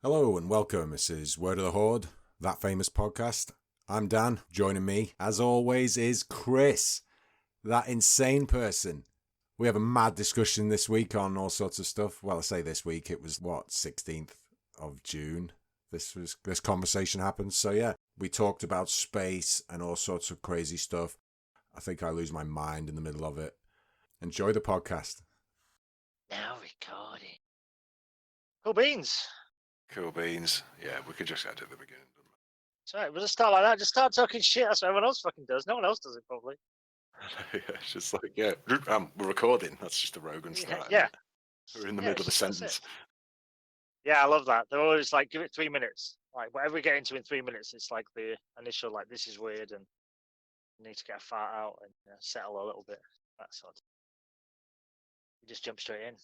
Hello and welcome. This is Word of the Horde, that famous podcast. I'm Dan. Joining me, as always, is Chris, that insane person. We have a mad discussion this week on all sorts of stuff. Well, I say this week, it was 16th of June. This conversation happened. So yeah, we talked about space and all sorts of crazy stuff. I think I lose my mind in the middle of it. Enjoy the podcast. Now recording. Cool beans. Cool beans. Yeah, we could just add at the beginning. Sorry, we'll just start like that. Just start talking shit. That's what everyone else fucking does. No one else does it, probably. Yeah, it's just like, we're recording. That's just the Rogan start. Yeah. We're in the middle of a sentence. Yeah, I love that. They're always like, give it 3 minutes. Like, whatever we get into in 3 minutes, it's like the initial, like, this is weird and you need to get a fart out and settle a little bit. That sort of. You just jump straight in.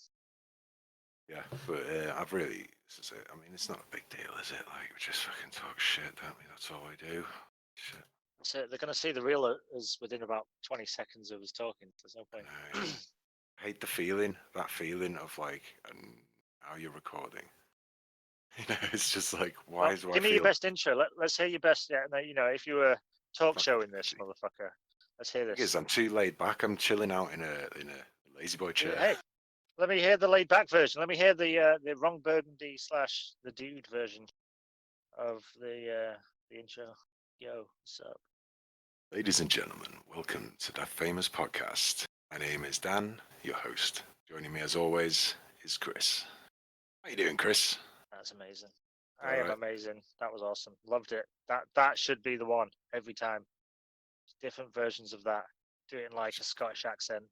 Yeah, but I've really, this is it. I mean, it's not a big deal, is it? Like, we just fucking talk shit, don't we? That's all we do. Shit. So they're going to see the real us within about 20 seconds of us talking. There's no point. I hate that feeling of like, and how you're recording. You know, it's just like, why do I give me feel... your best intro. Let's hear your best. Yeah, if you were talk showing this motherfucker, let's hear this. Because I'm too laid back. I'm chilling out in a lazy boy chair. Hey, let me hear the laid back version. Let me hear the wrong burgundy / the dude version of the intro. Yo, what's up? Ladies and gentlemen, welcome to that famous podcast. My name is Dan, your host. Joining me as always is Chris. How you doing, Chris? That's amazing. I am amazing. That was awesome. Loved it. That should be the one every time. Different versions of that. Do it in like a Scottish accent.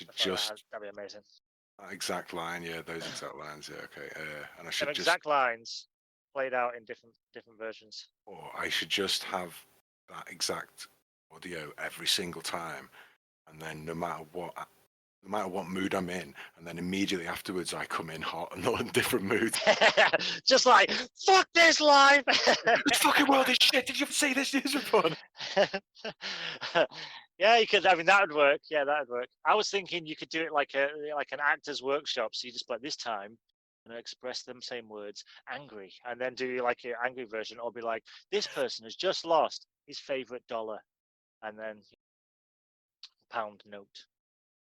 That'd be amazing. That exact line, yeah, those exact lines, yeah, okay. And I should exact lines played out in different versions. Or I should just have that exact audio every single time, and then no matter what mood I'm in, and then immediately afterwards I come in hot and all in different moods. Just like, fuck this life! This fucking world is shit, did you ever see this news report? Yeah, you could. I mean, that would work. Yeah, that would work. I was thinking you could do it like an actor's workshop. So you just like, this time, express them same words, angry, and then do like your angry version, or be like, this person has just lost his favorite dollar, and then pound note.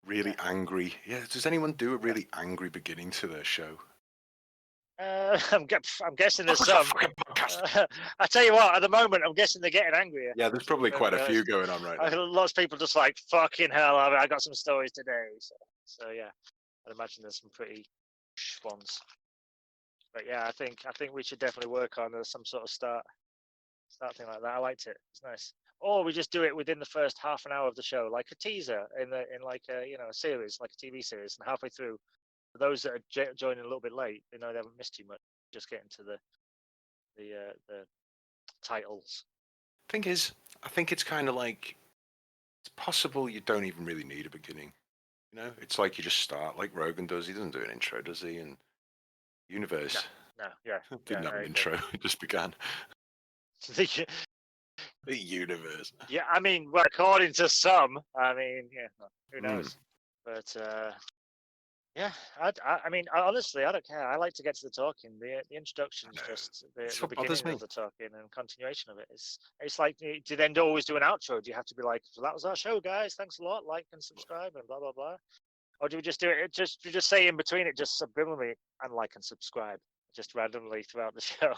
Really angry. Yeah. Does anyone do a really angry beginning to their show? I'm guessing there's some. I tell you what, at the moment, I'm guessing they're getting angrier. Yeah, there's probably quite a few going on right now. Lots of people just like, fucking hell, I got some stories today. So yeah, I'd imagine there's some pretty ones. But yeah, I think we should definitely work on some sort of start thing like that. I liked it. It's nice. Or we just do it within the first half an hour of the show, like a teaser in like a a series, like a TV series, and halfway through. For those that are joining a little bit late, they know they haven't missed too much. Just get into the titles. Thing is, I think it's kind of like, it's possible you don't even really need a beginning. You know, it's like you just start like Rogan does. He doesn't do an intro, does he? And universe. No, yeah. Didn't have an intro. It just began. The universe. Yeah, I mean, well, according to some, who knows? But yeah, I mean, honestly, I don't care. I like to get to the talking. The introduction is just the beginning of the talking and continuation of it. It's like, do you then always do an outro? Do you have to be like, so that was our show, guys. Thanks a lot. Like and subscribe and blah blah blah. Or do we just do it? You just say in between it, just subliminally, and like and subscribe, just randomly throughout the show.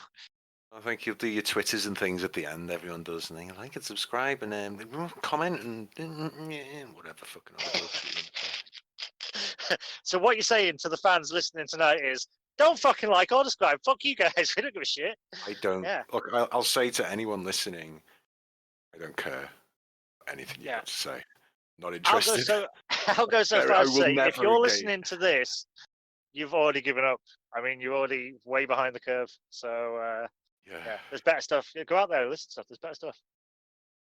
I think you'll do your Twitters and things at the end. Everyone does, and then you like and subscribe and comment and whatever fucking other bullshit. So what you're saying to the fans listening tonight is, don't fucking like or subscribe. Fuck you guys. We don't give a shit. I don't. Yeah. Look, I'll say to anyone listening, I don't care anything you got to say. Not interested. I'll go so far as to say, if you're listening to this, you've already given up. I mean, you're already way behind the curve. So, yeah, there's better stuff. Go out there and listen to stuff. There's better stuff.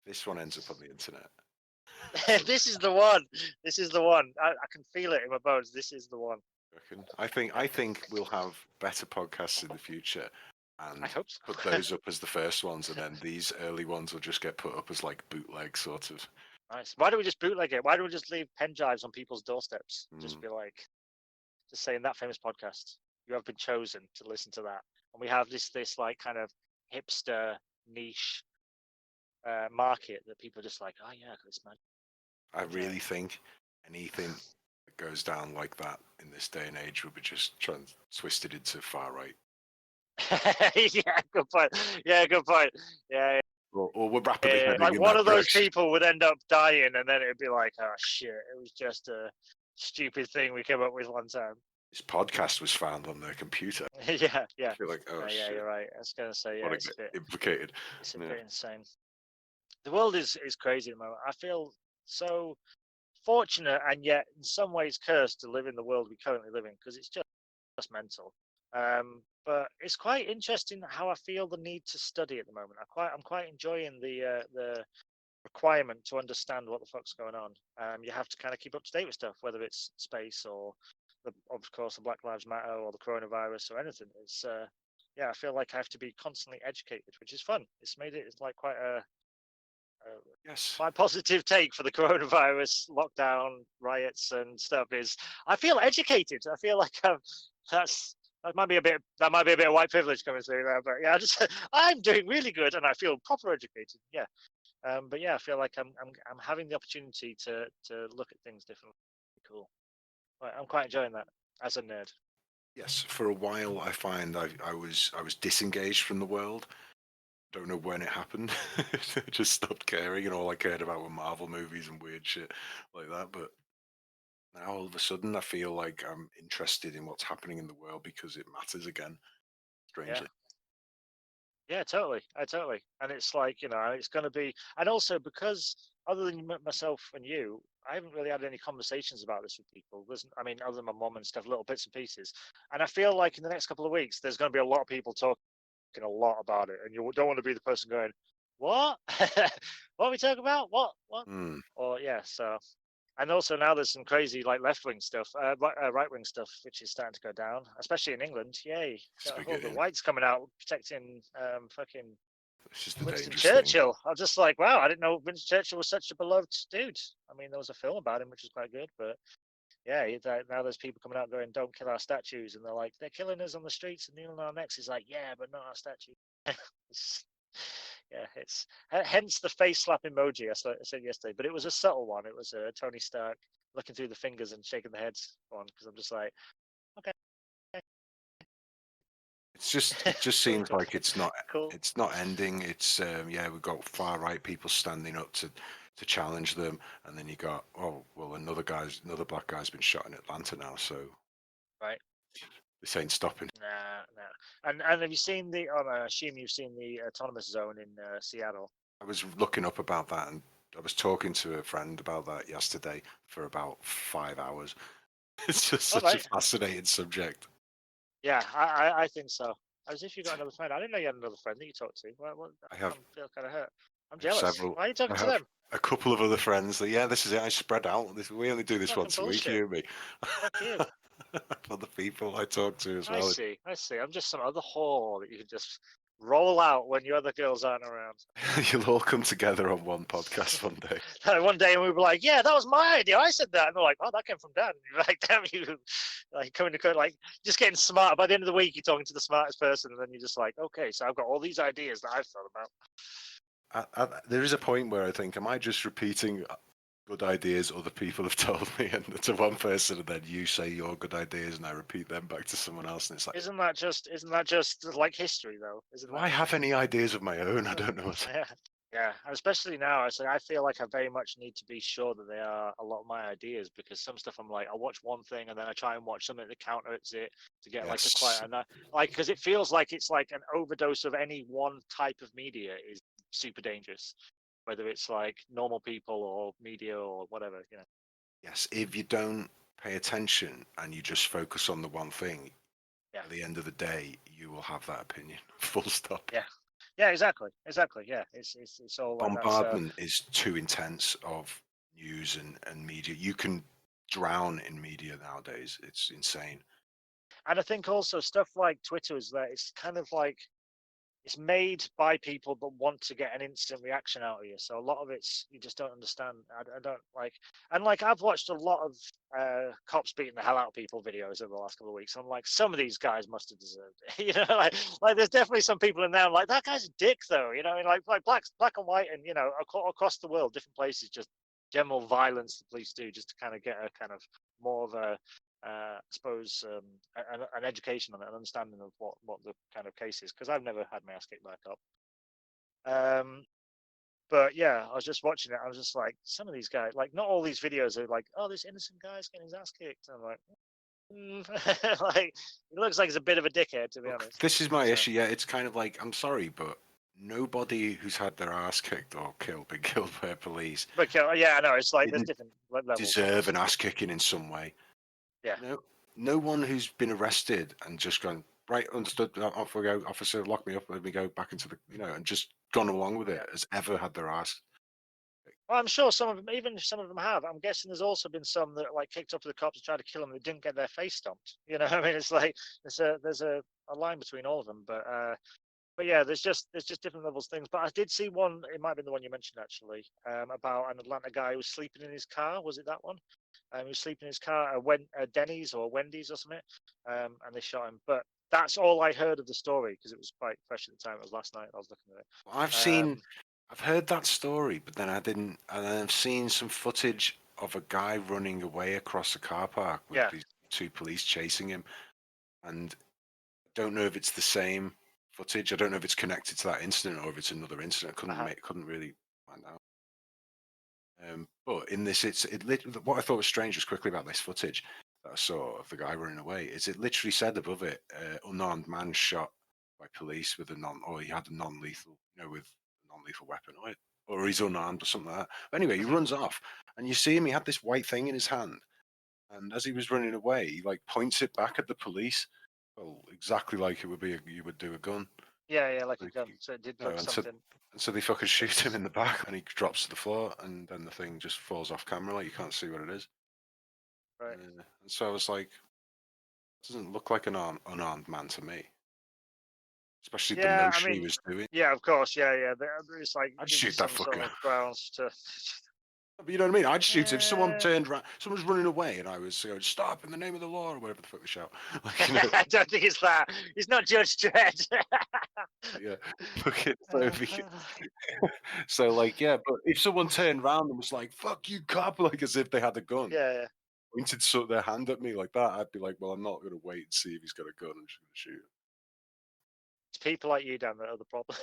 This one ends up on the internet. This is the one. This is the one. I can feel it in my bones. This is the one. I think we'll have better podcasts in the future, and I hope so. Put those up as the first ones, and then these early ones will just get put up as like bootleg sort of. Nice. Why don't we just bootleg it? Why don't we just leave pen drives on people's doorsteps? Just be like, just saying that famous podcast. You have been chosen to listen to that, and we have this like kind of hipster niche market that people are just like, oh yeah, this man. I really think anything that goes down like that in this day and age will be just twisted into far right. Yeah, good point. Yeah, good point. Yeah, Or we're rapidly heading like in one that of those direction. people would end up dying, and then it'd be like, oh shit, it was just a stupid thing we came up with one time. This podcast was found on their computer. Yeah. I feel like, oh Yeah, shit, you're right. I was gonna say, what yeah, a it's a bit, implicated. it's a Yeah. bit insane. The world is crazy at the moment. I feel so fortunate and yet in some ways cursed to live in the world we currently live in because it's just mental. But it's quite interesting how I feel the need to study at the moment. I'm quite enjoying the requirement to understand what the fuck's going on. You have to kind of keep up to date with stuff, whether it's space or of course the Black Lives Matter or the coronavirus or anything. It's I feel like I have to be constantly educated, which is fun. It's like quite a Yes. my positive take for the coronavirus lockdown riots and stuff is I feel educated. I feel like that might be a bit of white privilege coming through there, but yeah, I'm doing really good and I feel proper educated. Yeah. But yeah, I feel like I'm having the opportunity to look at things differently. Cool. Right, I'm quite enjoying that as a nerd. Yes. For a while, I find I was disengaged from the world. Don't know when it happened. Just stopped caring, and all I cared about were Marvel movies and weird shit like that. But now all of a sudden, I feel like I'm interested in what's happening in the world because it matters again. Strangely. Yeah, totally. And it's like, it's going to be, and also because other than myself and you, I haven't really had any conversations about this with people. I mean, other than my mom and stuff, little bits and pieces. And I feel like in the next couple of weeks, there's going to be a lot of people talking a lot about it. And you don't want to be the person going, what? What are we talking about? What? Or, yeah, so. And also now there's some crazy like left-wing stuff, right-wing stuff, which is starting to go down, especially in England. Yay! Got all the whites coming out protecting fucking Winston Churchill. I was just like, wow, I didn't know Winston Churchill was such a beloved dude. I mean, there was a film about him, which was quite good, but yeah, now there's people coming out going, don't kill our statues. And they're like, they're killing us on the streets and kneeling on our necks. He's like, yeah, but not our statue. Yeah, it's hence the face slap emoji I said yesterday, but it was a subtle one. It was Tony Stark looking through the fingers and shaking the heads one because I'm just like, okay. It just seems like it's not cool. It's not ending. It's we've got far right people standing up to challenge them, and then you got another black guy's been shot in Atlanta now, so right. This ain't stopping. Nah. And have you seen I assume you've seen the autonomous zone in Seattle. I was looking up about that, and I was talking to a friend about that yesterday for about 5 hours. It's just such a fascinating subject. Yeah, I think so. As if you got another friend. I didn't know you had another friend that you talked to. I feel kind of hurt. I'm jealous. Several. Why are you talking to them? A couple of other friends. This is it. I spread out. We only do this once a week, you and me. Fuck you. Other people I talk to as well. I see. I'm just some other whore that you can just roll out when your other girls aren't around. You'll all come together on one podcast one day. One day, and we were like, "Yeah, that was my idea. I said that." And they're like, "Oh, that came from Dan." And you're like, "Damn you!" Like coming to like just getting smart. By the end of the week, you're talking to the smartest person, and then you're just like, "Okay, so I've got all these ideas that I've thought about." There is a point where I think, am I just repeating good ideas other people have told me and to one person, and then you say your good ideas and I repeat them back to someone else, and it's like, isn't that just like history though? Do I have any ideas of my own? I don't know. Yeah, and especially now, I feel like I very much need to be sure that they are a lot of my ideas, because some stuff I'm like, I'll watch one thing and then I try and watch something that counters it to get like a quite because it feels like it's like an overdose of any one type of media is super dangerous, whether it's like normal people or media or whatever, Yes, if you don't pay attention and you just focus on the one thing, at the end of the day, you will have that opinion. Full stop. Yeah, exactly. Yeah, it's all like bombardment is too intense of news and media. You can drown in media nowadays. It's insane. And I think also stuff like Twitter is that it's kind of like it's made by people that want to get an instant reaction out of you. So a lot of it's you just don't understand. I don't like, and like I've watched a lot of cops beating the hell out of people videos over the last couple of weeks. I'm like, some of these guys must have deserved it. You know, like there's definitely some people in there. I'm like, that guy's a dick though. You know, and like black and white, and you know, across the world, different places, just general violence the police do just to kind of get a kind of more of a I suppose an education on it, an understanding of what the kind of case is, because I've never had my ass kicked by a cop. But yeah, I was just watching it. I was just like, some of these guys, like, not all these videos are like, oh, this innocent guy's getting his ass kicked. And I'm like, like, he looks like he's a bit of a dickhead, to be honest. This is my issue. Yeah, it's kind of like, I'm sorry, but nobody who's had their ass kicked or been killed by police. But yeah, I know it's like there's different levels. Deserve an ass kicking in some way. Yeah. No one who's been arrested and just gone, right, understood, off we go, officer, lock me up, let me go back into the, and just gone along with it, has ever had their ass. Well, I'm sure some of them, even some of them have. I'm guessing there's also been some that like kicked up to the cops and tried to kill them. They didn't get their face stomped. You know, I mean, it's like there's a line between all of them. But yeah, there's just different levels of things. But I did see one. It might have been the one you mentioned actually, about an Atlanta guy who was sleeping in his car. Was it that one? He was sleeping in his car at Denny's or Wendy's or something, and they shot him. But that's all I heard of the story because it was quite fresh at the time. It was last night. I was looking at it. Well, I've heard that story, but then I didn't. And then I've seen some footage of a guy running away across a car park with these two police chasing him, and I don't know if it's the same footage. I don't know if it's connected to that incident or if it's another incident. I couldn't really find out. But in this, what I thought was strange was quickly about this footage that I saw of the guy running away is it literally said above it, unarmed man shot by police with or he had a non-lethal, with a non-lethal weapon, or he's unarmed or something like that. But anyway, he runs off, and you see him. He had this white thing in his hand, and as he was running away, he like points it back at the police. Well, exactly like it would be you would do a gun. Yeah, like a gun. So it did something. So they fucking shoot him in the back, and he drops to the floor, and then the thing just falls off camera, like you can't see what it is. Right. And so I was like, it doesn't look like an unarmed man to me. Especially the motion he was doing. Yeah, of course. Yeah. It's like I'd shoot that fucker. Grounds to. But you know what I mean? I'd shoot if someone turned around, someone's running away, and I was going, stop in the name of the law, or whatever the fuck we shout. Like, I don't think it's that. He's not Judge Dredd. Yeah. So like, yeah, but if someone turned around and was like, fuck you, cop, like as if they had a gun. Yeah. Pointed their hand at me like that, I'd be like, well, I'm not going to wait and see if he's got a gun. I'm just going to shoot. It's people like you, Dan, that are the problem.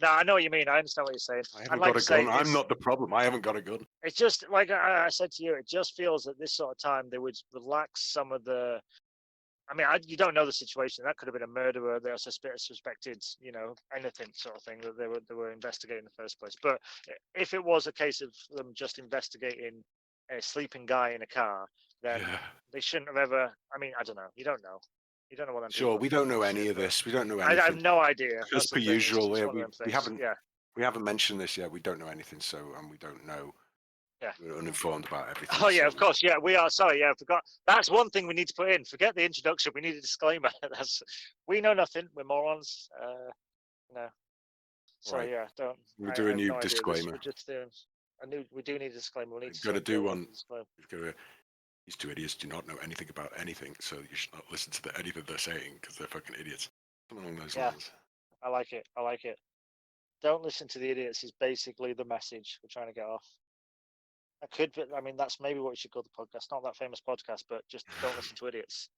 No, I know what you mean. I understand what you're saying. I haven't got a gun. I'm not the problem. I haven't got a gun. It's just like I said to you. It just feels at this sort of time they would relax some of the. I mean, you don't know the situation. That could have been a murderer. They are suspected, anything sort of thing that they were investigating in the first place. But if it was a case of them just investigating a sleeping guy in a car, then they shouldn't have ever. I mean, I don't know. You don't know. You don't know what I'm. Sure, we don't know any of this. We don't know anything. I have no idea. As per usual, we haven't mentioned this yet. We don't know anything, and we don't know. Yeah. We're uninformed about everything. Oh yeah, of course. Yeah, we are. Sorry, I forgot. That's one thing we need to put in. Forget the introduction. We need a disclaimer. We know nothing. We're morons. No. So right. Don't. We'll do a new disclaimer. We do need a disclaimer. We need to do one. These two idiots do not know anything about anything, so you should not listen to anything they're saying because they're fucking idiots. Something along those lines. I like it. Don't listen to the idiots is basically the message we're trying to get off. I mean, that's maybe what we should call the podcast. Not that famous podcast, but just don't listen to idiots.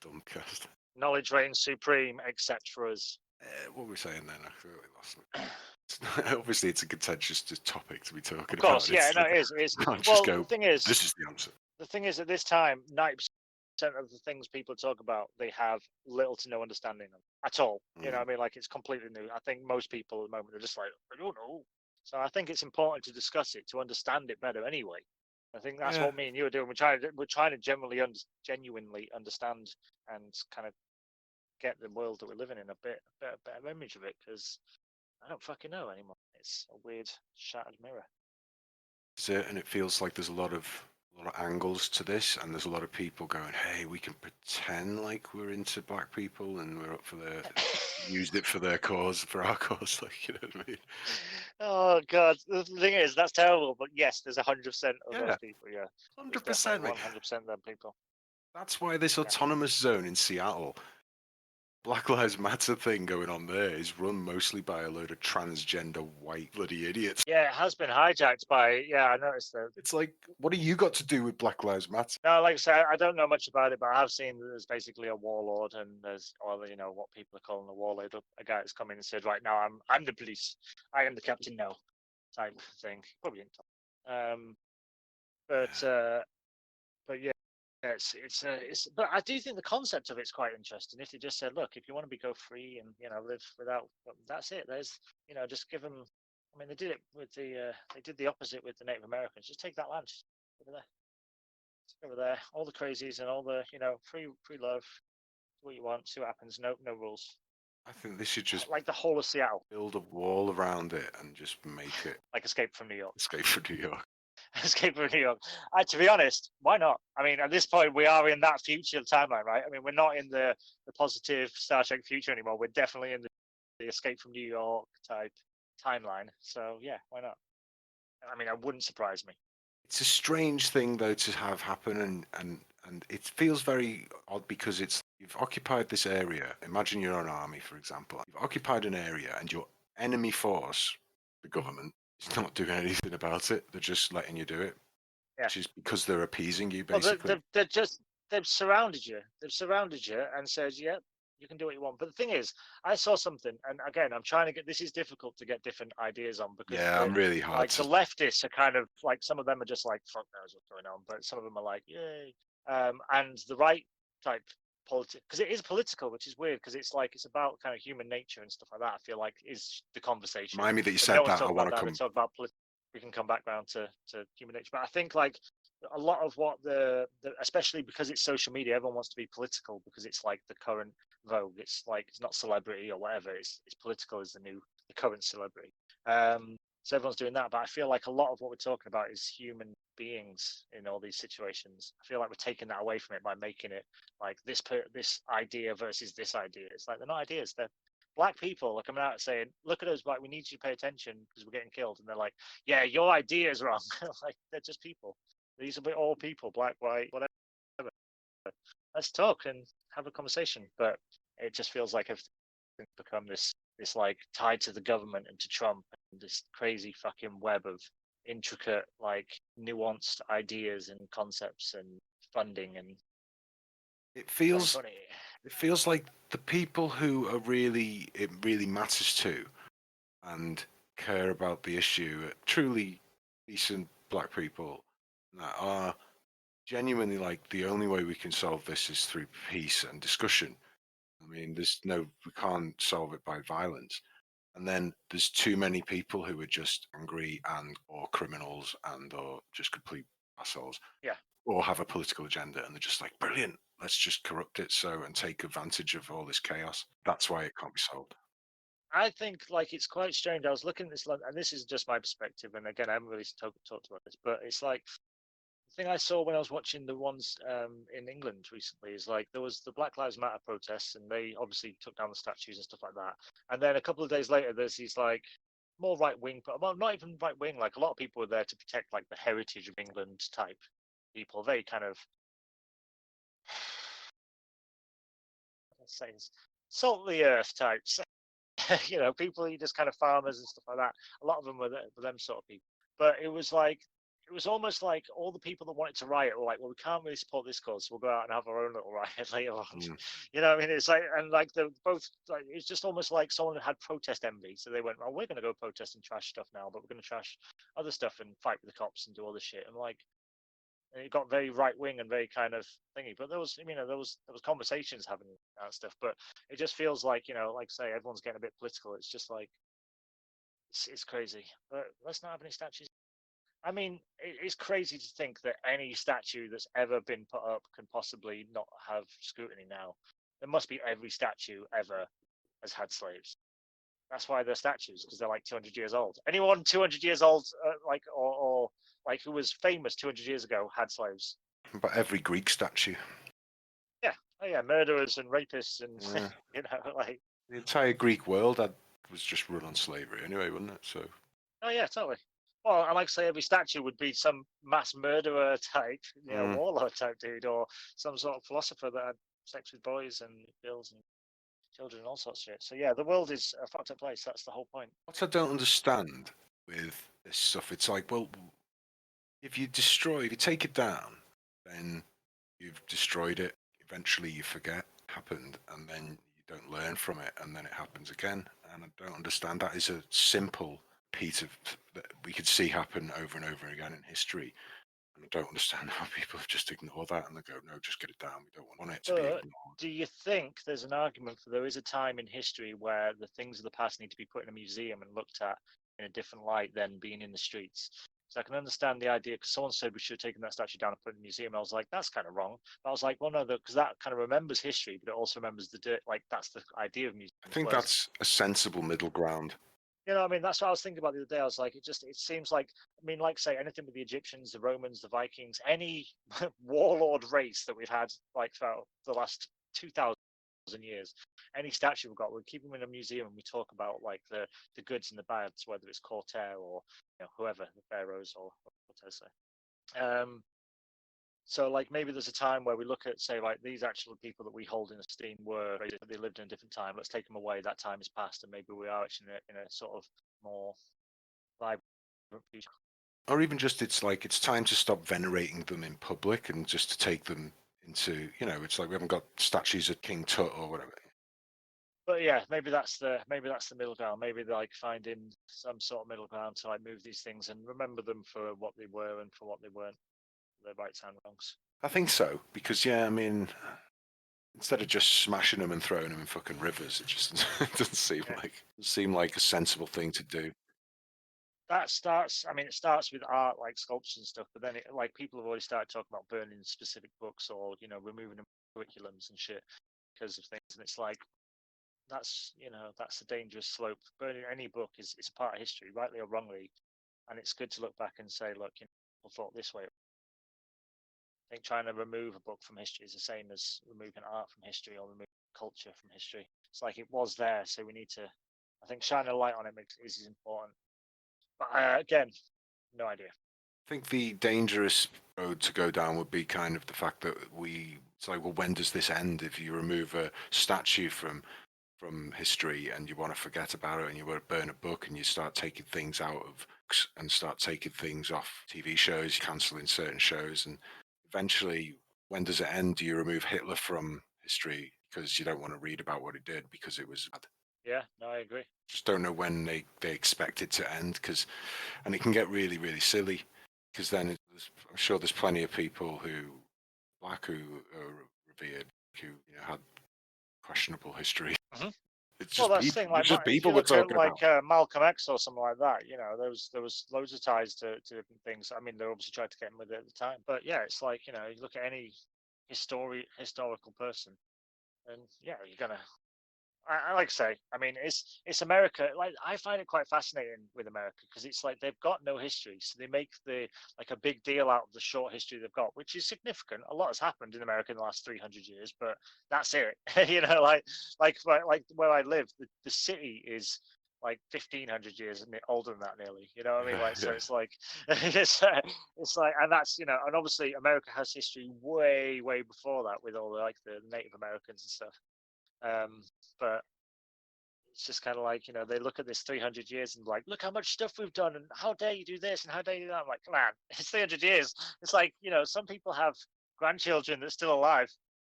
Dumbcast. Knowledge reigns supreme, etc. What were we saying then? I really lost it. Obviously, it's a contentious topic to be talking about. Of course, about. It is. The thing is, this is the answer. The thing is, at this time, 90% of the things people talk about, they have little to no understanding of at all. You know what I mean? Like, it's completely new. I think most people at the moment are just like, I don't know. So I think it's important to discuss it, to understand it better anyway. I think that's what me and you are doing. We're trying to genuinely understand and kind of get the world that we're living in a better image of it, because I don't fucking know anymore. It's a weird shattered mirror. And it feels like there's a lot of a lot of angles to this, and there's a lot of people going, "Hey, we can pretend like we're into black people and we're up for their used it for their cause, for our cause." Like, you know what I mean? Oh God, the thing is, that's terrible. But yes, there's 100% of Yeah, those people. Yeah, there's 100%, definitely mate. 100% of them people. That's why this Yeah. autonomous zone in Seattle, Black Lives Matter thing going on there, is run mostly by a load of transgender white bloody idiots. Yeah, it has been hijacked by. Yeah, I noticed that. It's like, what do you got to do with Black Lives Matter? No, like I say, I don't know much about it, but I have seen that there's basically a warlord, and there's, or what people are calling a warlord, a guy that's come in and said, right now, I'm the police, I am the captain now, type thing. Probably didn't talk. But yeah, it's. But I do think the concept of it's quite interesting. If they just said, look, if you want to go free and live without, that's it. There's just give them. I mean, they did it with they did the opposite with the Native Americans. Just take that land, just over there, all the crazies and all the free love, do what you want, see what happens. No rules. I think they should just Like the whole of Seattle, build a wall around it and just make it like Escape from New York. Escape from New York. Escape from New York. To be honest, why not? I mean, at this point, we are in that future timeline, right? I mean, we're not in the positive Star Trek future anymore. We're definitely in the Escape from New York type timeline. So yeah, why not? I mean, it wouldn't surprise me. It's a strange thing though to have happen, and it feels very odd because you've occupied this area. Imagine you're an army, for example. You've occupied an area, and your enemy force, the government, is not doing anything about it. They're just letting you do it, Yeah. which is because they're appeasing you, Well, basically. they've surrounded you. They've surrounded you and said, "Yeah, you can do what you want." But the thing is, I saw something, and again, I'm trying to get. This is difficult to get different ideas on because Yeah, I'm really hard like the leftists are kind of like some of them are just like fuck knows what's going on, but some of them are like yay. And the right type politics, because it is political, which is weird because it's about kind of human nature and stuff like that. I feel like is the conversation. Remind me that you But said no one's that. I talking want about to that. come. They talk about we can come back round to human nature, but I think like a lot of what especially because it's social media, everyone wants to be political because it's like the current vogue. It's like it's not celebrity or whatever. It's political is the current celebrity. So everyone's doing that, but I feel like a lot of what we're talking about is human beings in all these situations. I feel like we're taking that away from it by making it like this idea versus this idea. It's like they're not ideas. They're black people are coming out saying, "Look at us, like we need you to pay attention because we're getting killed," and they're like, "Yeah, your idea is wrong." Like they're just people. These are all people, black, white, whatever. Let's talk and have a conversation. But it just feels like everything's become this like tied to the government and to Trump and this crazy fucking web of intricate, like nuanced ideas and concepts and funding and It feels funny. it feels like the people who are it really matters to and care about the issue, truly decent black people that are genuinely like the only way we can solve this is through peace and discussion. I mean, we can't solve it by violence. And then there's too many people who are just angry or criminals or just complete assholes. Yeah. Or have a political agenda and they're just like, brilliant, let's just corrupt it and take advantage of all this chaos. That's why it can't be solved. I think like it's quite strange. I was looking at this, and this is just my perspective. And again, I haven't really talked about this, but it's like the thing I saw when I was watching the ones in England recently is like there was the Black Lives Matter protests, and they obviously took down the statues and stuff like that. And then a couple of days later, there's these like more right wing, well, not even right wing. Like a lot of people were there to protect like the heritage of England type people. Very kind of let's say salt the earth types. People who just kind of farmers and stuff like that. A lot of them were them sort of people. But it was almost like all the people that wanted to riot were like, well, we can't really support this cause, so we'll go out and have our own little riot later on. You know what I mean? It's like, and like the both, like it's just almost like someone had protest envy, so they went, well, we're going to go protest and trash stuff now, but we're going to trash other stuff and fight with the cops and do all this shit. And like, and it got very right wing and very kind of thingy. But there was conversations happening and stuff. But it just feels like like say everyone's getting a bit political. It's just like it's crazy. But let's not have any statues. I mean, it's crazy to think that any statue that's ever been put up can possibly not have scrutiny now. There must be every statue ever has had slaves. That's why they're statues, because they're like 200 years old. Anyone 200 years old, like or like who was famous 200 years ago had slaves. But every Greek statue, Yeah, oh yeah, murderers and rapists and yeah. you know, like The entire Greek world was just run on slavery anyway, wasn't it? So oh yeah, totally. Well, I like to say every statue would be some mass murderer type, warlord type dude, or some sort of philosopher that had sex with boys and girls and children and all sorts of shit. So yeah, the world is a fucked up place. That's the whole point. what I don't understand with this stuff, it's like, well, if you take it down, then you've destroyed it. Eventually, you forget it happened, and then you don't learn from it, and then it happens again. And I don't understand. That is a simple piece of that we could see happen over and over again in history. And I don't understand how people just ignore that and they go, no, just get it down. We don't want it to be But ignored. do you think there's an argument for there is a time in history where the things of the past need to be put in a museum and looked at in a different light than being in the streets? So I can understand the idea because someone said we should have taken that statue down and put it in the museum. And I was like, that's kind of wrong. But I was like, well, no, because that kind of remembers history, but it also remembers the dirt. Like that's the idea of museums. I think whereas- that's a sensible middle ground. You know, what I mean, that's what I was thinking about the other day. I was like, it seems like, I mean, like say anything with the Egyptians, the Romans, the Vikings, any warlord race that we've had like throughout the last 2,000 years, any statue we've got, we keep them in a museum and we talk about like the goods and the bads, whether it's Corsair or whoever, the pharaohs or Cortez. So like maybe there's a time where we look at say like these actual people that we hold in esteem were they lived in a different time. Let's take them away. That time has passed, and maybe we are actually in a sort of more vibrant future. Or even just it's like it's time to stop venerating them in public and just to take them into, it's like we haven't got statues of King Tut or whatever. But yeah, maybe that's the middle ground. Maybe like finding some sort of middle ground to like move these things and remember them for what they were and for what they weren't, their rights and wrongs. I think so because instead of just smashing them and throwing them in fucking rivers, it just doesn't seem like a sensible thing to do. It starts with art like sculptures and stuff, but then like people have already started talking about burning specific books or removing them from curriculums and shit because of things, and it's like that's a dangerous slope. Burning any book is a part of history, rightly or wrongly, and it's good to look back and say, look, people thought this way. I think trying to remove a book from history is the same as removing art from history or removing culture from history. It's like it was there, so we need to, I think, shine a light on it is important. But again, no idea. I think the dangerous road to go down would be kind of the fact that it's like, well, when does this end? If you remove a statue from history and you want to forget about it and you want to burn a book and you start taking things out of books and start taking things off TV shows, cancelling certain shows, and eventually, when does it end? Do you remove Hitler from history because you don't want to read about what he did because it was bad? Yeah, no, I agree. Just don't know when they expect it to end and it can get really, really silly because then I'm sure there's plenty of people who are revered, who had questionable history. Mm-hmm. It's just that's people, the thing. Like, it's just people if we're you look talking at, like Malcolm X or something like that, there was loads of ties to different things. I mean, they obviously tried to get him with it at the time, but yeah, it's like you look at any historical person, and yeah, you're gonna. I like to say, I mean, it's America. Like I find it quite fascinating with America because it's like they've got no history, so they make a big deal out of the short history they've got, which is significant. A lot has happened in America in the last 300 years, but that's it. Like where I live, the city is like 1,500 years older than that nearly. You know what I mean? Like so, it's like it's like, and that's and obviously America has history way before that with all the Native Americans and stuff. But it's just kind of like they look at this 300 years and like, look how much stuff we've done and how dare you do this and how dare you do that. I'm like, man, it's 300 years. It's like some people have grandchildren that's still alive.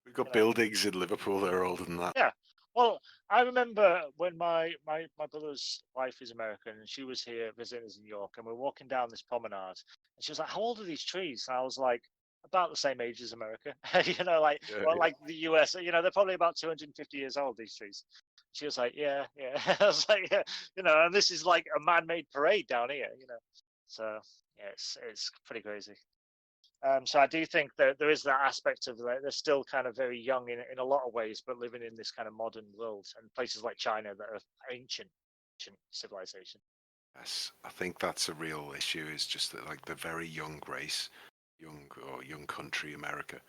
We've got buildings in Liverpool that are older than that. Yeah. Well, I remember when my brother's wife is American and she was here visiting us in New York, and we're walking down this promenade and she was like, how old are these trees? And I was like, about the same age as America, like the US, they're probably about 250 years old, these trees. She was like, yeah. I was like, yeah, and this is like a man-made parade down here, So yeah, it's pretty crazy. So I do think that there is that aspect of they're still kind of very young in a lot of ways, but living in this kind of modern world, and places like China that are ancient civilization. Yes, I think that's a real issue. Is just that like the very young race, young country, America,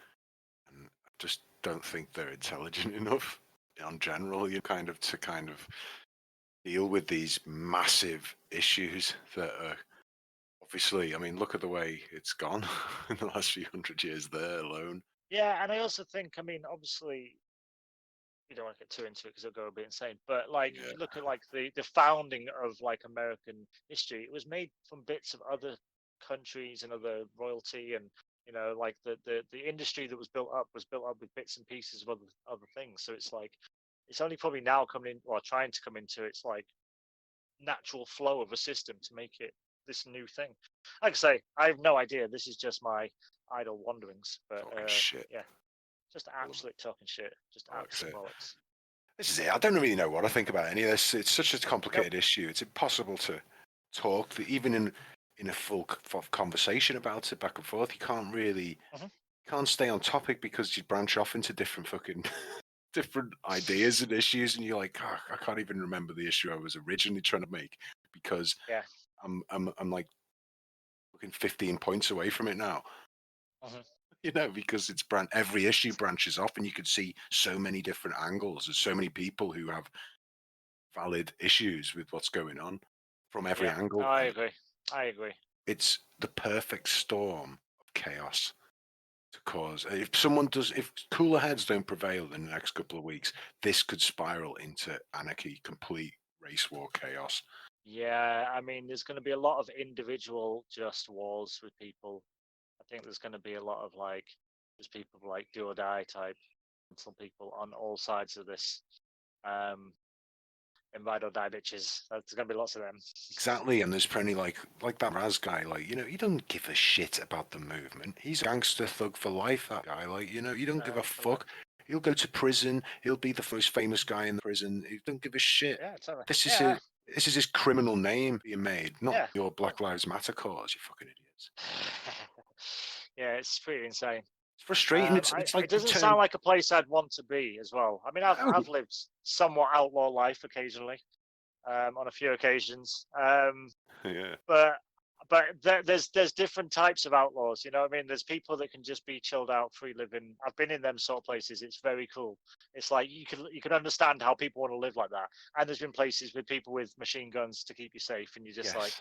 and I just don't think they're intelligent enough in general. You kind of deal with these massive issues that are obviously. I mean, look at the way it's gone in the last few hundred years there alone. Yeah, and I also think, I mean, obviously, you don't want to get too into it because it'll go a bit insane. But like, Yeah. you look at like the founding of like American history. It was made from bits of other countries and other royalty, and like the industry that was built up with bits and pieces of other things. So it's like it's only probably now coming in, or trying to come into its like natural flow of a system to make it this new thing. Like I say, I have no idea. This is just my idle wanderings, but Talking shit. yeah, just absolute talking shit, just Bollocks, absolute bollocks. This is it. I don't really know what I think about any of this. It's such a complicated issue. It's impossible to talk, even in a full conversation about it back and forth. You can't really can't stay on topic because you branch off into different fucking different ideas and issues, and you're like, "Oh, I can't even remember the issue I was originally trying to make because Yeah. I'm like fucking 15 points away from it now." Because it's every issue branches off, and you could see so many different angles. There's so many people who have valid issues with what's going on from every angle. I agree. It's the perfect storm of chaos to cause. If cooler heads don't prevail in the next couple of weeks, this could spiral into anarchy, complete race war chaos. Yeah, I mean, there's going to be a lot of individual just wars with people. I think there's going to be a lot of like, there's people like do or die type, some people on all sides of this. And ride or die bitches. There's going to be lots of them. Exactly, and there's plenty like that Raz guy. Like he doesn't give a shit about the movement. He's a gangster thug for life. That guy, like you don't give a fuck. He'll go to prison. He'll be the most famous guy in the prison. He don't give a shit. Yeah, totally. This is his criminal name being made, not your Black Lives Matter cause. You fucking idiots. Yeah, it's pretty insane. It's frustrating. It's like it doesn't sound like a place I'd want to be as well. I mean, I've lived somewhat outlaw life occasionally, on a few occasions. Yeah. But there's different types of outlaws. You know what I mean? There's people that can just be chilled out, free living. I've been in them sort of places. It's very cool. It's like you can understand how people want to live like that. And there's been places with people with machine guns to keep you safe, and you're just like,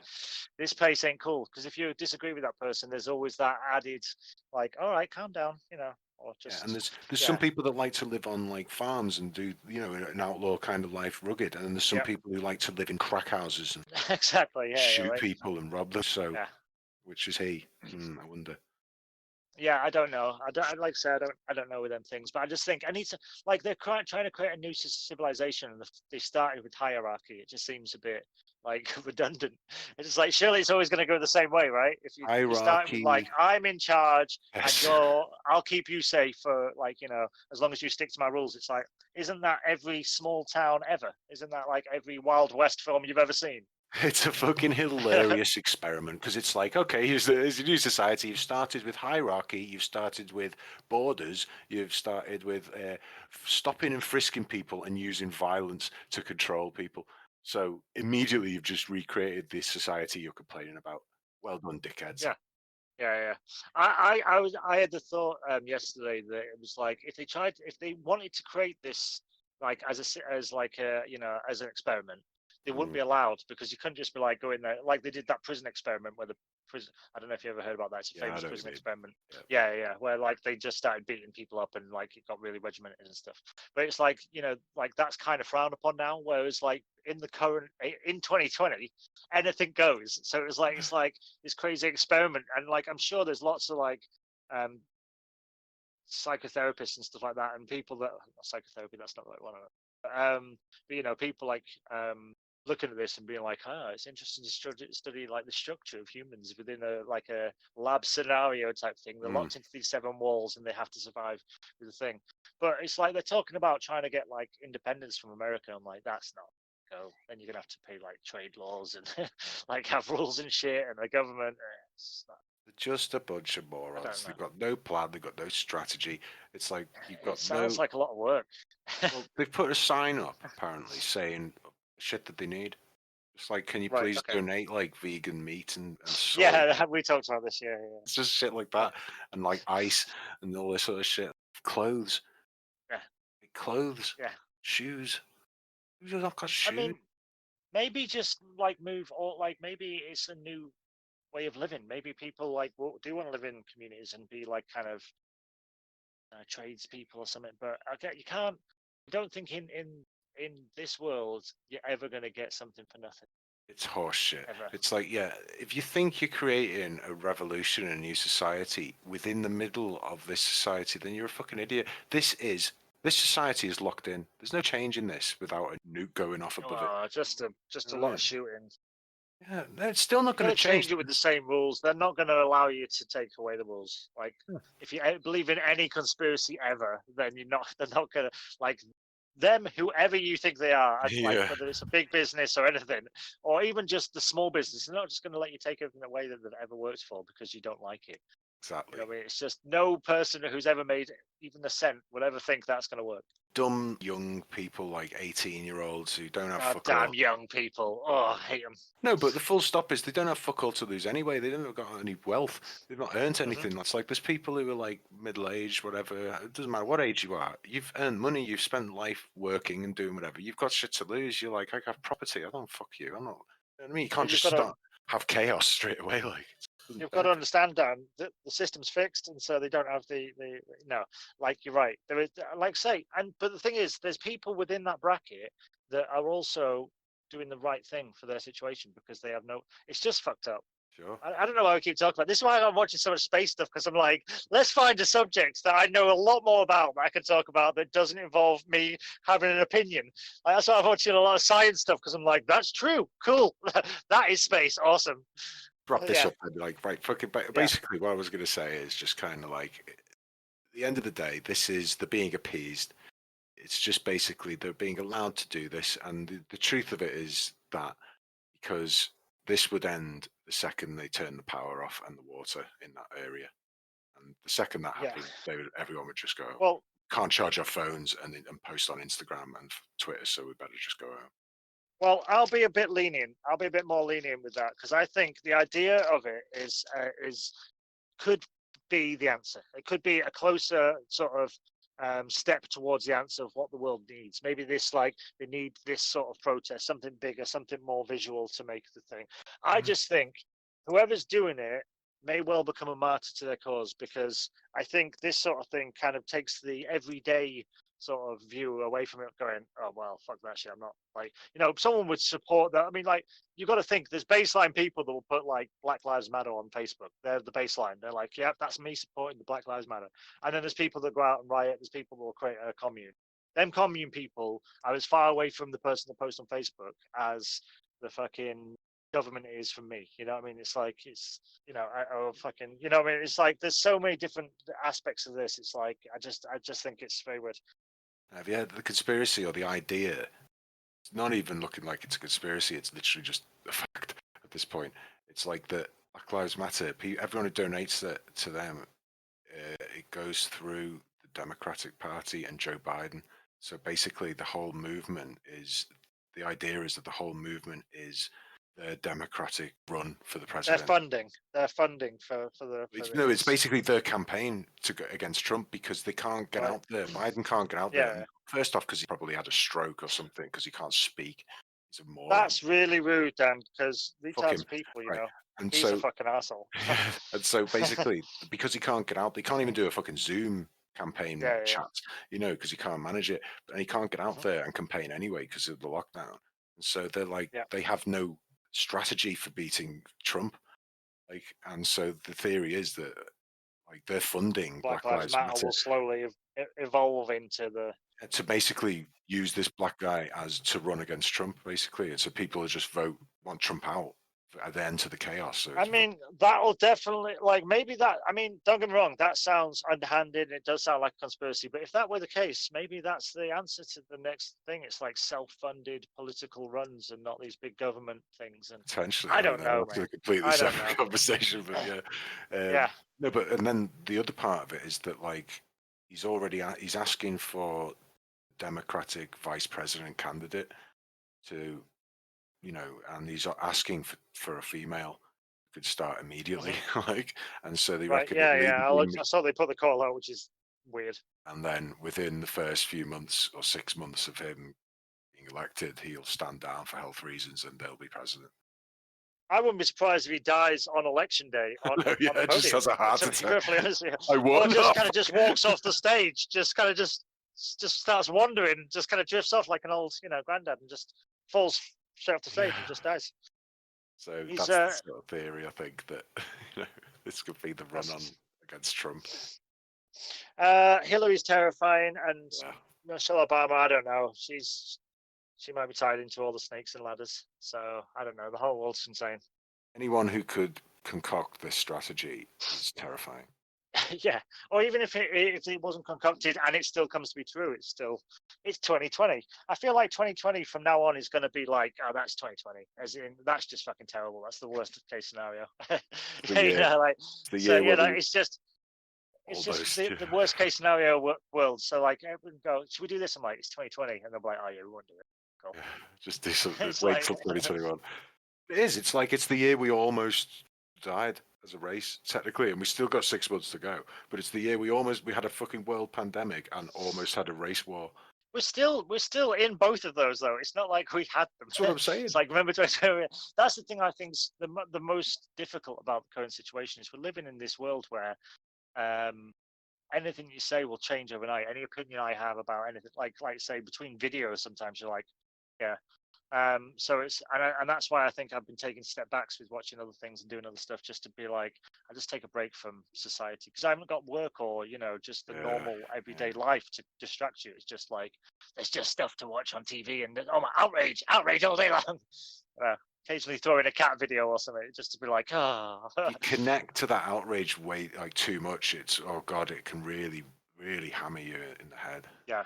this place ain't cool. Because if you disagree with that person, there's always that added, like, all right, calm down, or just. And there's some people that like to live on like farms and do an outlaw kind of life, rugged, and then there's some people who like to live in crack houses and exactly shoot people and rob them. So, which is he? I wonder. Yeah, I don't know. Like I said, I don't know with them things, but I just think I need to like they're trying to create a new civilization, and they started with hierarchy. It just seems a bit like redundant. It's just like surely it's always going to go the same way, right? If you start with like I'm in charge and I'll keep you safe for like as long as you stick to my rules. It's like isn't that every small town ever? Isn't that like every Wild West film you've ever seen? It's a fucking hilarious experiment because it's like, okay, here's a new society. You've started with hierarchy. You've started with borders. You've started with stopping and frisking people and using violence to control people. So immediately you've just recreated this society you're complaining about. Well done, dickheads. Yeah. I had the thought yesterday that it was like if they wanted to create this like as an experiment, they wouldn't be allowed because you couldn't just be like go in there like they did that prison experiment where the prison. I don't know if you ever heard about that. It's a famous prison experiment. Yeah, where like they just started beating people up and like it got really regimented and stuff. But it's like like that's kind of frowned upon now. Whereas like in 2020, anything goes. So it's like this crazy experiment, and like I'm sure there's lots of like psychotherapists and stuff like that, and people that psychotherapy. That's not the right one. But people like looking at this and being like, it's interesting to study like the structure of humans within a lab scenario type thing. They're locked into these 7 walls and they have to survive with the thing. But it's like they're talking about trying to get like independence from America. I'm like, that's not go. Then you're gonna have to pay like trade laws and like have rules and shit and the government. They're just a bunch of morons. They've got no plan. They've got no strategy. It's like you've got sounds like a lot of work. Well, they've put a sign up apparently saying shit that they need. Just like, can you Right, please okay. donate like vegan meat and soy? Yeah, we talked about this. Yeah, yeah, It's just shit like that, and like ice and all this sort of shit. Clothes, yeah, like, clothes, yeah. shoes. Who's not got I shoes? mean, maybe just like move, or like maybe it's a new way of living. Maybe people like do want to live in communities and be like kind of tradespeople or something. But I get you can't. I don't think in this world you're ever going to get something for nothing It's horseshit. ever. It's like, yeah, if you think you're creating a revolution and a new society within the middle of this society, then you're a fucking idiot. This society is locked in. There's no change in this without a nuke going off above it. Oh, just You a know what I lot of mean? shooting. Yeah, no, it's still not Got going to to change. change it with the same rules. They're not going to allow you to take away the rules. Like, if you believe in any conspiracy ever, then you're not. They're not going to like them. Whoever you think they are, like Yeah, whether it's a big business or anything, or even just the small business, they're not just going to let you take everything away that they've ever worked for because you don't like it. You exactly. know what I mean? It's just no person who's ever made even a cent will ever think that's going to work. Dumb young people like 18-year-olds who don't have God fuck damn all. young people. Oh, I hate them. No, but the full stop is they don't have fuck all to lose anyway. They don't got any wealth. They've not earned anything. That's like there's people who are like middle-aged, whatever. It doesn't matter what age you are. You've earned money. You've spent life working and doing whatever. You've got shit to lose. You're like, I have property. I don't fuck you. I'm not. You know what I mean? You can't You've just got to start have chaos straight away. Like, it doesn't you've got to benefit. understand, Dan, that the system's fixed, and so they don't have the no. Like you're right. There is, like say, and but the thing is, there's people within that bracket that are also doing the right thing for their situation because they have no. It's just fucked up. Sure. I don't know why I keep talking about this. Is why I'm watching so much space stuff because I'm like, let's find a subject that I know a lot more about that I can talk about that doesn't involve me having an opinion. Like, that's why I'm watching a lot of science stuff because I'm like, that's true, cool, that is space, awesome. Wrap this Yeah, up and like, right, fucking. yeah. Basically, what I was going to say is just kind of like, at the end of the day, this is the being appeased. It's just basically they're being allowed to do this, and the truth of it is that because this would end the second they turn the power off and the water in that area, and the second that Yeah. happened, everyone would just go, Well, can't charge our phones and post on Instagram and Twitter, so we better just go home. well, I'll be a bit lenient. I'll be a bit more lenient with that because I think the idea of it is could be the answer. It could be a closer sort of step towards the answer of what the world needs. Maybe this, like, they need this sort of protest, something bigger, something more visual to make the thing. I just think whoever's doing it may well become a martyr to their cause because I think this sort of thing kind of takes the everyday sort of view away from it, going, oh, well, fuck that shit. I'm not like, someone would support that. I mean, like, you got to think there's baseline people that will put like Black Lives Matter on Facebook. They're the baseline. They're like, yeah, that's me supporting the Black Lives Matter. And then there's people that go out and riot. There's people that will create a commune. Them commune people are as far away from the person that posts on Facebook as the fucking government is from me. You know what I mean? It's like fucking, what I mean? It's like there's so many different aspects of this. It's like I just think it's very weird. Have you heard the conspiracy or the idea? It's not even looking like it's a conspiracy. It's literally just a fact at this point. It's like that Black Lives Matter. Everyone who donates to them, it goes through the Democratic Party and Joe Biden. So basically, the idea is that the whole movement is the Democratic run for the They're president. funding. They're funding for It's basically their campaign to go against Trump because they can't get Right. out there. Biden can't get out there. Yeah. First off, because he probably had a stroke or something because he can't speak. He's a moron. That's really rude, Dan, because these Fuck types him. of people, Right. And he's a fucking asshole. and so basically, because he can't get out, they can't even do a fucking Zoom campaign Yeah. chat, because he can't manage it. And he can't get out there and campaign anyway because of the lockdown. And so they're like, Yeah. they have no strategy for beating Trump. Like, and so the theory is that like they're funding Black Lives Matter will slowly evolve into the. to basically use this black guy as to run against Trump, basically. And so people just want Trump out at the end of the chaos. So I mean, that'll definitely, like, maybe that. I mean, don't get me wrong, that sounds underhanded. It does sound like a conspiracy, but if that were the case, maybe that's the answer to the next thing. It's like self-funded political runs and not these big government things. And potentially, I don't know, That's a man. completely I don't separate know. conversation, but yeah. Yeah. No, but and then the other part of it is that like he's asking for Democratic vice president candidate to, and he's asking for a female who could start immediately, and so they Right? reckon Yeah, it may yeah. be I saw they put the call out, which is weird. and then within the first few months or 6 months of him being elected, he'll stand down for health reasons and they'll be president. I wouldn't be surprised if he dies on election day on the podium. Just has a heart To be attack. perfectly honest with I you. won. Or just kind of just walks off the stage, just starts wandering, just kind of drifts off like an old, granddad, and just falls straight off the stage and just dies. So He's, that's the sort of theory, I think, that this could be the run on against Trump. Hillary's terrifying, and Yeah. Michelle Obama, I don't know. She might be tied into all the snakes and ladders. So I don't know. The whole world's insane. Anyone who could concoct this strategy is terrifying. Yeah, or even if it wasn't concocted and it still comes to be true, it's 2020. I feel like 2020 from now on is going to be like, oh, that's 2020, as in that's just fucking terrible. That's the worst case scenario. It's just the worst case scenario world. So like everyone go, should we do this? I'm like, it's 2020, and they're like, oh yeah, we won't do it. Cool. Yeah, just do something. Wait till 2021. It is. It's like it's the year we almost died as a race, technically, and we still got 6 months to go. But it's the year we had a fucking world pandemic and almost had a race war. We're still in both of those though. It's not like we had them. That's what I'm saying. It's like, remember, that's the thing I think's the most difficult about the current situation is we're living in this world where anything you say will change overnight. Any opinion I have about anything, like say between videos, sometimes you're like, yeah. So it's and that's why I think I've been taking step backs with watching other things and doing other stuff, just to be like, I just take a break from society because I haven't got work or just the normal everyday life to distract you. It's just like there's just stuff to watch on TV and oh my outrage all day long. Occasionally throw in a cat video or something just to be like, oh. You connect to that outrage way like too much. It's it can really hammer you in the head. Yeah.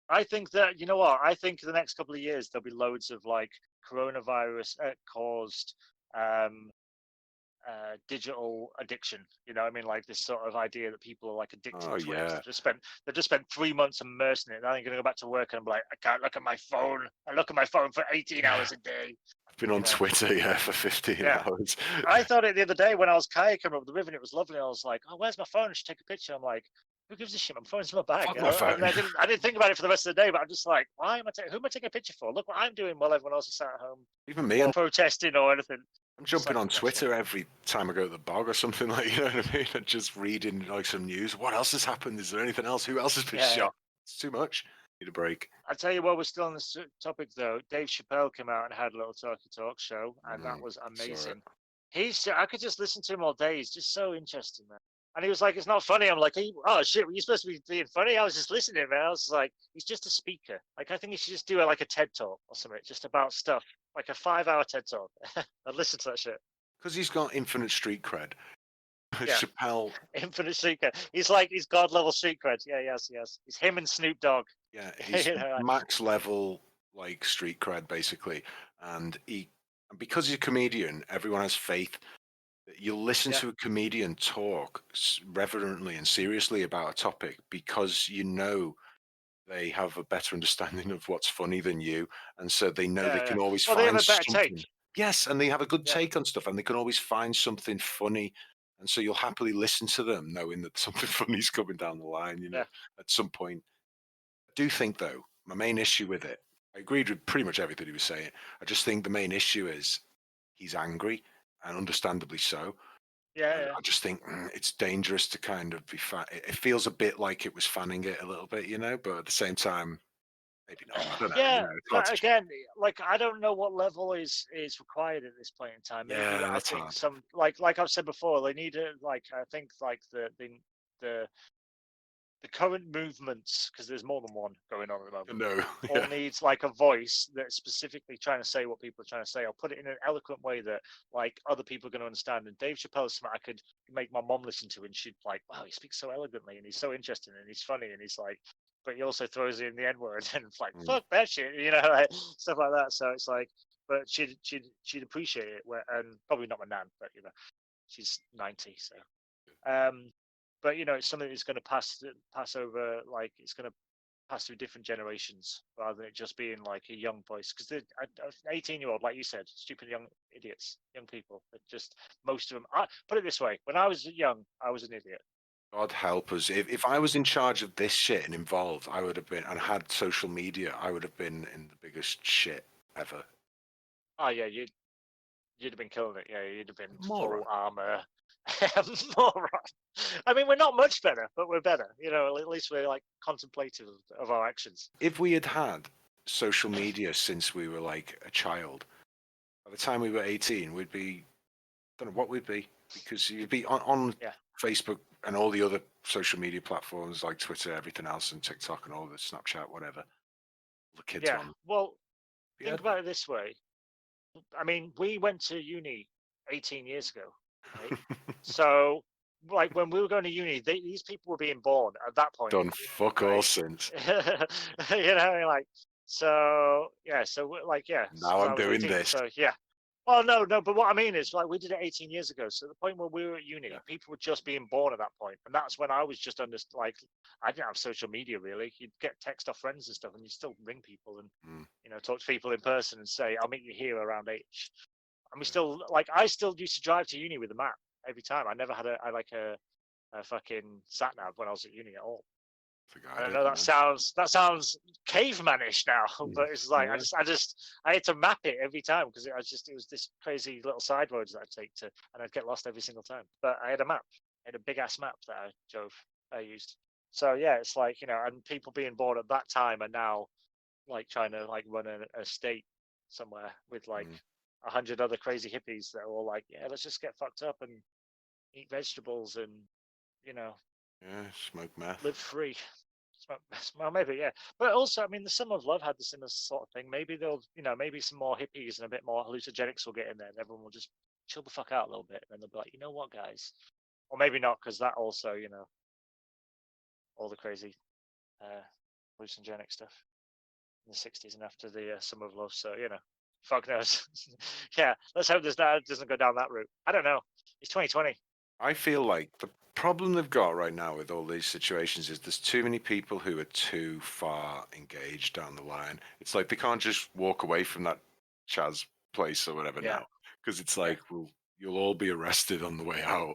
I think that I think the next couple of years there'll be loads of like coronavirus caused digital addiction. I mean, like this sort of idea that people are like addicted to it. They've just spent 3 months immersed in it. Now they're going to go back to work and I'm like, I can't look at my phone. I look at my phone for 18 hours a day. I've been on Twitter, for 15 hours. I thought it the other day when I was kayaking over the river and it was lovely. I was like, oh, where's my phone? I should take a picture. I'm like, who gives a shit? My phone's in my bag. I didn't think about it for the rest of the day, but I'm just like, who am I taking a picture for? Look what I'm doing while everyone else is sat at home. Even me, I'm protesting or anything. I'm jumping on Twitter every time I go to the bog or something, like, you know what I mean? And just reading like some news. What else has happened? Is there anything else? Who else has been shot? It's too much. Need a break. I tell you what, we're still on this topic though. Dave Chappelle came out and had a little talk show, and that was amazing. I could just listen to him all day. He's just so interesting, man. And he was like, it's not funny. I'm like, oh shit, were you supposed to be being funny? I was just listening, man. I was like, he's just a speaker. Like, I think he should just do like a TED talk or something, just about stuff, like a 5-hour TED talk. I'd listen to that shit. Because he's got infinite street cred. Chappelle. Infinite street cred. He's God level street cred. Yeah, yes. He's him and Snoop Dogg. Yeah, he's max level like street cred basically. And because he's a comedian, everyone has faith. You'll listen to a comedian talk reverently and seriously about a topic because they have a better understanding of what's funny than you, and so they know they can always find they have a better something. take. Yes, and they have a good take on stuff, and they can always find something funny, and so you'll happily listen to them, knowing that something funny is coming down the line. At some point. I do think, though, my main issue with it, I agreed with pretty much everything he was saying. I just think the main issue is he's angry. And understandably so. Yeah. I just think it's dangerous to kind of be it feels a bit like it was fanning it a little bit, but at the same time, maybe not. I don't know. Yeah, but again, like I don't know what level is required at this point in time. Maybe, I think hard. Some like I've said before, they need to I think like the current movements, because there's more than one going on at the moment. All needs like a voice that's specifically trying to say what people are trying to say. I'll put it in an eloquent way that like other people are going to understand. And Dave Chappelle is something I could make my mom listen to, and she'd like, wow, he speaks so elegantly, and he's so interesting, and he's funny, and he's like, but he also throws in the N-word and it's like, fuck that shit, like, stuff like that. So it's like, but she'd appreciate it. And probably not my nan, but she's 90, so. But it's something that's going to pass over. Like it's going to passed through different generations rather than it just being like a young voice. Because an 18-year-old, like you said, stupid young idiots, young people. That just most of them. Put it this way: when I was young, I was an idiot. God help us. If I was in charge of this shit and involved, I would have been, and had social media, I would have been in the biggest shit ever. Oh yeah, you'd have been killing it. Yeah, you'd have been Moron. full armor. Moron. I mean, we're not much better, but we're better. You know, at least we're like contemplative of our actions. If we had had social media since we were like a child, by the time we were 18, we'd be, I don't know what we'd be, because you'd be on Yeah. Facebook and all the other social media platforms like Twitter, everything else, and TikTok and all the Snapchat, whatever. The kids Yeah. on. Well, Yeah. think about it this way. I mean, we went to uni 18 years ago, right? So, like when we were going to uni, these people were being born at that point. Done fuck all right? since. You know, like so. Yeah. So, like, yeah. Now 'cause I I'm was doing 18, this. So, yeah. Well, no, but what I mean is, like, we did it 18 years ago. So the point where we were at uni, Yeah. people were just being born at that point, and that's when I was just like, I didn't have social media really. You'd get text off friends and stuff, and you still ring people and you know, talk to people in person and say, "I'll meet you here around H." And we still like, I still used to drive to uni with a map every time. I never had a fucking sat nav when I was at uni at all. I know that sounds cavemanish now, but it's like Yeah. I had to map it every time because it was this crazy little side roads that I'd take to, and I'd get lost every single time. But I had a map, I had a big ass map that I used. So yeah, it's like, you know, and people being born at that time are now like trying to like run an estate somewhere with like 100 other crazy hippies that are all like, yeah, let's just get fucked up and eat vegetables and, you know, Yeah, smoke meth. live free. Well, maybe, yeah. But also, I mean, the Summer of Love had the similar sort of thing. Maybe they'll, you know, maybe some more hippies and a bit more hallucinogenics will get in there, and everyone will just chill the fuck out a little bit, and then they'll be like, you know what, guys, or maybe not, because that also, you know, all the crazy hallucinogenic stuff in the '60s and after the Summer of Love. So, you know, fuck knows. Yeah, let's hope that doesn't go down that route. I don't know. It's 2020. I feel like the problem they've got right now with all these situations is there's too many people who are too far engaged down the line. It's like they can't just walk away from that Chaz place or whatever Yeah. now, because it's like, well, you'll all be arrested on the way out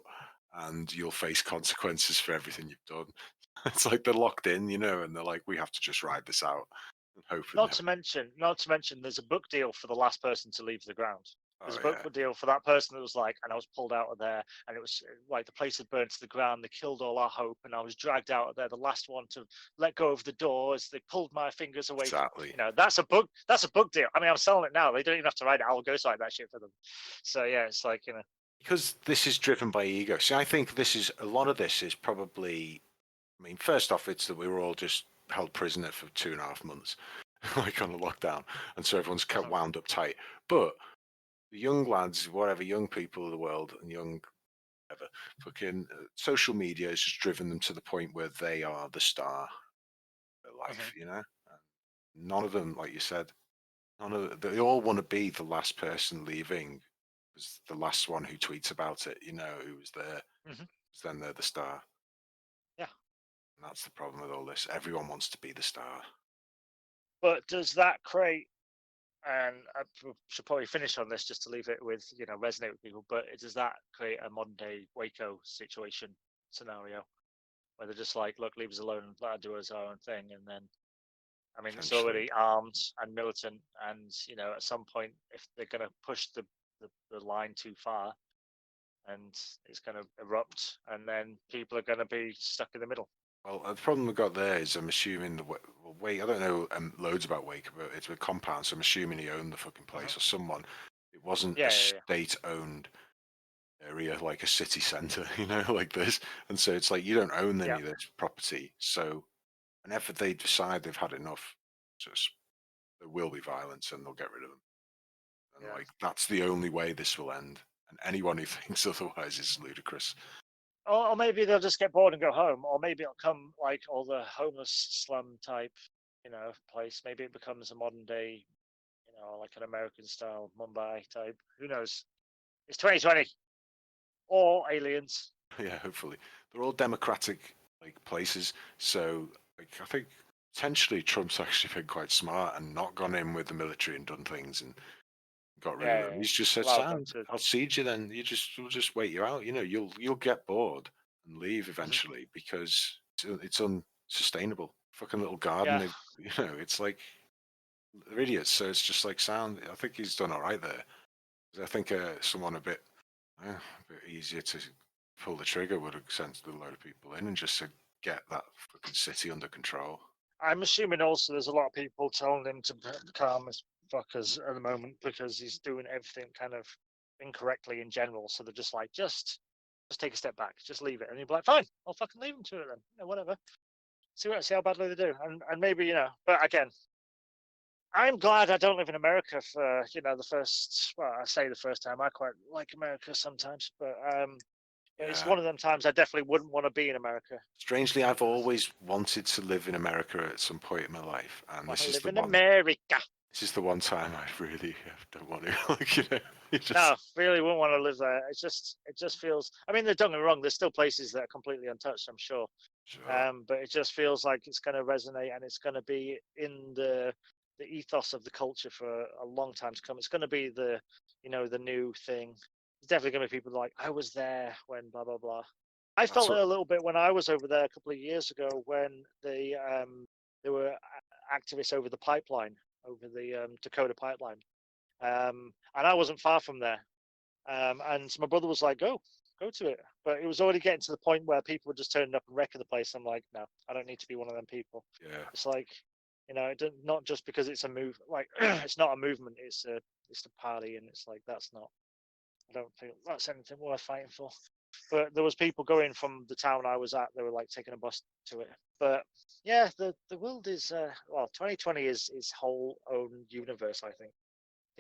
and you'll face consequences for everything you've done. It's like they're locked in, you know, and they're like, we have to just ride this out and hope. Not to mention, there's a book deal for the last person to leave the ground. There's a book yeah. deal for that person that was like, and I was pulled out of there, and it was like the place had burned to the ground. They killed all our hope, and I was dragged out of there, the last one to let go of the door as they pulled my fingers away. Exactly. You know, that's a book. That's a book deal. I mean, I'm selling it now. They don't even have to write it. I'll ghostwrite that shit for them. So yeah, it's like, you know, because this is driven by ego. See, I think a lot of this is probably, I mean, first off, it's that we were all just held prisoner for 2.5 months, like on a lockdown, and so everyone's kept wound up tight. But the young lads, whatever, young people of the world, and young, whatever, fucking social media has just driven them to the point where they are the star of their life, you know? None of them, like you said, they all want to be the last person leaving, was the last one who tweets about it, you know, who was there. Then they're the star. Yeah. And that's the problem with all this. Everyone wants to be the star. But does that create, and I should probably finish on this just to leave it with, you know, resonate with people, but does that create a modern day Waco situation scenario where they're just like, look, leave us alone, let us do our own thing? And then, I mean, it's already armed and militant, and, you know, at some point, if they're going to push the line too far, and it's going to erupt, and then people are going to be stuck in the middle. Well, the problem we've got there is I'm assuming Wake. I don't know loads about Wake, but it's a compound, so I'm assuming he owned the fucking place or someone. It wasn't a state-owned area like a city centre, you know, like this. And so it's like you don't own any of this property. So whenever they decide they've had enough, there will be violence and they'll get rid of them. And like that's the only way this will end. And anyone who thinks otherwise is ludicrous. Or maybe they'll just get bored and go home, or maybe it'll come like all the homeless slum type, you know, place. Maybe it becomes a modern day, you know, like an American style Mumbai type. Who knows? It's 2020. Or aliens. Yeah, hopefully. They're all democratic like places. So like I think potentially Trump's actually been quite smart and not gone in with the military and done things and got rid Yeah, of them. He's just said, allowed them "Sound, to. I'll siege you then. We'll just wait you out. You'll get bored and leave eventually because it's unsustainable. Fucking little garden. Yeah, It's like they're idiots. So it's just like sound. I think he's done all right there. I think someone a bit easier to pull the trigger would have sent a load of people in and just to get that fucking city under control. I'm assuming also there's a lot of people telling him to calm as fuckers at the moment because he's doing everything kind of incorrectly in general. So they're just like, just take a step back, just leave it, and you'll be like, fine, I'll fucking leave him to it then, whatever. See how badly they do, and maybe But again, I'm glad I don't live in America for the first. Well, I say the first time. I quite like America sometimes, but it's Yeah. one of them times I definitely wouldn't want to be in America. Strangely, I've always wanted to live in America at some point in my life, and I this is live the in one. America. This is the one time I really don't want to. No, really wouldn't want to live there. It just feels. I mean, don't get me wrong. There's still places that are completely untouched, I'm sure. Sure. But it just feels like it's going to resonate and it's going to be in the ethos of the culture for a long time to come. It's going to be the new thing. There's definitely going to be people like, I was there when blah blah blah. I That's felt it what, a little bit when I was over there a couple of years ago when there were activists over the pipeline, over the Dakota pipeline, and I wasn't far from there. And my brother was like, go to it. But it was already getting to the point where people were just turning up and wrecking the place. I'm like, no, I don't need to be one of them people. yeah. It's like, not just because it's a move, like it's not a movement, it's a party, and it's like that's not. I don't think that's anything worth fighting for. But there was people going from the town I was at. They were like taking a bus to it. But yeah, the world is 2020 is its whole own universe. I think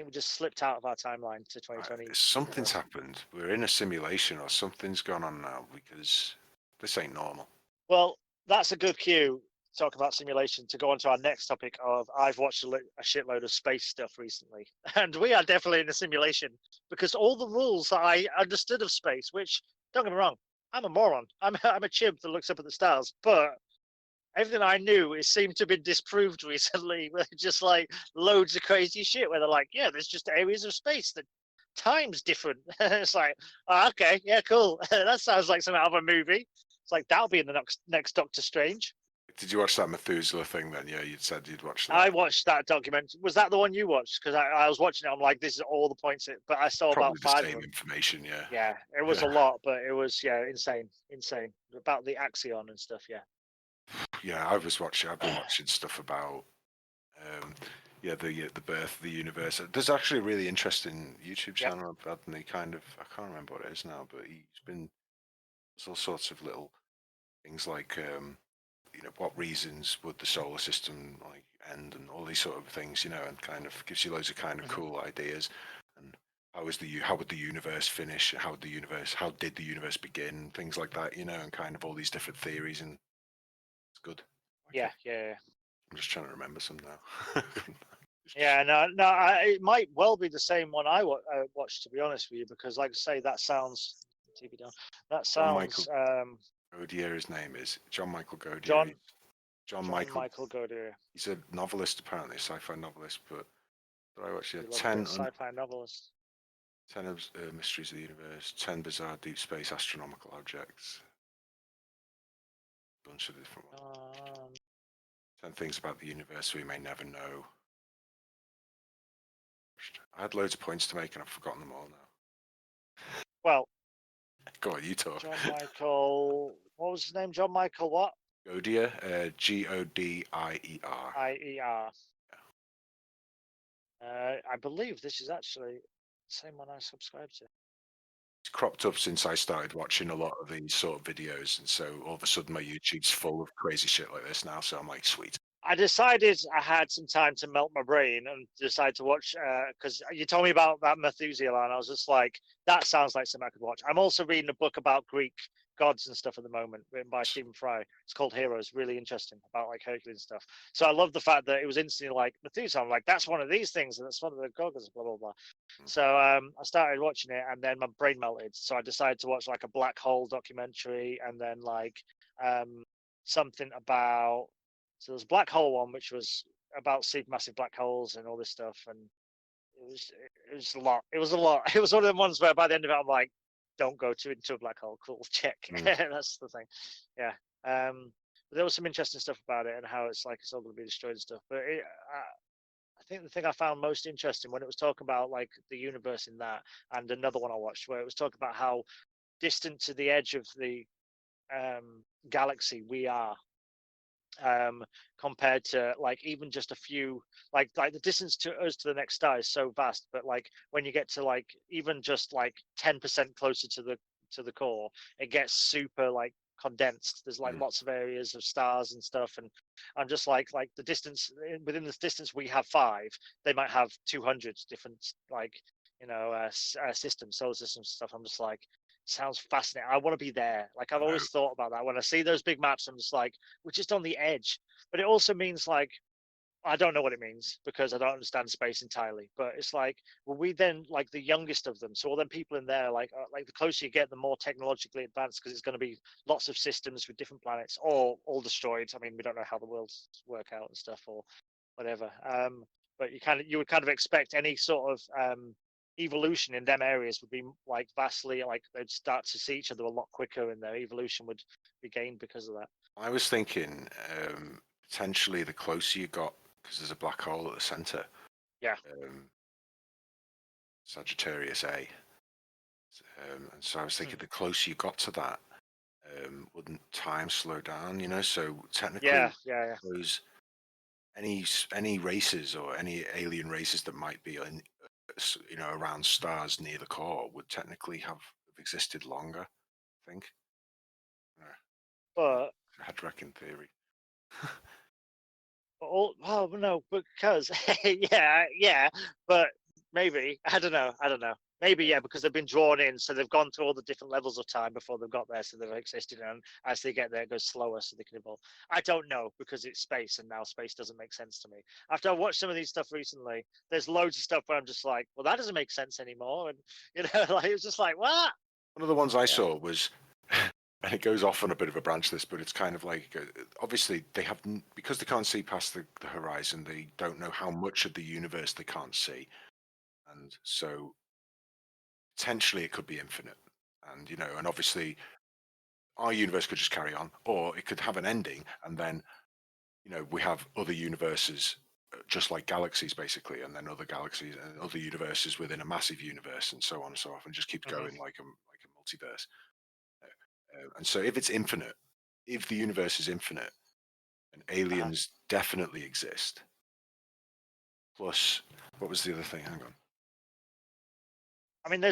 we just slipped out of our timeline to 2020. Something's happened. We're in a simulation, or something's gone on now because this ain't normal. Well, that's a good cue to talk about simulation to go on to our next topic of I've watched a shitload of space stuff recently. And we are definitely in a simulation because all the rules that I understood of space, which, don't get me wrong, I'm a moron. I'm a chimp that looks up at the stars, but everything I knew it seemed to have been disproved recently with just like loads of crazy shit where they're like, yeah, there's just areas of space that time's different. It's like, oh, okay, yeah, cool. That sounds like something out of a movie. It's like that'll be in the next Doctor Strange. Did you watch that Methuselah thing then? Yeah, you'd said you'd watched that. I watched that documentary. Was that the one you watched? Because I was watching it. I'm like, this is all the points. But I saw Probably about the 5 same of them. information, yeah. Yeah, it was a lot, but it was insane about the axion and stuff. Yeah. Yeah, I've been watching stuff about the birth of the universe. There's actually a really interesting YouTube channel about the I can't remember what it is now, but there's all sorts of little things like what reasons would the solar system like end and all these sort of things, and kind of gives you loads of kind of cool ideas. And how would the universe finish? How did the universe begin? Things like that, and kind of all these different theories, and it's good. Yeah. I'm just trying to remember some now. Yeah, no, it might well be the same one I watched, to be honest with you, because, like I say, that sounds. TV down. That sounds. Godier, his name is John Michael Godier. John Michael Godier. He's a novelist, apparently, a sci-fi novelist. But I watched 10 sci-fi novelists. 10 mysteries of the universe, 10 bizarre deep space astronomical objects. A bunch of different ones. 10 things about the universe we may never know. I had loads of points to make and I've forgotten them all now. Well, go on, you talk. John Michael, what was his name? John Michael what? Godier, Godier. IER. Yeah. I believe this is actually the same one I subscribed to. It's cropped up since I started watching a lot of these sort of videos, and so all of a sudden my YouTube's full of crazy shit like this now, so I'm like, sweet. I decided I had some time to melt my brain and decided to watch, because you told me about that Methuselah, and I was just like, that sounds like something I could watch. I'm also reading a book about Greek gods and stuff at the moment, written by Stephen Fry. It's called Heroes, really interesting, about like Hercules and stuff. So I love the fact that it was instantly like, Methuselah, I'm like, that's one of these things, and that's one of the gods, blah, blah, blah. So I started watching it, and then my brain melted. So I decided to watch like a black hole documentary, and then like something about So there's a black hole one, which was about supermassive black holes and all this stuff, and it was a lot. It was a lot. It was one of the ones where by the end of it, I'm like, don't go into a black hole. Cool, check. That's the thing. Yeah. But there was some interesting stuff about it and how it's like it's all going to be destroyed and stuff. But I think the thing I found most interesting when it was talking about like the universe in that, and another one I watched where it was talking about how distant to the edge of the galaxy we are, compared to like even just a few, like the distance to us to the next star is so vast, but like when you get to like even just like 10% closer to the core, it gets super like condensed. There's like lots of areas of stars and stuff, and I'm just like the distance within this distance we have 5, they might have 200 different like systems, solar systems stuff. I'm just like, sounds fascinating. I want to be there. Like I've always thought about that. When I see those big maps, I'm just like, we're just on the edge. But it also means like, I don't know what it means because I don't understand space entirely. But it's like, well, we then like the youngest of them. So all them people in there, like the closer you get, the more technologically advanced, because it's going to be lots of systems with different planets, all destroyed. I mean, we don't know how the worlds work out and stuff or whatever. But you would kind of expect any sort of evolution in them areas would be like vastly, like they'd start to see each other a lot quicker and their evolution would be gained because of that. I was thinking potentially the closer you got, because there's a black hole at the center. Yeah. Sagittarius A. And so I was thinking the closer you got to that, wouldn't time slow down? So technically, those any races or any alien races that might be in, around stars near the core would technically have existed longer, I think. But Head-wrecking theory. well, no, because but maybe I don't know. Maybe because they've been drawn in, so they've gone through all the different levels of time before they've got there, so they've existed, and as they get there, it goes slower, so they can evolve. I don't know because it's space, and now space doesn't make sense to me. After I watched some of these stuff recently, there's loads of stuff where I'm just like, well, that doesn't make sense anymore, and like it was just like, what? One of the ones I saw was, and it goes off on a bit of a branch this, but it's kind of like, obviously they have, because they can't see past the horizon, they don't know how much of the universe they can't see, and so potentially it could be infinite, and and obviously our universe could just carry on, or it could have an ending, and then we have other universes, just like galaxies basically, and then other galaxies and other universes within a massive universe, and so on and so on, and just keep going like a multiverse. And so if it's infinite, if the universe is infinite, and aliens definitely exist. Plus, what was the other thing? Hang on. I mean,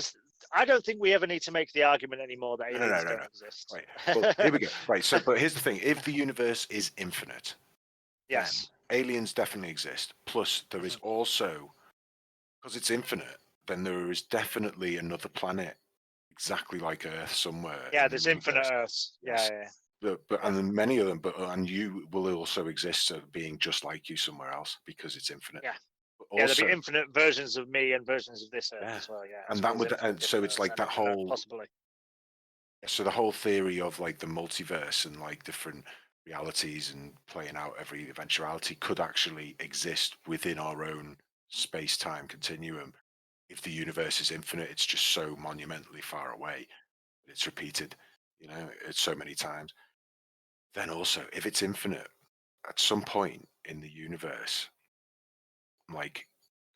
I don't think we ever need to make the argument anymore that aliens don't exist. Right. Well, here we go. Right. So, but here's the thing: if the universe is infinite, yes, then aliens definitely exist. Plus, there is also, because it's infinite, then there is definitely another planet exactly like Earth somewhere. Yeah, there's infinite Earths. Yes. Yeah. But and many of them, and you will also exist, so being just like you somewhere else because it's infinite. Yeah. Also, there'll be infinite versions of me and versions of this Earth as well. Yeah, and that would, and so it's like that whole possibly. So the whole theory of like the multiverse and like different realities and playing out every eventuality could actually exist within our own space-time continuum. If the universe is infinite, it's just so monumentally far away. It's repeated, it's so many times. Then also, if it's infinite, at some point in the universe, like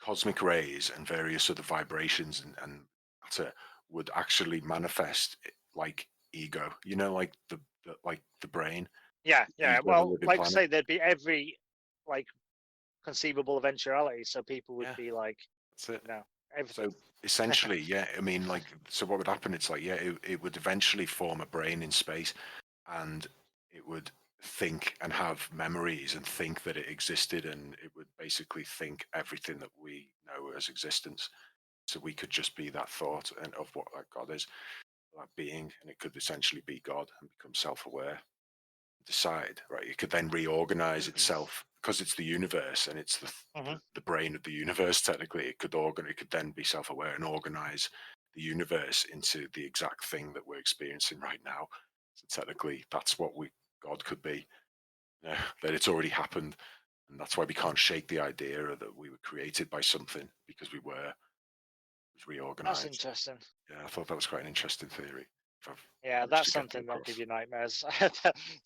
cosmic rays and various other vibrations and matter would actually manifest like ego, like the brain. Yeah. Well, like I planet. say, there'd be every like conceivable eventuality, so people would be like, that's it. Everything. So essentially, yeah, I mean, like, so what would happen? It's like, yeah, it would eventually form a brain in space, and it would think and have memories and think that it existed, and it would basically think everything that we know as existence. So we could just be that thought and of what that God is, that being, and it could essentially be God and become self-aware. Decide, right? It could then reorganize itself because it's the universe and it's the brain of the universe. Technically, it could then be self-aware and organize the universe into the exact thing that we're experiencing right now. So technically, that's what God could be. that it's already happened, and that's why we can't shake the idea that we were created by something, because we were. It was reorganized. That's interesting. Yeah, I thought that was quite an interesting theory. Yeah, that's something that'll give you nightmares.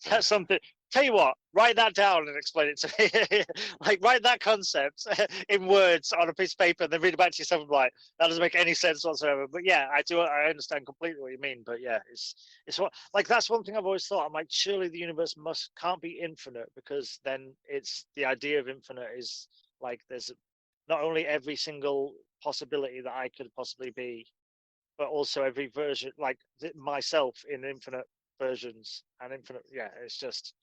That's something. Tell you what, write that down and explain it to me. Like, write that concept in words on a piece of paper and then read it back to yourself and be like, that doesn't make any sense whatsoever. But yeah, I understand completely what you mean. But yeah, it's what, like, that's one thing I've always thought. I'm like, surely the universe can't be infinite, because then it's the idea of infinite is like, there's not only every single possibility that I could possibly be, but also every version, like myself in infinite versions and infinite. Yeah, it's just.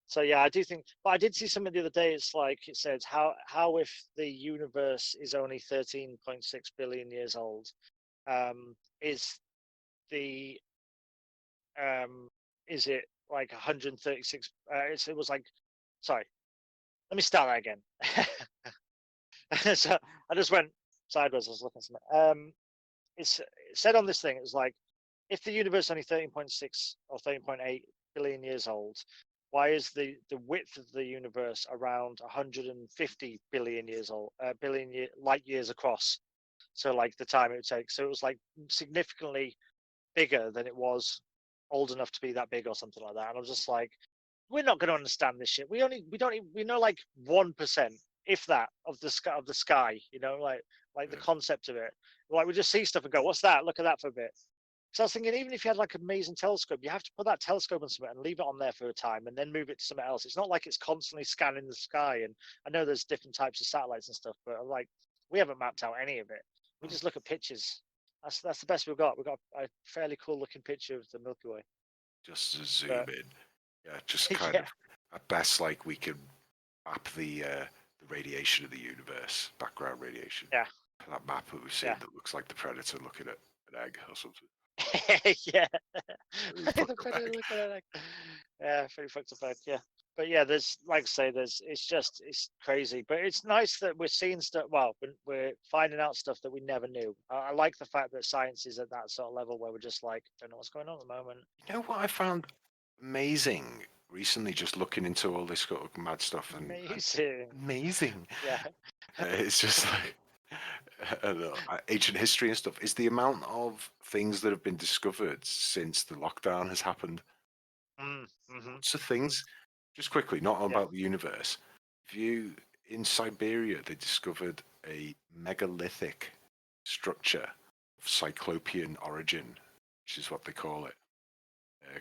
So yeah, I do think. But I did see something the other day. It's like, it said how if the universe is only 13.6 billion years old, is the is it like 136? It was like, sorry. Let me start that again. So I just went sideways. I was looking at something. It said on this thing, it was like, if the universe is only 13.6 or 13.8 billion years old, why is the width of the universe around 150 billion years old, light years across? So like the time it would take. So it was like significantly bigger than it was old enough to be that big or something like that. And I was just like, we're not going to understand this shit. We know like 1%, if that, of the sky, like the concept of it. Like, we just see stuff and go, what's that? Look at that for a bit. So I was thinking, even if you had like an amazing telescope, you have to put that telescope on something and leave it on there for a time and then move it to something else. It's not like it's constantly scanning the sky. And I know there's different types of satellites and stuff, but like, we haven't mapped out any of it. We just look at pictures. That's the best we've got. We've got a fairly cool looking picture of the Milky Way. Just to zoom in. Yeah, just kind Yeah. of, at best, like, we could map the radiation of the universe, background radiation. Yeah. That map that we've seen that looks like the Predator looking at an egg or something. Yeah. Really fucked up egg. Yeah, pretty fucked up egg. Yeah. But yeah, there's, like I say, it's crazy. But it's nice that we're seeing stuff. Well, we're finding out stuff that we never knew. I like the fact that science is at that sort of level where we're just like, don't know what's going on at the moment. You know what I found amazing recently, just looking into all this sort of mad stuff? Amazing. Yeah. It's just like ancient history and stuff, is the amount of things that have been discovered since the lockdown has happened. Mm-hmm. So things, just quickly, not about the universe. In Siberia, they discovered a megalithic structure of Cyclopean origin, which is what they call it.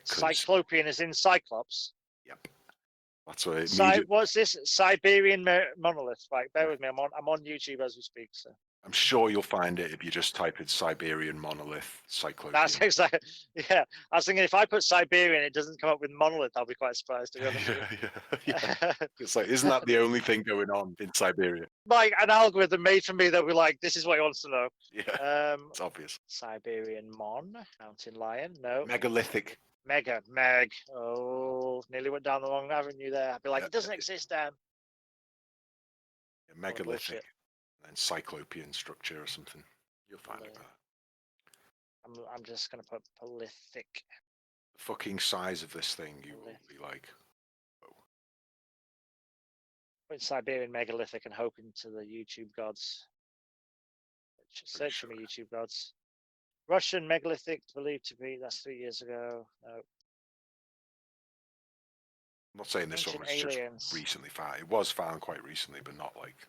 Cyclopean is in Cyclops. Yep. That's what what's this? Siberian monolith. Right, bear with me. I'm on YouTube as we speak. So I'm sure you'll find it if you just type in Siberian monolith Cyclopean. That's exactly. Yeah, I was thinking, if I put Siberian, it doesn't come up with monolith, I'll be quite surprised, to be honest. Yeah. It's like, isn't that the only thing going on in Siberia? Like, an algorithm made for me that we're like, this is what he wants to know. Yeah. It's obvious. Siberian mountain lion. No. Megalithic. Meg. Oh, nearly went down the wrong avenue there. I'd be like, it doesn't exist, Dan. Yeah, megalithic. And Cyclopean structure or something. You'll find it. I'm just gonna put prolific. The fucking size of this thing, you will be like, whoa. Put Siberian megalithic and hoping to the YouTube gods. Search for me, YouTube gods. Russian megalithic believed to be, that's 3 years ago. No. I'm not saying this one was just recently found. It was found quite recently, but not like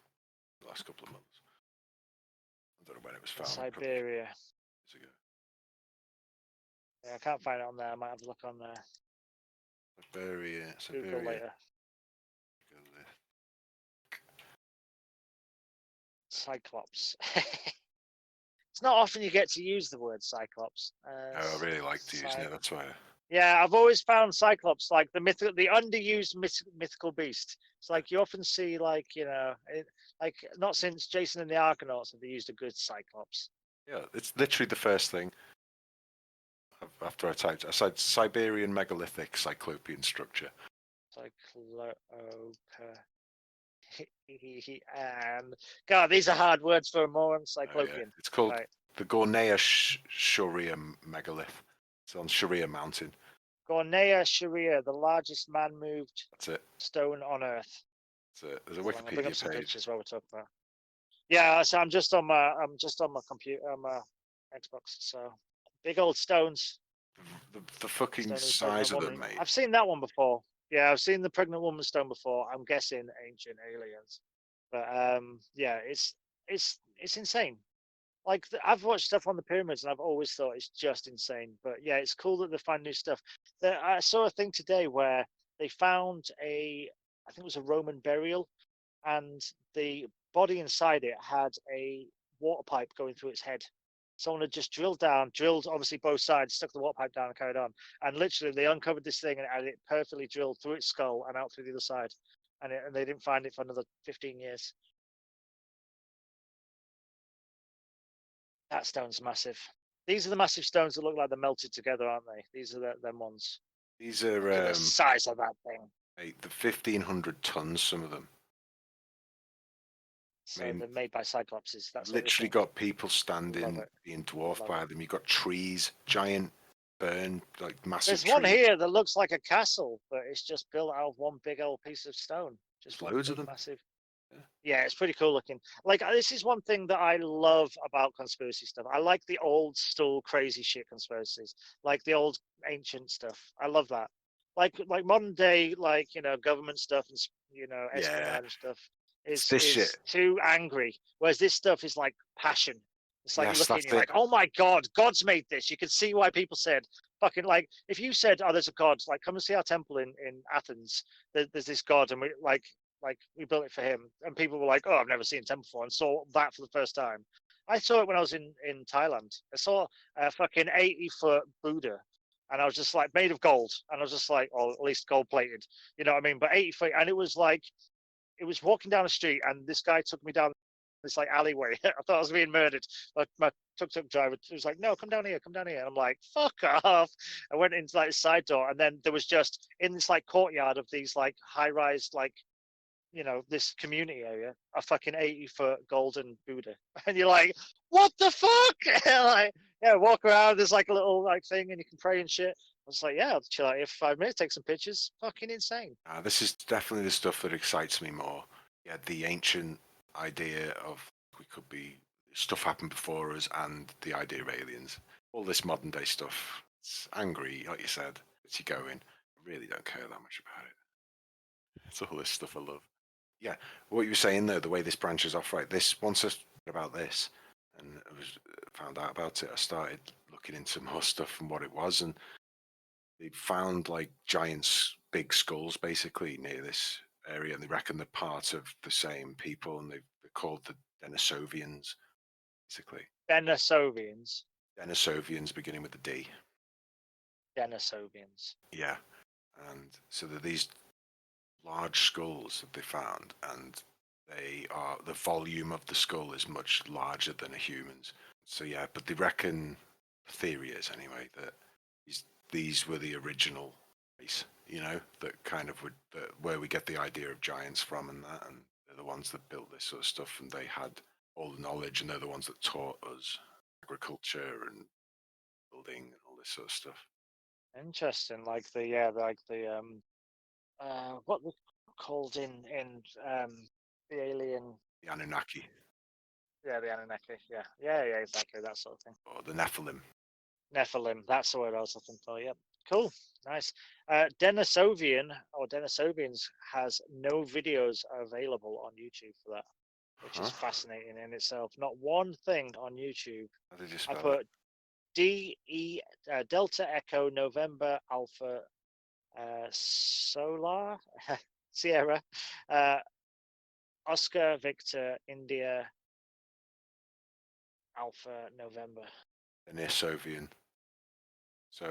the last couple of months. I don't know when it was found. Siberia. Years ago. Yeah, I can't find it on there. I might have to look on there. Siberia. Google later. Cyclops. It's not often you get to use the word Cyclops. I really like to use it. That's why. Yeah, I've always found Cyclops like the underused mythical beast. It's like you often see, like, like, not since Jason and the Argonauts have they used a good Cyclops. Yeah, it's literally the first thing. After I said Siberian megalithic Cyclopean structure. And God, these are hard words for a moron. Cyclopean. Yeah. It's called the Gornaya Sharia megalith. It's on Sharia Mountain. Gornea Sharia, the largest man-moved That's it. stone on Earth. That's it. There's a Hold on, I'll bring up Wikipedia some page. pictures while we're talking about. Yeah, so I'm just on my computer, on my Xbox. So big old stones. The fucking Stone of the size pregnant of them, woman. mate. I've seen that one before. Yeah, I've seen the pregnant woman stone before. I'm guessing ancient aliens, but yeah, it's insane. Like I've watched stuff on the pyramids, and I've always thought it's just insane. But yeah, it's cool that they find new stuff. I saw a thing today where they found I think it was a Roman burial, and the body inside it had a water pipe going through its head. Someone had just drilled obviously both sides, stuck the water pipe down and carried on. And literally, they uncovered this thing and had it perfectly drilled through its skull and out through the other side. And they didn't find it for another 15 years. That stone's massive. These are the massive stones that look like they're melted together, aren't they? These are them ones. These Look at are the size of that thing. mate, the 1,500 tons. Some of them. So I mean, they're made by cyclopses. That's literally got people standing, it. being dwarfed Love by it. them. You've got trees, giant, burned, like massive There's one trees. here that looks like a castle, but it's just built out of one big old piece of stone. Just There's one loads big, of them. massive. Yeah. Yeah, it's pretty cool looking. Like this is one thing that I love about conspiracy stuff. I like the old school crazy shit conspiracies, like the old ancient stuff. I love that. Like modern day, like government stuff and Yeah. espionage stuff It's is this shit. too angry. Whereas this stuff is like passion. It's like you Yes, look at it and that's you're it. like, oh my God, God's made this. You can see why people said fucking like if you said, oh, there's a God, like come and see our temple in Athens. There's this God, and we built it for him, and people were like, oh, I've never seen a temple before, and saw that for the first time. I saw it when I was in Thailand. I saw a fucking 80-foot Buddha, and I was just like made of gold, and I was just like, or at least gold plated, you know what I mean? But 80 feet, and it was like it was walking down the street, and this guy took me down this like alleyway. I thought I was being murdered. Like my tuk-tuk driver was like, no, come down here, come down here. And I'm like, fuck off. I went into like the side door, and then there was just in this like courtyard of these like high-rise like this community area, a fucking 80-foot golden Buddha. And you're like, what the fuck? Like, yeah, walk around, there's like a little like thing and you can pray and shit. I was like, yeah, I'll chill out here for 5 minutes, take some pictures. Fucking insane. This is definitely the stuff that excites me more. Yeah, the ancient idea of we could be stuff happened before us, and the idea of aliens. All this modern day stuff. It's angry, like you said. It's you going. I really don't care that much about it. It's all this stuff I love. Yeah, what you were saying though, the way this branches off, right? This once I heard about this and found out about it, I started looking into more stuff and what it was, and they found like giants, big skulls basically near this area, and they reckon they're part of the same people, and they're called the Denisovians, basically. Denisovians. Denisovians beginning with the D. Denisovians. Yeah, and so they're these large skulls that they found, and the volume of the skull is much larger than a human's. So yeah, but they reckon, the theory is anyway, that these were the original race, that kind of where we get the idea of giants from, and they're the ones that built this sort of stuff, and they had all the knowledge, and they're the ones that taught us agriculture and building and all this sort of stuff. Interesting. What they're called in the alien. The Anunnaki. Yeah, the Anunnaki. Yeah, exactly that sort of thing. Or the Nephilim. Nephilim. That's the word I was looking for. Yep. Cool. Nice. Denisovian or Denisovians has no videos available on YouTube for that, which is fascinating in itself. Not one thing on YouTube. How did you I spell put DE Delta Echo November Alpha Solar Sierra Oscar Victor India Alpha November. Denisovian. So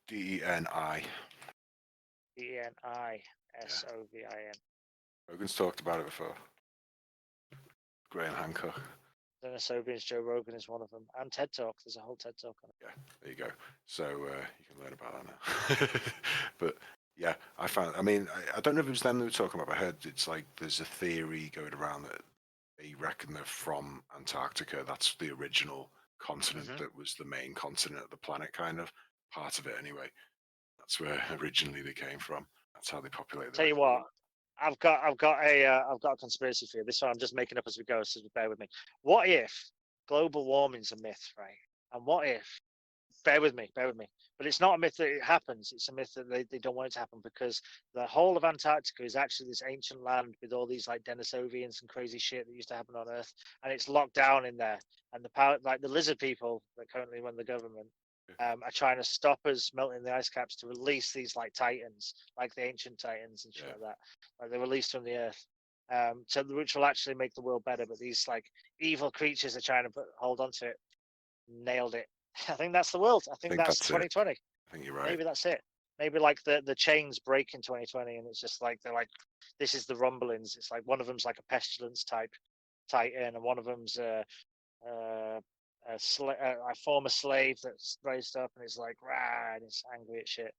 DENI. DENISOVIN. Rogan's talked about it before. Graham Hancock. Denisovians, Joe Rogan is one of them, and TED Talk. There's a whole TED Talk on it. Yeah, there you go. So you can learn about that now. But yeah, I don't know if it was them they were talking about, but I heard it's like there's a theory going around that they reckon they're from Antarctica. That's the original continent Mhm. that was the main continent of the planet, kind of part of it anyway. That's where originally they came from. That's how they populated the Tell rest you of the what, world. I've got a conspiracy theory. This one I'm just making up as we go, so bear with me. What if global warming's a myth, right? And what if, bear with me, but it's not a myth that it happens. It's a myth that they don't want it to happen because the whole of Antarctica is actually this ancient land with all these like Denisovians and crazy shit that used to happen on Earth, and it's locked down in there. And the power, like the lizard people that currently run the government, are trying to stop us melting the ice caps to release these like titans, like the ancient titans and shit Yeah. like that. Like they're released from the earth, so which will actually make the world better. But these like evil creatures are trying to hold on to it. Nailed it. I think that's the world. I I think think that's that's it. 2020. I think you're right. Maybe that's it. Maybe like the chains break in 2020, and it's just like they're like, this is the rumblings. It's like one of them's like a pestilence type titan, and one of them's uh, a former slave that's raised up and is like rah, and it's angry at shit.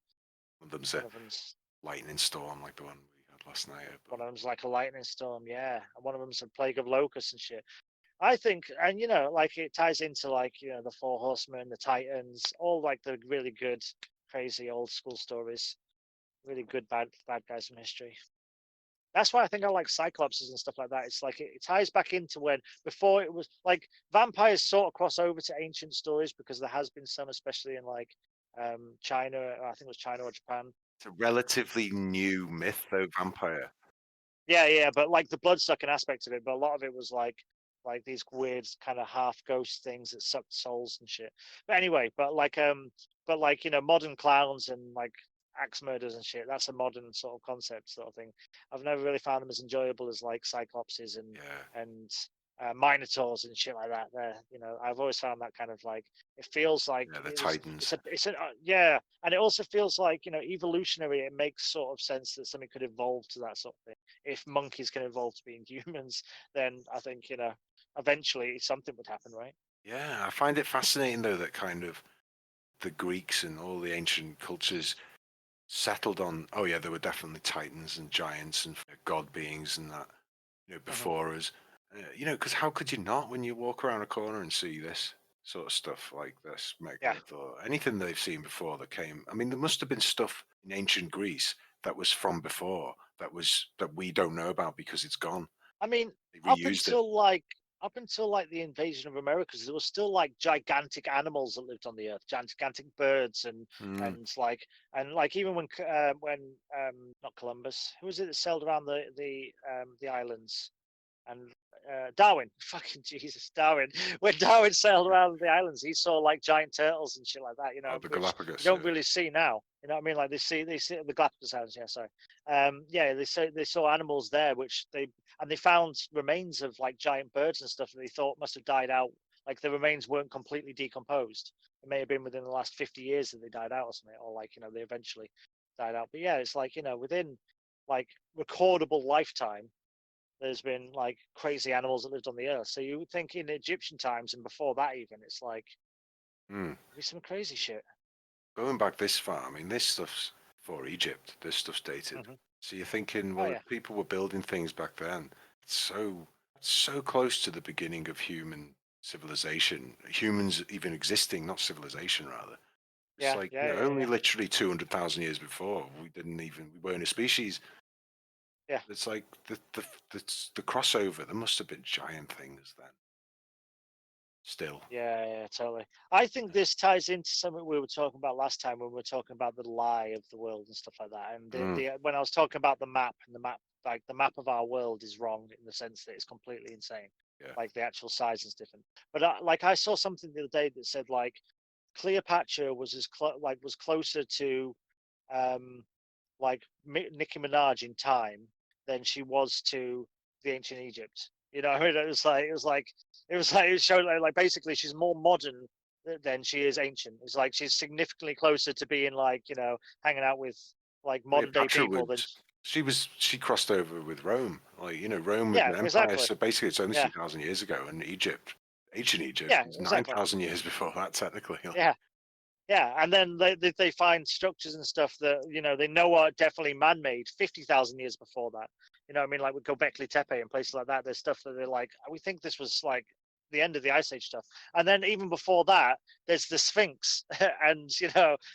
One of them's One a of them's lightning storm, like the one we had last night. one of them's like a lightning storm, yeah, and one of them's a plague of locusts and shit. I think, and you know, like it ties into like the Four Horsemen, the Titans, all like the really good, crazy old school stories, really good bad guys from history. That's why I think I like Cyclopses and stuff like that. It's like it ties back into when before it was like vampires sort of cross over to ancient stories because there has been some, especially in like China. I think it was China or Japan. It's a relatively new myth, though, vampire. Yeah, but like the blood-sucking aspect of it, but a lot of it was like these weird kind of half ghost things that sucked souls and shit. But anyway, but like modern clowns and like axe murders and shit. That's a modern sort of concept sort of thing. I've never really found them as enjoyable as like Cyclopses Yeah. and Minotaurs and shit like that. There, I've always found that kind of like it feels like Yeah, the Titans. it's an yeah, and it also feels like evolutionary. It makes sort of sense that something could evolve to that sort of thing. If monkeys can evolve to being humans, then I think eventually something would happen, right? Yeah, I find it fascinating though that kind of the Greeks and all the ancient cultures settled on. Oh yeah, there were definitely titans and giants and god beings and that before us. Because how could you not when you walk around a corner and see this sort of stuff like this Yeah. megalith or anything they've seen before that came? I mean, there must have been stuff in ancient Greece that was from before that we don't know about because it's gone. I mean, They up reused it. until like up until like the invasion of Americas, there was still like gigantic animals that lived on the earth, gigantic birds Mm. and like even when not Columbus, who was it that sailed around the islands? And Darwin, fucking Jesus, Darwin. When Darwin sailed around the islands, he saw like giant turtles and shit like that, Oh, the which you Galapagos. don't really see now. You know what I mean? Like they see the Galapagos Islands. Yeah, sorry. Yeah, they saw animals there, which they found remains of like giant birds and stuff that they thought must have died out. Like the remains weren't completely decomposed. It may have been within the last 50 years that they died out or something, or like they eventually died out. But yeah, it's like within like recordable lifetime there's been like crazy animals that lived on the earth. So you would think in Egyptian times and before that even, it's like Mm. be some crazy shit. Going back this far, I mean, this stuff's for Egypt. This stuff's dated. Hmm. So you're thinking, Oh well, yeah, if people were building things back then, it's so close to the beginning of human civilization. Humans even existing, not civilization, rather. It's like only yeah. literally 200,000 years before we weren't a species. Yeah. It's like the crossover. There must have been giant things then. Still, Yeah, totally. I think this ties into something we were talking about last time when we were talking about the lie of the world and stuff like that. And Mm. when I was talking about the map and the map, like the map of our world is wrong in the sense that it's completely insane. Yeah. Like the actual size is different. But like I saw something the other day that said like Cleopatra was was closer to um, like Nicki Minaj in time than she was to the ancient Egypt. You know, I mean, it showed like basically she's more modern than she is ancient. It's like she's significantly closer to being like hanging out with like modern day Cleopatra people would. than She crossed over with Rome. Like Rome was yeah, an empire, exactly, so basically it's only yeah, 2,000 years ago, and ancient Egypt, yeah, is exactly, 9,000 years before that, technically. yeah. Yeah, and then they find structures and stuff that they know are definitely man-made 50,000 years before that. You know what I mean? Like with Göbekli Tepe and places like that, there's stuff that they're like, we think this was like the end of the Ice Age stuff. And then even before that, there's the Sphinx, and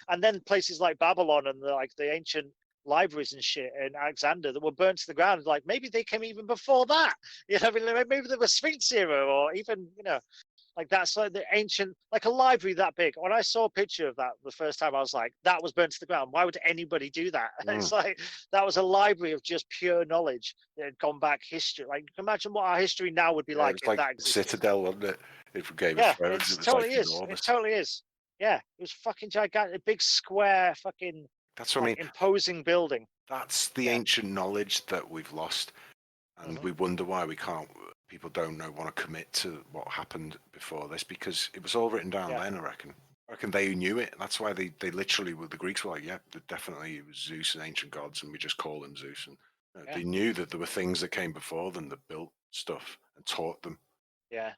and then places like Babylon and the ancient libraries and shit in Alexander that were burnt to the ground. Like maybe they came even before that. I mean, maybe they were Sphinx era, or even like that's like the ancient, like a library that big. When I saw a picture of that the first time, I was like, that was burnt to the ground. Why would anybody do that? It's like that was a library of just pure knowledge that had gone back history. Like, imagine what our history now would be like It's if like that existed. Citadel, wasn't it? If we Game of Yeah, Thrones, it it was totally like is. It enormous. totally is. Yeah, it was fucking gigantic, a big square, fucking That's what I mean. imposing building. That's the ancient knowledge that we've lost, and we wonder why we can't. People don't want to commit to what happened before this because it was all written down then. I reckon they knew it. That's why they literally were. The Greeks were like, yeah, definitely it was Zeus and ancient gods, and we just call him Zeus. And they knew that there were things that came before them that built stuff and taught them. Yeah,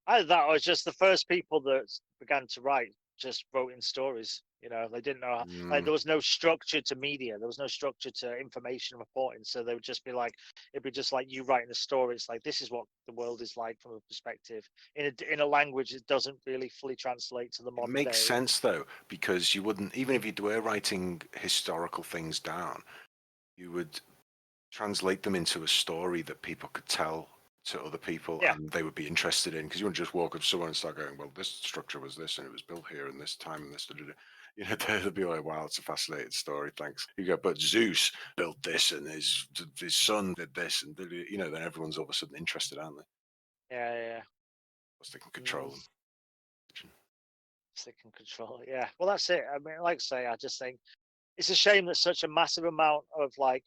either that or just the first people that began to write just wrote in stories. They didn't know like there was no structure to media, there was no structure to information reporting, so they would just be like, it'd be just like you writing a story. It's like, this is what the world is like from a perspective in a language that doesn't really fully translate to the modern It makes day. sense though, because you wouldn't, even if you were writing historical things down, you would translate them into a story that people could tell to other people and they would be interested in, because you wouldn't just walk up to someone and start going, well, this structure was this and it was built here in this time and this, they'd be like, wow, it's a fascinating story, thanks. You go, but Zeus built this and his son did this, and then everyone's all of a sudden interested, aren't they? Yeah. Because they can control them. They can control it. Yeah, well, that's it. I mean, like I say, I just think it's a shame that such a massive amount of like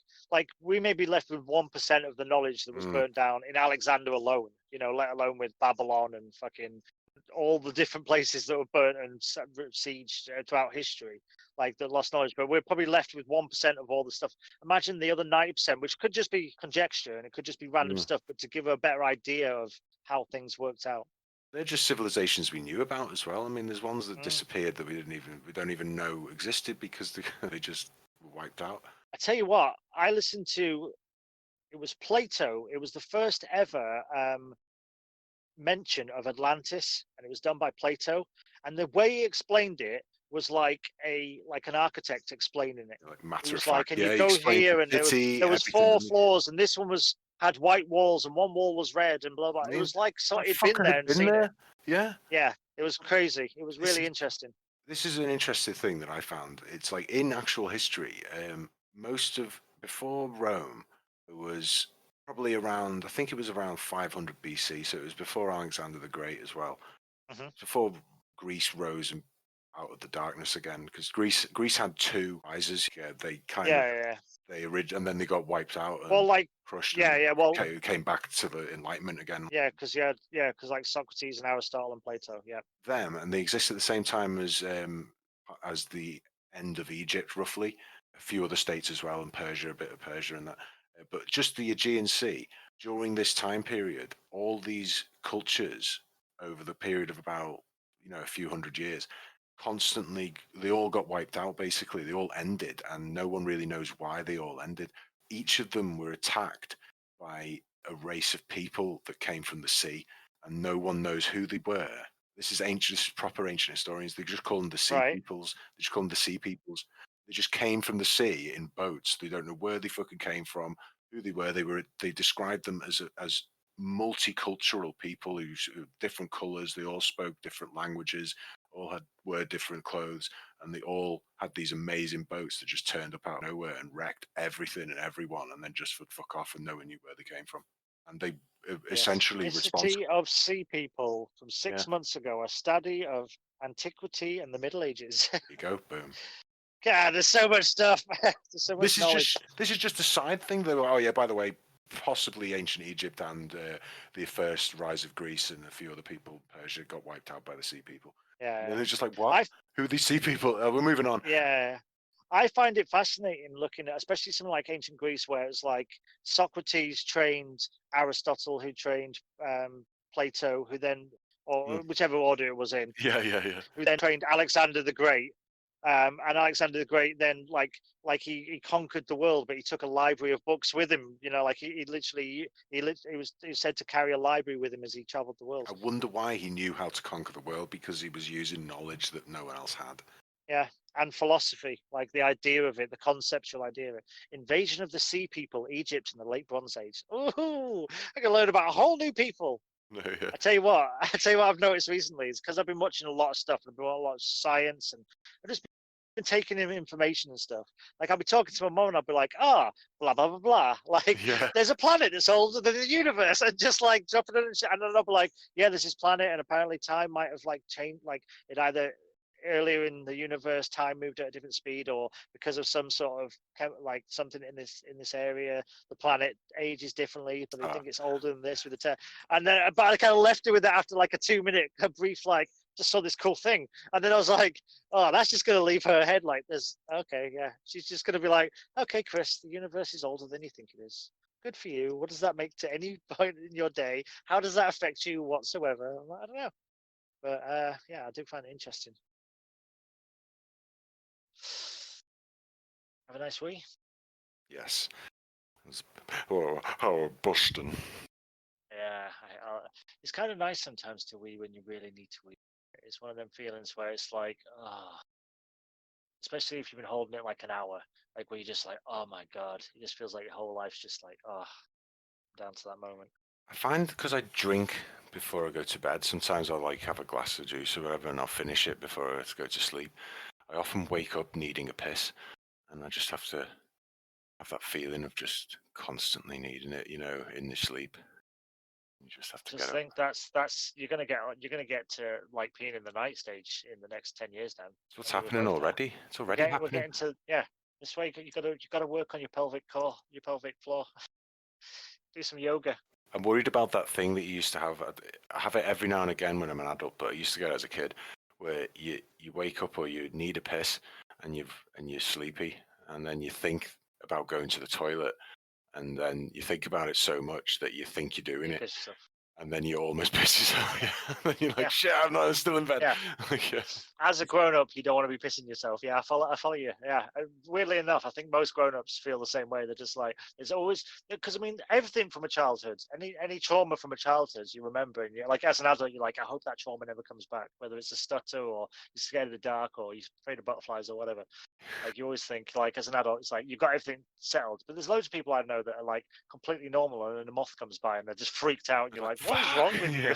we may be left with 1% of the knowledge that was burnt down in Alexander alone, let alone with Babylon and fucking all the different places that were burnt and sieged throughout history, like the lost knowledge. But we're probably left with 1% of all the stuff. Imagine the other 90%, which could just be conjecture and it could just be random stuff, but to give a better idea of how things worked out. They're just civilizations we knew about as well. I mean, there's ones that disappeared that we don't even know existed because they just were wiped out. I tell you what, I listened to, it was Plato. It was the first ever mention of Atlantis, and it was done by Plato. And the way he explained it was like an architect explaining it. Like matter it was of like, fact, and you go here, and there was 4 floors, and this one had white walls, and one wall was red, and blah blah. It was like so it'd been there and seen it. Yeah, it was crazy. It was really interesting. This is an interesting thing that I found. It's like in actual history, before Rome, it was probably around, I think it was around 500 BC, so it was before Alexander the Great as well. Before Greece rose out of the darkness again, because Greece had 2 rises. Yeah, they kind of and then they got wiped out and crushed. Came back to the Enlightenment again. Because like Socrates and Aristotle and Plato. And they exist at the same time as the end of Egypt, roughly. A few other states as well, and Persia, a bit of Persia and that. But just the Aegean Sea, during this time period, all these cultures over the period of about a few hundred years, constantly, they all got wiped out. Basically, they all ended, and no one really knows why they all ended. Each of them were attacked by a race of people that came from the sea, and no one knows who they were. This is ancient. This is proper ancient historians. They just call them the sea peoples. They just call them the sea peoples. They just came from the sea in boats. They don't know where they fucking came from, who they were. They described them as multicultural people who different colors. They all spoke different languages, all wore different clothes, and they all had these amazing boats that just turned up out of nowhere and wrecked everything and everyone, and then just would fuck off, and no one knew where they came from. And they essentially Institute of Sea People from 6 months ago, a study of antiquity and the Middle Ages. There you go, boom. God, there's so much stuff. There's so much knowledge. This is just a side thing, though. Oh yeah, by the way, possibly ancient Egypt and the first rise of Greece and a few other people, Persia, got wiped out by the sea people. Yeah. And they're just like, what? Who are these sea people? We're moving on. Yeah. I find it fascinating looking at, especially something like ancient Greece, where it's like Socrates trained Aristotle, who trained Plato, who then, or whichever order it was in. Yeah. Who then trained Alexander the Great. And Alexander the Great then like he conquered the world, but he took a library of books with him. You know, like he was said to carry a library with him as he travelled the world. I wonder why he knew how to conquer the world, because he was using knowledge that no one else had. Yeah, and philosophy, like the idea of it, the conceptual idea of it. Invasion of the Sea People, Egypt in the Late Bronze Age. Ooh, I can learn about a whole new people. Yeah. I tell you what I've noticed recently is because I've been watching a lot of stuff and a lot of science, and I've just been taking in information and stuff. Like I'll be talking to my mom and I'll be like, blah blah blah blah. Like Yeah. there's a planet that's older than the universe, and just like dropping it and then I'll be like, yeah, there's this planet, and apparently time might have like changed, like it either earlier in the universe time moved at a different speed, or because of some sort of like something in this area the planet ages differently, but they think it's older than this with the and then but I kind of left it with that after like a 2-minute brief, like just saw this cool thing, and then I was like, oh, that's just going to leave her head like this. Okay, yeah, she's just going to be like, okay, Chris, the universe is older than you think it is. Good for you. What does that make to any point in your day? How does that affect you whatsoever? I don't know, but yeah, I do find it interesting. Have a nice week. Yes. Oh, Boston. Yeah, it's kind of nice sometimes to wee when you really need to wee. It's one of them feelings where it's like, especially if you've been holding it like an hour, like where you're just like, oh my God, it just feels like your whole life's just like, down to that moment. I find because I drink before I go to bed, sometimes I'll like have a glass of juice or whatever and I'll finish it before I have to go to sleep. I often wake up needing a piss, and I just have to have that feeling of just constantly needing it, you know, in the sleep. You just have to Just get think that's you're gonna get to like peeing in the night stage in the next 10 years now. It's what's happening already. It's already happening. We're getting to this way. You gotta work on your pelvic core, your pelvic floor. Do some yoga. I'm worried about that thing that you used to have. I have it every now and again when I'm an adult, but I used to get it as a kid, where you wake up or you need a piss and you're sleepy, and then you think about going to the toilet, and then you think about it so much that you think you're doing it, and then you almost piss yourself. Yeah. And then you're like, shit, I'm still in bed. Yeah. Yeah. As a grown-up, you don't want to be pissing yourself. Yeah, I follow you. Yeah, weirdly enough, I think most grown-ups feel the same way. They're just like, it's always, because I mean, everything from a childhood, any trauma from a childhood, you remember, and you're like, as an adult, you're like, I hope that trauma never comes back. Whether it's a stutter, or you're scared of the dark, or you're afraid of butterflies, or whatever. Like you always think, like as an adult, it's like you've got everything settled. But there's loads of people I know that are like completely normal, and then a moth comes by, and they're just freaked out, and you're like, what is wrong with you?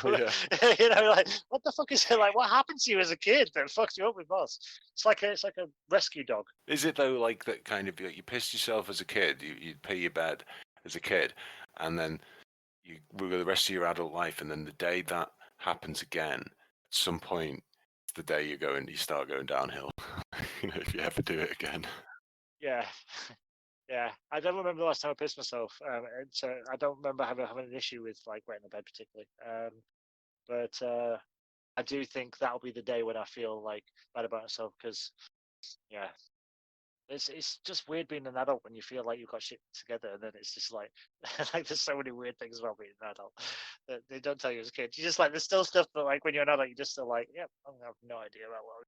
Yeah. You know, like what the fuck is it? Like what happened to you as a kid that fucked you up with moths? It's like a rescue dog. Is it though, like that kind of, you pissed yourself as a kid, you pee your bed as a kid, and then you go the rest of your adult life, and then the day that happens again, at some point, it's the day you start going downhill. You know, if you ever do it again. Yeah. Yeah, I don't remember the last time I pissed myself. So I don't remember having an issue with like wetting the bed particularly. But I do think that'll be the day when I feel like bad about myself, because yeah, it's just weird being an adult when you feel like you've got shit together, and then it's just like like there's so many weird things about being an adult that they don't tell you as a kid. You just like there's still stuff that like when you're an adult you just still like, yep, I have no idea about what.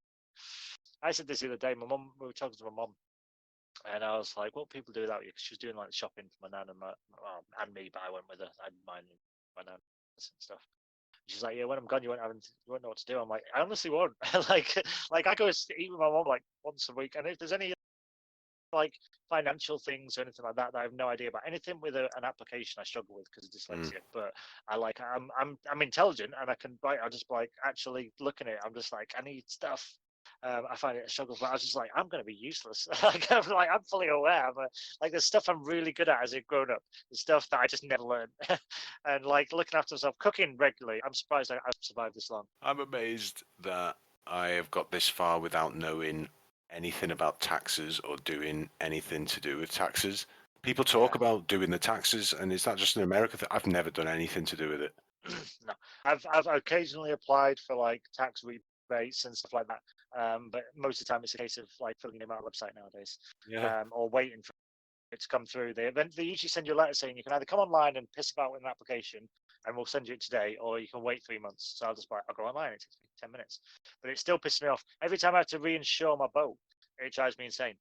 I said this the other day. We were talking to my mom. And I was like, "What people do without you?" Because she was doing like shopping for my nan and me, but I went with her. I didn't mind my nan and stuff. She's like, "Yeah, when I'm gone, you won't know what to do." I'm like, "I honestly won't." like I go eat with my mom like once a week, and if there's any like financial things or anything like that I have no idea about, anything with an application I struggle with because of dyslexia. But I'm intelligent and I can write. I just like actually looking at it. I'm just like, I need stuff. I find it a struggle, but I was just like, I'm going to be useless. I'm fully aware. Like, there's stuff I'm really good at as a grown up. There's stuff that I just never learned. And like looking after myself, cooking regularly. I'm surprised I've survived this long. I'm amazed that I have got this far without knowing anything about taxes or doing anything to do with taxes. People talk about doing the taxes, and is that just an American thing? I've never done anything to do with it. No, I've occasionally applied for like tax rebates and stuff like that. But most of the time it's a case of like filling them out on a website nowadays, or waiting for it to come through. They usually send you a letter saying you can either come online and piss about with an application, and we'll send you it today, or you can wait 3 months. So I'll go online. It takes me 10 minutes, but it still pisses me off every time I have to reinsure my boat. It drives me insane.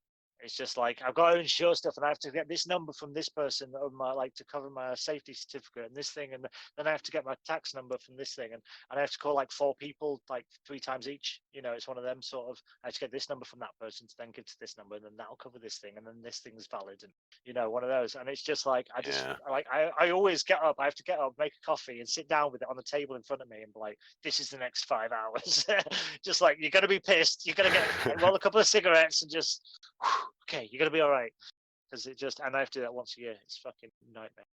It's just like I've got to insure stuff, and I have to get this number from this person of my to cover my safety certificate and this thing, and then I have to get my tax number from this thing, and I have to call like 4 people like 3 times each. It's one of them sort of. I have to get this number from that person to then give to this number, and then that'll cover this thing, and then this thing's valid, and one of those. And it's just like I always get up. I have to get up, make a coffee, and sit down with it on the table in front of me, and be like, this is the next 5 hours. Just like you're gonna be pissed. You're gonna roll a couple of cigarettes and just. Okay, you're gonna be all right, because and I have to do that once a year. It's fucking nightmare.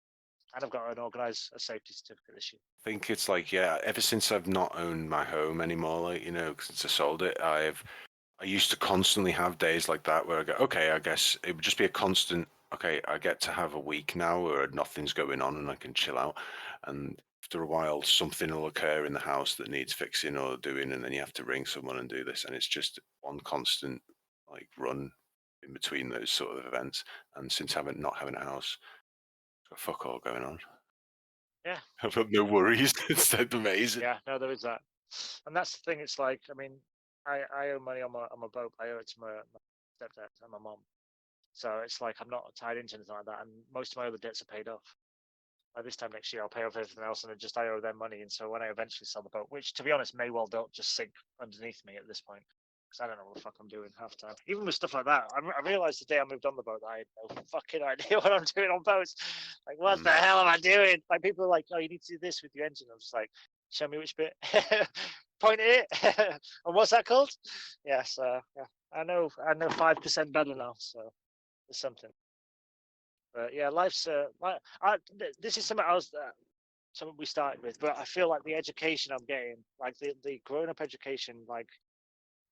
And I've got to organise a safety certificate this year. I think it's like, ever since I've not owned my home anymore, since I sold it, I used to constantly have days like that where I go, okay, I guess it would just be a constant, okay, I get to have a week now where nothing's going on and I can chill out. And after a while, something will occur in the house that needs fixing or doing, and then you have to ring someone and do this. And it's just one constant like run in between those sort of events. And since not having a house, got fuck all going on. Yeah, I've got no worries. It's amazing. Yeah, no, there is that, and that's the thing. It's like, I mean, I owe money on my boat. I owe it to my stepdad and my mom. So it's like I'm not tied into anything like that, and most of my other debts are paid off. By this time next year, I'll pay off everything else, and I owe them money. And so when I eventually sell the boat, which to be honest may well don't just sink underneath me at this point, because I don't know what the fuck I'm doing half the time. Even with stuff like that, I realized the day I moved on the boat that I had no fucking idea what I'm doing on boats. Like, what the hell am I doing? Like, people are like, oh, you need to do this with your engine. I'm just like, show me which bit. Point at it. And what's that called? Yeah, so yeah, I know 5% better now, so there's something. But yeah, life's this is something something we started with, but I feel like the education I'm getting, like the grown-up education, like,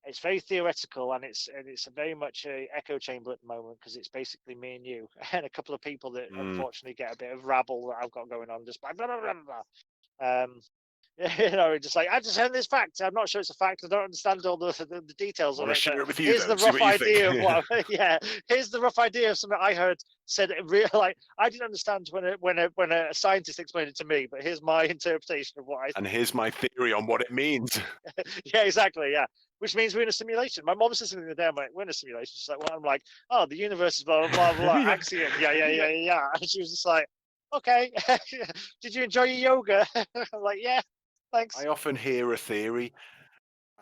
it's very theoretical, and it's very much a echo chamber at the moment, because it's basically me and you and a couple of people that unfortunately get a bit of rabble that I've got going on, just blah blah blah blah. Just like, I just heard this fact. I'm not sure it's a fact. I don't understand all the details of it. Share it with you, here's the rough idea of what. Yeah, here's the rough idea of something I heard said. Like, I didn't understand when a scientist explained it to me, but here's my interpretation of what I. And here's my theory on what it means. Yeah, exactly. Yeah, which means we're in a simulation. My mom said something the other day. I'm like, we're in a simulation. She's like, well, I'm like, oh, the universe is blah blah blah blah. Axiom. Yeah. And she was just like, okay. Did you enjoy your yoga? I'm like, yeah. Thanks. I often hear a theory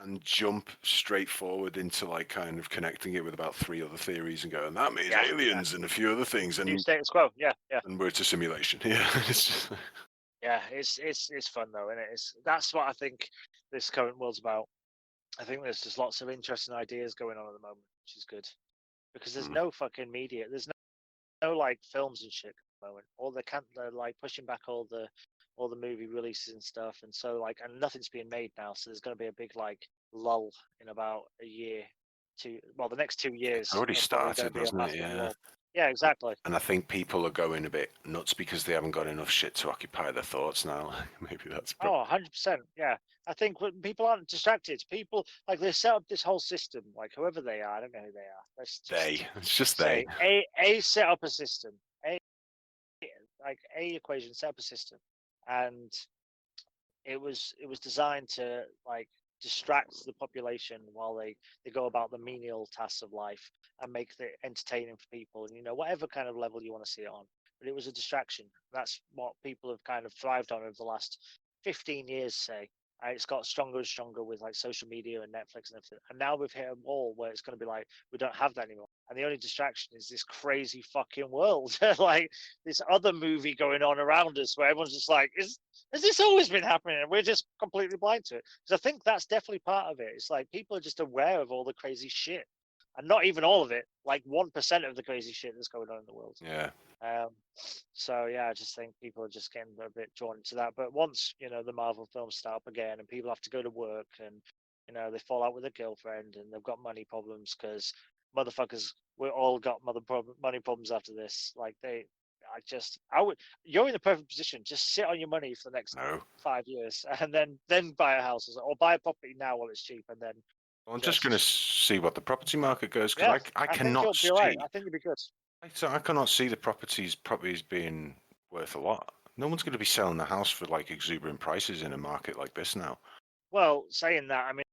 and jump straight forward into like kind of connecting it with about 3 other theories and go, and that means aliens and a few other things. And new status quo. Yeah. And we're a simulation. Yeah. Yeah, it's fun though, and that's what I think this current world's about. I think there's just lots of interesting ideas going on at the moment, which is good, because there's no fucking media. There's no like films and shit at the moment. They're like pushing back all the movie releases and stuff, and so like, and nothing's being made now, so there's going to be a big like lull in about a year, the next 2 years. It's already started, hasn't it? Yeah. Yeah, exactly. And I think people are going a bit nuts because they haven't got enough shit to occupy their thoughts now. Maybe that's. 100%. Yeah, I think when people aren't distracted, people like they set up this whole system, like whoever they are. I don't know who they are. It's just they. A set up a system. A equation set up a system, and it was designed to like distract the population while they go about the menial tasks of life and make it entertaining for people, and whatever kind of level you want to see it on. But it was a distraction. That's what people have kind of thrived on over the last 15 years, say. And it's got stronger and stronger with like social media and Netflix and everything. And now we've hit a wall where it's going to be like, we don't have that anymore. And the only distraction is this crazy fucking world. Like this other movie going on around us where everyone's just like, has this always been happening? And we're just completely blind to it. Because I think that's definitely part of it. It's like people are just aware of all the crazy shit. And not even all of it, like 1% of the crazy shit that's going on in the world. Yeah. So yeah, I just think people are just getting a bit drawn into that. But once the Marvel films start up again, and people have to go to work, and they fall out with a girlfriend, and they've got money problems because motherfuckers, we all got money problems after this. Like you're in the perfect position. Just sit on your money for the next 5 years, and then buy a house or buy a property now while it's cheap, and then. I'm just going to see what the property market goes, because I cannot see. Right. I think you'd be good. So I cannot see the properties being worth a lot. No one's going to be selling the house for like exuberant prices in a market like this now. Well, saying that, I mean,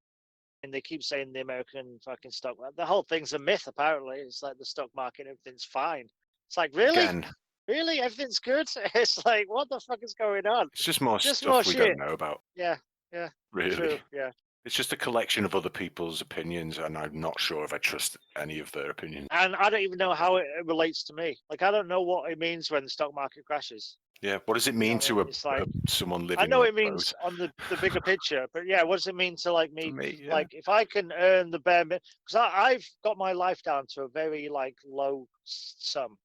they keep saying the American fucking stock. The whole thing's a myth. Apparently, it's like the stock market, everything's fine. It's like really, Again, really, everything's good. It's like what the fuck is going on? it's just more Just stuff more we shit. don't know about. Yeah, yeah, Really. true. Yeah. It's just a collection of other people's opinions, and I'm not sure if I trust any of their opinions. And I don't even know how it relates to me. Like, I don't know what it means when the stock market crashes. Yeah, what does it mean You know what I to mean? It's like, someone living I know on it a means boat? on the bigger picture, but yeah, what does it mean to like For me? me, yeah. Like, if I can earn the bare minimum, because I've got my life down to a very like low sum,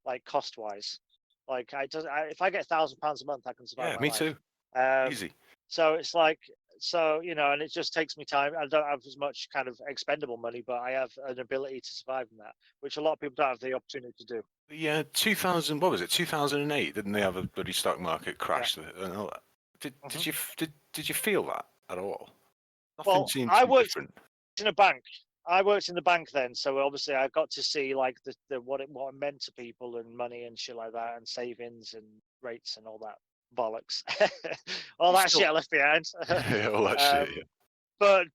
like cost wise. Like, if I get £1,000 a month, I can survive Yeah, my me life. too. Um, Easy. So it's like, so, you know, and it just takes me time. I don't have as much kind of expendable money, but I have an ability to survive in that, which a lot of people don't have the opportunity to do. Yeah, 2000. What was it? 2008. Didn't they have a bloody stock market Yeah. crash and all that? Did you feel that at all? Nothing Well, seemed I too worked different. in a bank. I worked in the bank then, so obviously I got to see like the what it meant to people and money and shit like that, and savings and rates and all that bollocks, all that shit I left behind. Yeah, all that shit. Yeah.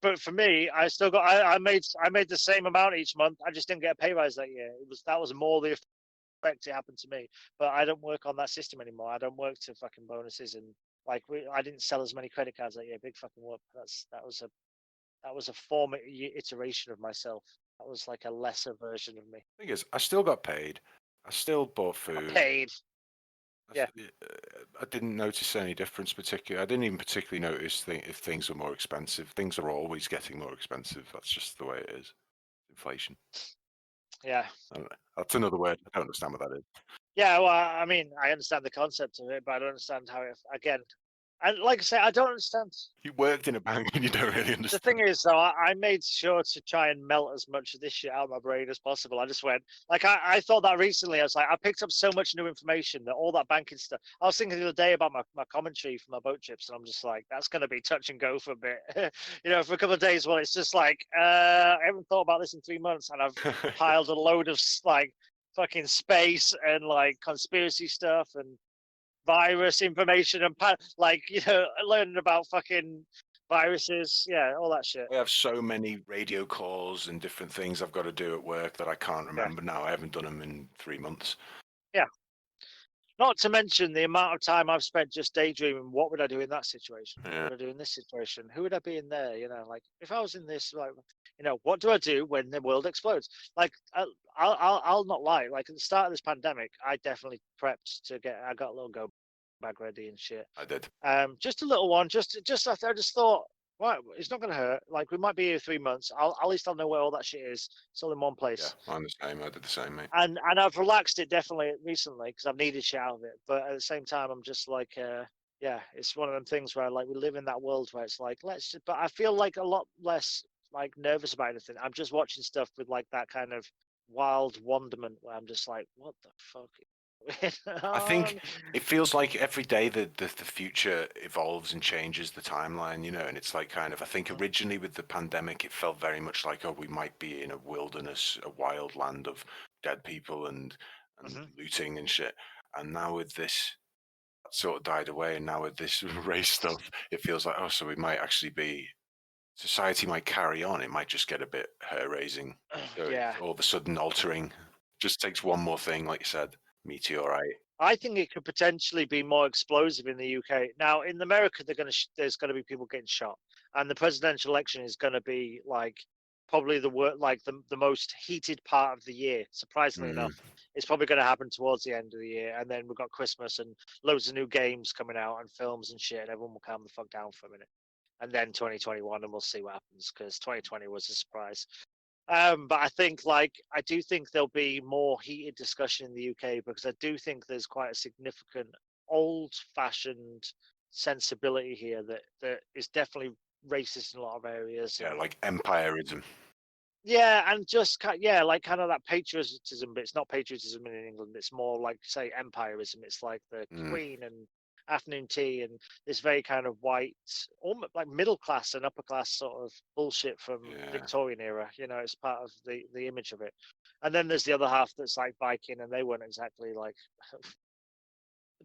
But for me, I still got I made the same amount each month. I just didn't get a pay rise that year. That was more the effect it happened to me. But I don't work on that system anymore. I don't work to fucking bonuses and like I didn't sell as many credit cards that year. Big fucking whoop. That was a former iteration of myself. That was like a lesser version of me. Thing is, I still got paid. I still bought food. Paid. Yeah. I didn't notice any difference particularly. I didn't even particularly notice if things were more expensive. Things are always getting more expensive. That's just the way it is. Inflation. Yeah. That's another word. I don't understand what that is. Yeah, well, I mean, I understand the concept of it, but I don't understand how it, again, and like I say, I don't understand. You worked in a bank and you don't really The understand. thing is, though, I made sure to try and melt as much of this shit out of my brain as possible. I just went, like, I thought that recently. I was like, I picked up so much new information that all that banking stuff. I was thinking the other day about my commentary for my boat trips, and I'm just like, that's going to be touch and go for a bit, you know, for a couple of days. Well, it's just like, I haven't thought about this in 3 months, and I've piled a load of like fucking space and like conspiracy stuff and virus information and like, you know, learning about fucking viruses, yeah, all that shit. I have so many radio calls and different things I've got to do at work that I can't remember now. I haven't done them in 3 months. Yeah. Not to mention the amount of time I've spent just daydreaming. What would I do in that situation? Yeah. What would I do in this situation? Who would I be in there? You know, like if I was in this, like, you know, what do I do when the world explodes? Like, I'll not lie. Like at the start of this pandemic, I definitely prepped to get. I got a little go bag ready and shit. I did. Just a little one. Just after I just thought, right, it's not going to hurt. Like we might be here 3 months. At least I'll know where all that shit is. It's all in one place. Yeah, I'm the same. I did the same, mate. And I've relaxed it definitely recently because I've needed shit out of it. But at the same time, I'm just like, yeah, it's one of them things where like we live in that world where it's like but I feel like a lot less like nervous about anything. I'm just watching stuff with like that kind of wild wonderment where I'm just like, what the fuck? I think it feels like every day the future evolves and changes the timeline, you know, and it's like kind of, I think originally with the pandemic, it felt very much like, oh, we might be in a wilderness, a wild land of dead people and looting and shit. And now with this, that sort of died away. And now with this race stuff, it feels like, oh, so we might actually be, society might carry on. It might just get a bit hair raising. So Yeah. all of a sudden altering. Just takes one more thing, like you said. Meteorite. I think it could potentially be more explosive in the UK. Now, in America, there's going to be people getting shot, and the presidential election is going to be like probably the most heated part of the year. Surprisingly enough, it's probably going to happen towards the end of the year, and then we've got Christmas and loads of new games coming out and films and shit, and everyone will calm the fuck down for a minute, and then 2021, and we'll see what happens because 2020 was a surprise. But I think, I do think there'll be more heated discussion in the UK because I do think there's quite a significant old-fashioned sensibility here that is definitely racist in a lot of areas. Yeah, like empirism. Yeah, and just like kind of that patriotism, but it's not patriotism in England. It's more like, say, empirism. It's like the Queen and afternoon tea and this very kind of white, almost like middle class and upper class sort of bullshit from Victorian era. You know, it's part of the image of it. And then there's the other half that's like Viking, and they weren't exactly like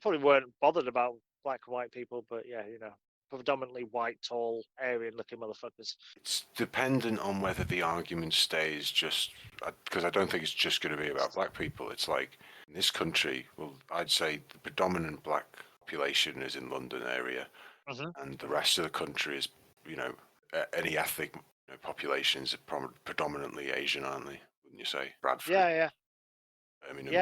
probably weren't bothered about black and white people, but yeah, predominantly white, tall, Aryan-looking motherfuckers. It's dependent on whether the argument stays just because I don't think it's just going to be about black people. It's like in this country, well, I'd say the predominant black population is in London area, and the rest of the country is, any ethnic populations are predominantly Asian, aren't they? Wouldn't you say? Bradford. Yeah. I mean,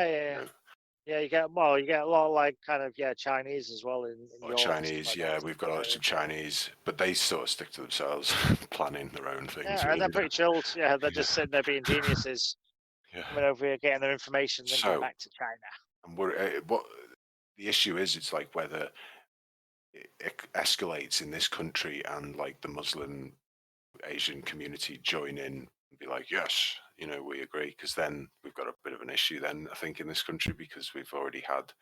Yeah, you get a lot of like kind of Chinese as well in York. Chinese, yeah, we've got some Chinese, but they sort of stick to themselves, planning their own things. Yeah, and they're pretty chilled. Yeah, they're just sitting there being geniuses, coming over here, getting their information, then going back to China. And what the issue is, it's like whether it escalates in this country and like the Muslim Asian community join in and be like, yes, we agree, because then we've got a bit of an issue then, I think, in this country, because we've already had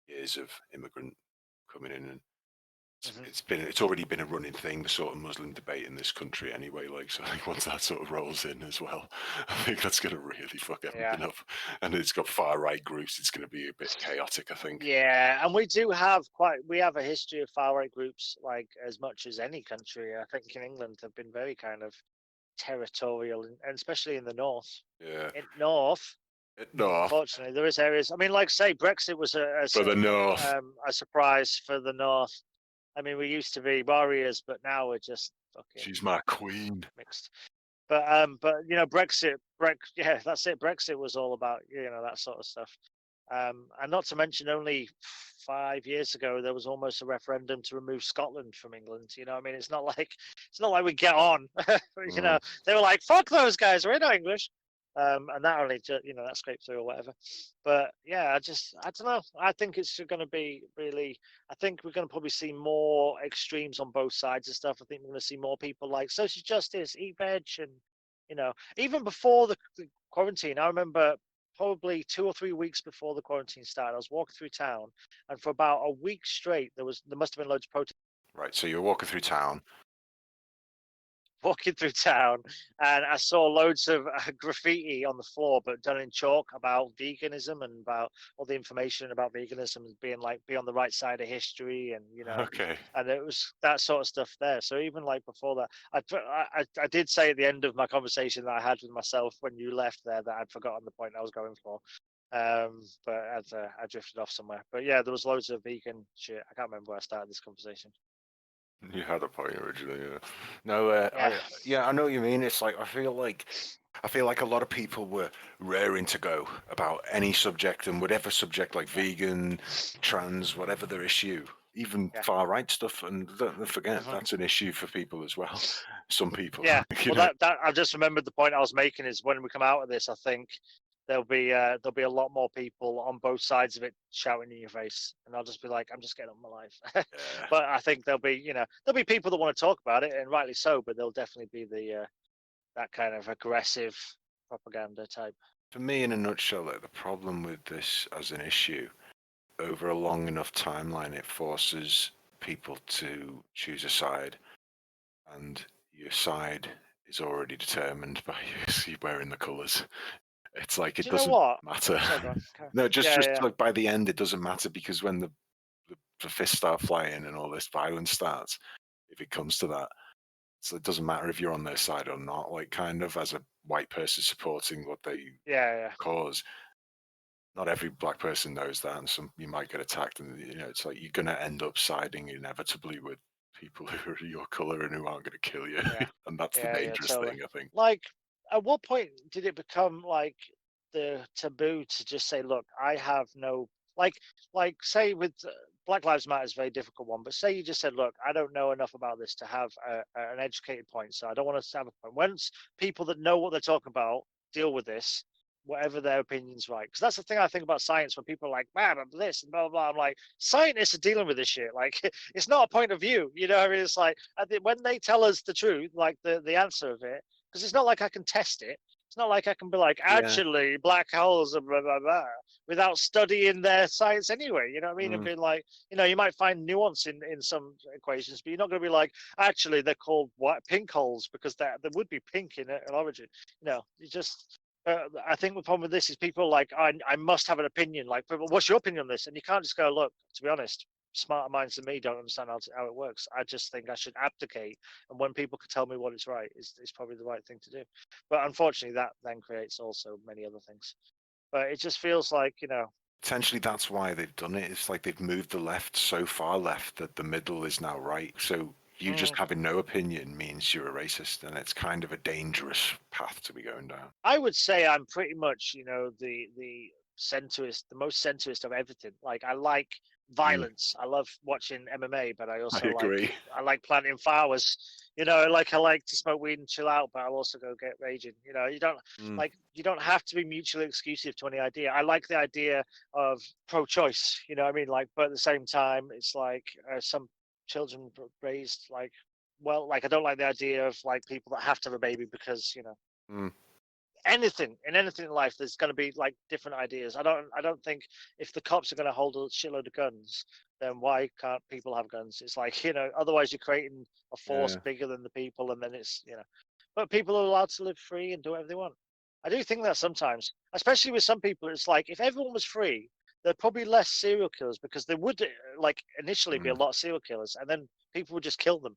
years of immigrant coming in, and it's already been a running thing, the sort of Muslim debate in this country anyway. Like, so I think once that sort of rolls in as well, I think that's going to really fuck everything up. And it's got far right groups. It's going to be a bit chaotic, I think. Yeah, and we have a history of far right groups, like as much as any country. I think in England have been very kind of territorial, and especially in the north. Yeah. In north. Unfortunately, there is areas. I mean, like say Brexit was a surprise for the north. I mean, we used to be warriors, but now we're just fucking. She's my queen. Mixed. But Brexit. Yeah, that's it. Brexit was all about that sort of stuff. And not to mention, only 5 years ago there was almost a referendum to remove Scotland from England. I mean, it's not like we get on. They were like, "Fuck those guys, we're not English." And that only that scraped through or whatever. But yeah, I don't know. I think it's going to be really. I think we're going to probably see more extremes on both sides of stuff. I think we're going to see more people like social justice, eat veg, and even before the quarantine. I remember probably 2 or 3 weeks before the quarantine started, I was walking through town, and for about a week straight, there must have been loads of protests. Right. So you're walking through town. And I saw loads of graffiti on the floor, but done in chalk, about veganism and about all the information about veganism and being like, be on the right side of history, and and it was that sort of stuff there. So even like before that, I did say at the end of my conversation that I had with myself when you left there that I'd forgotten the point I was going for, but I drifted off somewhere. But yeah, there was loads of vegan shit. I can't remember where I started this conversation. You had a point originally, yeah. No, I know what you mean. It's like I feel like a lot of people were raring to go about any subject, and whatever subject, like vegan, trans, whatever their issue, even far right stuff. And don't forget, that's an issue for people as well. Some people. Yeah. Well, that I just remembered the point I was making is when we come out of this, I think there'll be a lot more people on both sides of it shouting in your face, and I'll just be like, I'm just getting on my life. But I think there'll be people that want to talk about it, and rightly so. But there'll definitely be that kind of aggressive propaganda type. For me, in a nutshell, like, the problem with this as an issue, over a long enough timeline, it forces people to choose a side, and your side is already determined by you wearing the colours. It's like it doesn't matter. No, just like by the end, it doesn't matter, because when the fists start flying and all this violence starts, if it comes to that, so it doesn't matter if you're on their side or not. Like, kind of as a white person supporting what they cause. Not every black person knows that, and you might get attacked, and it's like you're gonna end up siding inevitably with people who are your color and who aren't gonna kill you, and that's the dangerous thing, I think. Like, at what point did it become like the taboo to just say, look, I have no, like say with Black Lives Matter is a very difficult one, but say you just said, look, I don't know enough about this to have an educated point, so I don't want to have a point. Once people that know what they're talking about deal with this, whatever their opinion's right. Because that's the thing I think about science, when people are like, man, I'm this and blah, blah, blah. I'm like, scientists are dealing with this shit. Like, it's not a point of view. I mean, it's like, I think when they tell us the truth, like the answer of it, because it's not like I can test it. It's not like I can be like, actually, black holes are blah, blah, blah, without studying their science anyway. You know what I mean? And being like, you might find nuance in some equations, but you're not going to be like, actually, they're called pink holes because there would be pink in origin. You just, I think the problem with this is people are like, I must have an opinion. Like, what's your opinion on this? And you can't just go, look, to be honest, smarter minds than me don't understand how it works. I just think I should abdicate. And when people can tell me what is right, is probably the right thing to do. But unfortunately, that then creates also many other things. But it just feels like, Potentially that's why they've done it. It's like they've moved the left so far left that the middle is now right. So you just having no opinion means you're a racist, and it's kind of a dangerous path to be going down. I would say I'm pretty much, the centrist, the most centrist of everything. Like, I like violence. I love watching MMA, but I also agree. I like planting flowers. I like to smoke weed and chill out, but I'll also go get raging. You don't you don't have to be mutually exclusive to any idea. I like the idea of pro-choice. You know what I mean? Like, but at the same time, it's like some children raised like, well, like I don't like the idea of like people that have to have a baby because anything in life, there's going to be like different ideas. I don't think if the cops are going to hold a shitload of guns, then why can't people have guns? It's like, otherwise you're creating a force bigger than the people, and then it's but people are allowed to live free and do whatever they want. I do think that sometimes, especially with some people, it's like if everyone was free, there'd probably less serial killers, because there would like initially be a lot of serial killers, and then people would just kill them,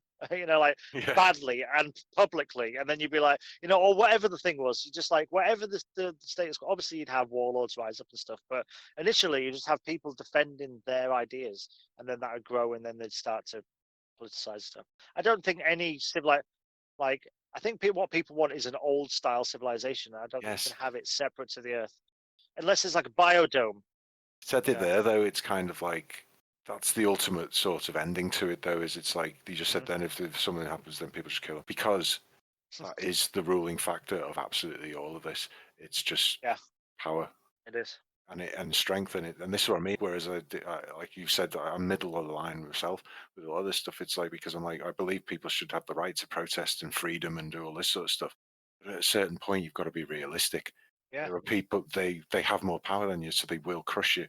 badly and publicly, and then you'd be like, or whatever the thing was, you just like whatever the status. Obviously, you'd have warlords rise up and stuff, but initially you just have people defending their ideas, and then that would grow, and then they'd start to politicize stuff. I don't think any like I think what people want is an old style civilization. I don't think you can have it separate to the earth, unless it's like a biodome. Said it there though. It's kind of like that's the ultimate sort of ending to it, though. Is it's like you just said. Then if something happens, then people just kill them, because that is the ruling factor of absolutely all of this. It's just power. It is. And strength in it. And this is what I mean. Whereas like you said, I'm middle of the line myself with all this stuff. It's like, because I'm like, I believe people should have the right to protest and freedom and do all this sort of stuff. But at a certain point, you've got to be realistic. Yeah. There are people, they have more power than you, so they will crush you.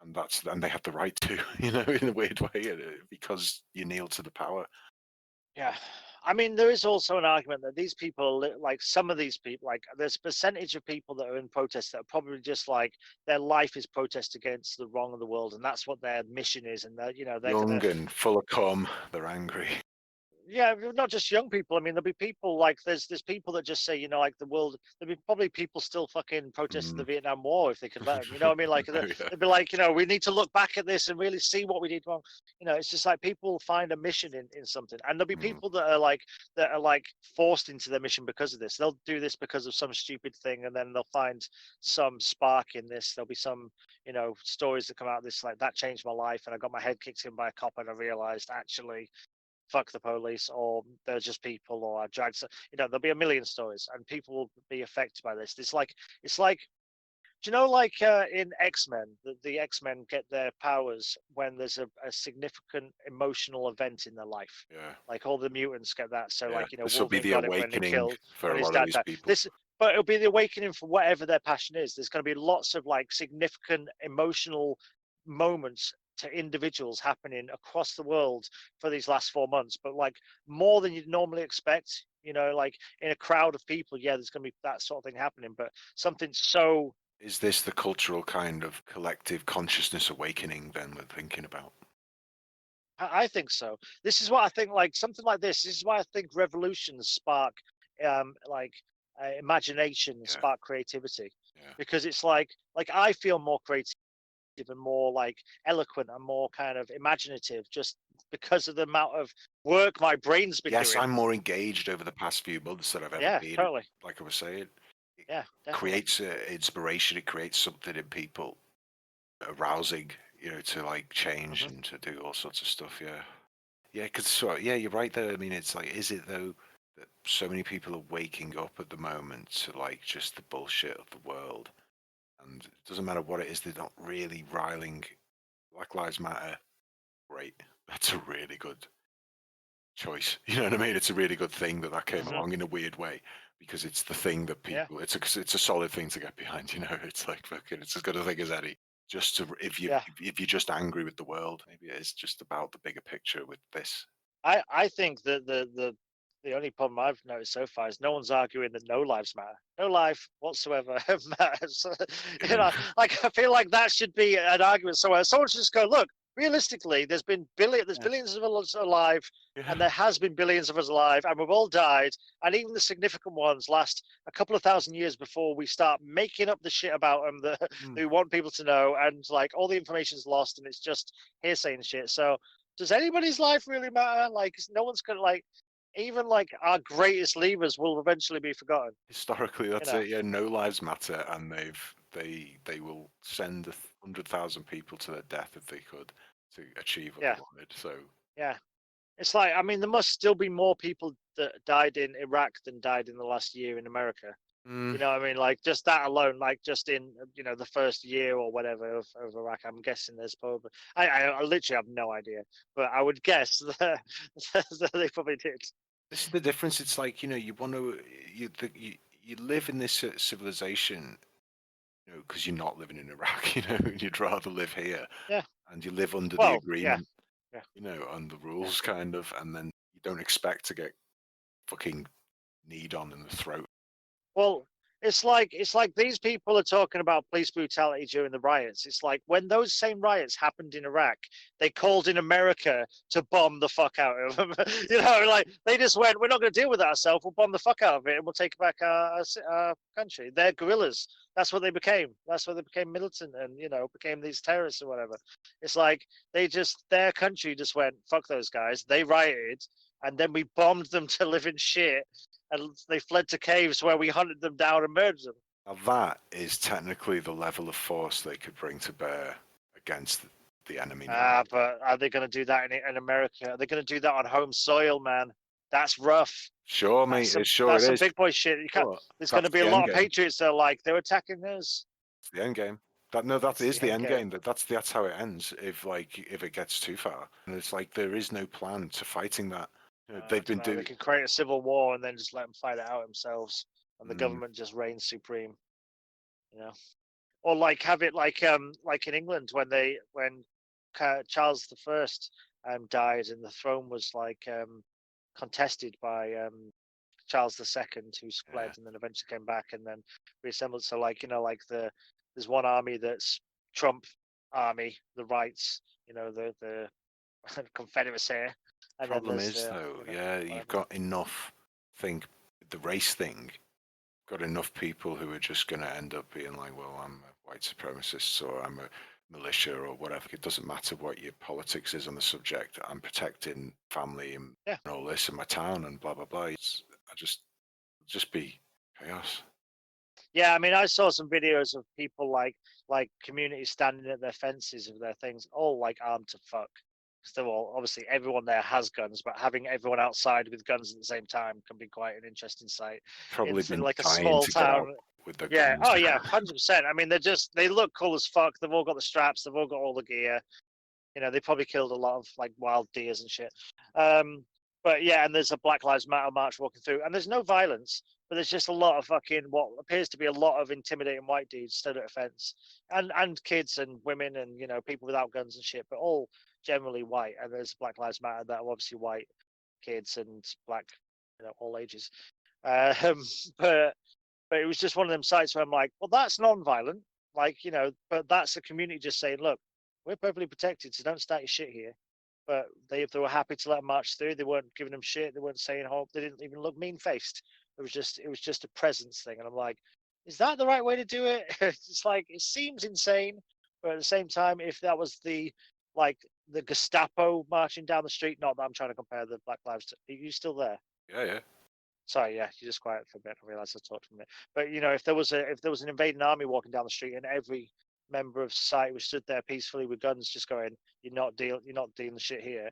And they have the right to, in a weird way, because you kneel to the power. Yeah. I mean, there is also an argument that these people, like some of these people, like there's a percentage of people that are in protest that are probably just like their life is protest against the wrong of the world, and that's what their mission is. And they're young and full of cum. They're angry. Yeah, not just young people. I mean, there'll be people like there's people that just say, like the world. There'll be probably people still fucking protesting the Vietnam War if they could let them. You know what I mean? Like they'd be like, we need to look back at this and really see what we did wrong. It's just like people find a mission in something, and there'll be people that are like forced into their mission because of this. They'll do this because of some stupid thing, and then they'll find some spark in this. There'll be some stories that come out of this, like that changed my life, and I got my head kicked in by a cop, and I realized actually, fuck the police, or they're just people, or I dragged. There'll be a million stories, and people will be affected by this. It's like, do you know, like in X-Men, the X-Men get their powers when there's a significant emotional event in their life. Yeah. Like all the mutants get that. So like, this will be the awakening for a lot of these people. But it'll be the awakening for whatever their passion is. There's going to be lots of like significant emotional moments to individuals happening across the world for these last 4 months, but like more than you'd normally expect, like in a crowd of people, there's going to be that sort of thing happening, but something so... Is this the cultural kind of collective consciousness awakening then we're thinking about? I think so. This is what I think, like something like this is why I think revolutions spark imagination, spark creativity, because it's like I feel more creative and more like eloquent and more kind of imaginative just because of the amount of work my brain's been doing. Yes, I'm more engaged over the past few months than I've ever been. Totally. Like I was saying, it creates inspiration. It creates something in people, arousing, to like change and to do all sorts of stuff. Because you're right though. I mean, it's like, is it though that so many people are waking up at the moment to like just the bullshit of the world? And it doesn't matter what it is, they're not really riling. Black Lives Matter, great. That's a really good choice. You know what I mean? It's a really good thing that came along in a weird way, because it's the thing that people. It's a solid thing to get behind. It's like fucking. It's as good a thing as any. Just to if you're just angry with the world, maybe it is just about the bigger picture with this. I think that the The only problem I've noticed so far is no one's arguing that no lives matter. No life whatsoever matters. You know, like I feel like that should be an argument somewhere. Someone should just go, look, realistically, there's billions of us alive, and there has been billions of us alive, and we've all died, and even the significant ones last a couple of thousand years before we start making up the shit about them that we want people to know, and like all the information's lost, and it's just hearsay and shit. So, does anybody's life really matter? Like, no one's gonna like. Even like our greatest levers will eventually be forgotten. Historically, that's know. it. Yeah, no lives matter, and they will send 100,000 people to their death if they could to achieve what Yeah. they wanted. So Yeah, it's like, I mean, there must still be more people that died in Iraq than died in the last year in America. You know what I mean? Like just that alone, like just in the first year or whatever of Iraq, I'm guessing there's probably I literally have no idea, but I would guess that, that they probably did. this is the difference. It's like you want to you live in this civilization, because you're not living in Iraq. You'd rather live here, Yeah. and you live under the Well, agreement, yeah. and the rules kind of, and then you don't expect to get fucking kneed on in the throat. Well, it's like these people are talking about police brutality during the riots. It's like when those same riots happened in Iraq, they called in America to bomb the fuck out of them. Like they just went, "We're not going to deal with it ourselves. We'll bomb the fuck out of it, and we'll take back our country." They're guerrillas. That's what they became. That's what they became militant, and became these terrorists or whatever. It's like their country just went, "Fuck those guys." They rioted, and then we bombed them to live in shit. And they fled to caves where we hunted them down and murdered them. Now that is technically the level of force they could bring to bear against the enemy. But are they going to do that in America? Are they going to do that on home soil, man? That's rough. Sure, mate. That's Sure, some it is. big boy shit. You can't, there's going to be a lot of patriots that are like, they're attacking us. It's the end game. That is the end game. That's how it ends. If it gets too far, and it's like there is no plan to fighting that. They've been doing. They could create a civil war and then just let them fight it out themselves, and the government just reigns supreme. Or like have it like in England when Charles I died and the throne was like contested by Charles II, who fled and then eventually came back and then reassembled. So like there's one army that's Trump army, the rights, the Confederacy. The problem is though, you've got enough. The race thing. Got enough people who are just going to end up being like, well, I'm a white supremacist or I'm a militia or whatever. It doesn't matter what your politics is on the subject. I'm protecting family and all this in my town and blah blah blah. Just be chaos. Yeah, I mean, I saw some videos of people like communities standing at their fences of their things, all like armed to fuck. Still, obviously, everyone there has guns, but having everyone outside with guns at the same time can be quite an interesting sight. Probably been like a small town with the guns. Oh yeah, 100%. I mean, they look cool as fuck. They've all got the straps. They've all got all the gear. They probably killed a lot of like wild deers and shit. But yeah, and there's a Black Lives Matter march walking through, and there's no violence, but there's just a lot of fucking what appears to be a lot of intimidating white dudes stood at a fence, and kids and women and people without guns and shit, but all generally white. And there's Black Lives Matter that are obviously white kids and black, all ages. But it was just one of them sites where I'm like, well, that's non-violent, but that's the community just saying, look, we're perfectly protected, so don't start your shit here. But they were happy to let them march through. They weren't giving them shit. They weren't saying hope. They didn't even look mean-faced. It was just a presence thing. And I'm like, is that the right way to do it? It's like, it seems insane, but at the same time, if that was the Gestapo marching down the street, not that I'm trying to compare the Black Lives. Are you still there? Yeah. Sorry, yeah, you're just quiet for a bit. I realised I talked for a minute. But if there was an invading army walking down the street and every member of society was stood there peacefully with guns, just going, "You're not dealing the shit here,"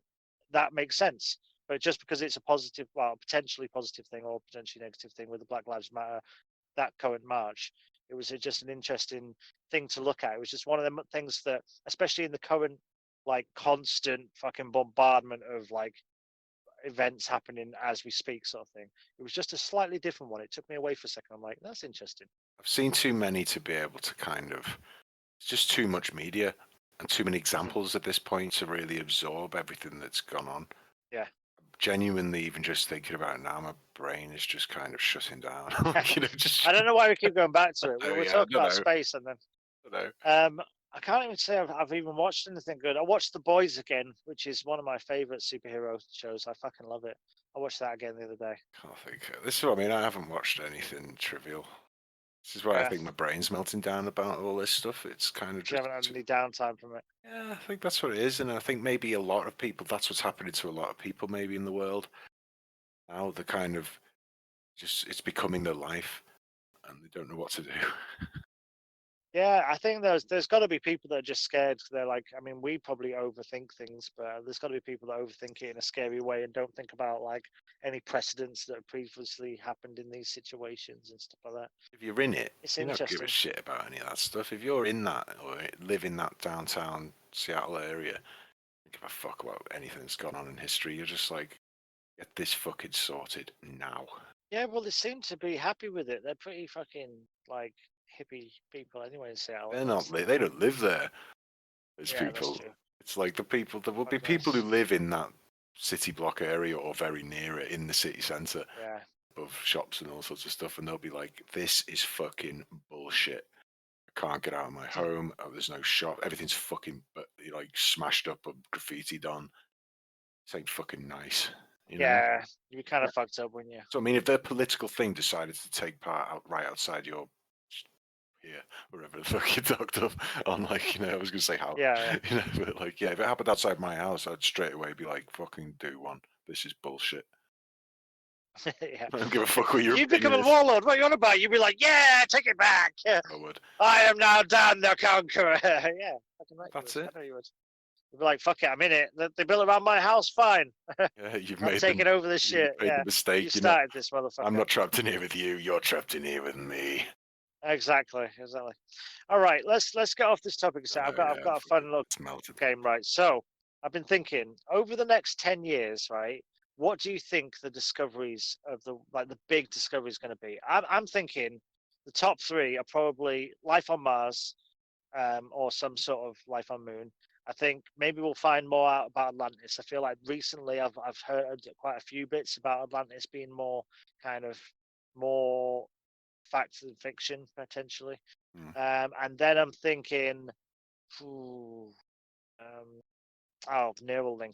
that makes sense. But just because it's a positive, well, potentially positive thing or potentially negative thing with the Black Lives Matter, that current march, it was just an interesting thing to look at. It was just one of them things that, especially in the current like constant fucking bombardment of like events happening as we speak sort of thing, it was just a slightly different one. It took me away for a second. I'm like, that's interesting. I've seen too many to be able to it's just too much media and too many examples at this point to really absorb everything that's gone on. Yeah. genuinely, even just thinking about it now, my brain is just kind of shutting down. Just I don't know why we keep going back to it. Oh, We're yeah, I talking don't about know. space, and then I don't know. I can't even say I've even watched anything good. I watched The Boys again, which is one of my favorite superhero shows. I fucking love it. I watched that again the other day. Can't think. This is what I mean. I haven't watched anything trivial. This is why I Yeah. think my brain's melting down about all this stuff. It's kind of You haven't had any downtime from it. yeah, I think that's what it is, and I think maybe a lot of people. That's what's happening to a lot of people, maybe in the world now. The kind of just it's becoming their life, and they don't know what to do. Yeah, I think there's got to be people that are just scared. They're like, I mean, we probably overthink things, but there's got to be people that overthink it in a scary way and don't think about like any precedents that have previously happened in these situations and stuff like that. If you're in it, It's you don't give a interesting. shit about any of that stuff. If you're in that or live in that downtown Seattle area, don't give a fuck about anything that's gone on in history. You're just like, get this fucking sorted now. Yeah, well, they seem to be happy with it. They're pretty fucking like hippie people anyway in Seattle. They're not. They don't live there. Those Yeah, people. that's true. It's like the people. There will be Fuck people who knows. live in that city block area or very near it in the city centre, Yeah. above shops and all sorts of stuff, and they'll be like, "This is fucking bullshit. I can't get out of my home. Oh, there's no shop. Everything's fucking like smashed up or graffitied on. This ain't fucking nice." You know? Yeah, you'd be kind of fucked up when you. So I mean, if their political thing decided to take part right outside your here, wherever the fuck you docked up on, like, I was gonna say how, Yeah, but like, yeah, if it happened outside my house, I'd straight away be like, fucking do one. This is bullshit. yeah. I don't give a fuck what your You become opinion a is. warlord. What are you on about? You'd be like, yeah, take it back. Yeah. I would. I am now Dan the Conqueror. Yeah, fucking right. That's you would. it. I know you would. You'd be like, fuck it, I'm in it. They built around my house, fine. Yeah, you've I'm made taking over this shit. made Yeah, the mistake. you started this motherfucker. I'm not trapped in here with you. You're trapped in here with me. Exactly. All right, let's get off this topic. So I've got a fun little It's melted. game, right? So I've been thinking over the next 10 years, right? What do you think the discoveries of the big discoveries going to be? I'm thinking the top three are probably life on Mars, or some sort of life on Moon. I think maybe we'll find more out about Atlantis. I feel like recently I've heard quite a few bits about Atlantis being more kind of more fact than fiction potentially. And then I'm thinking, Neuralink,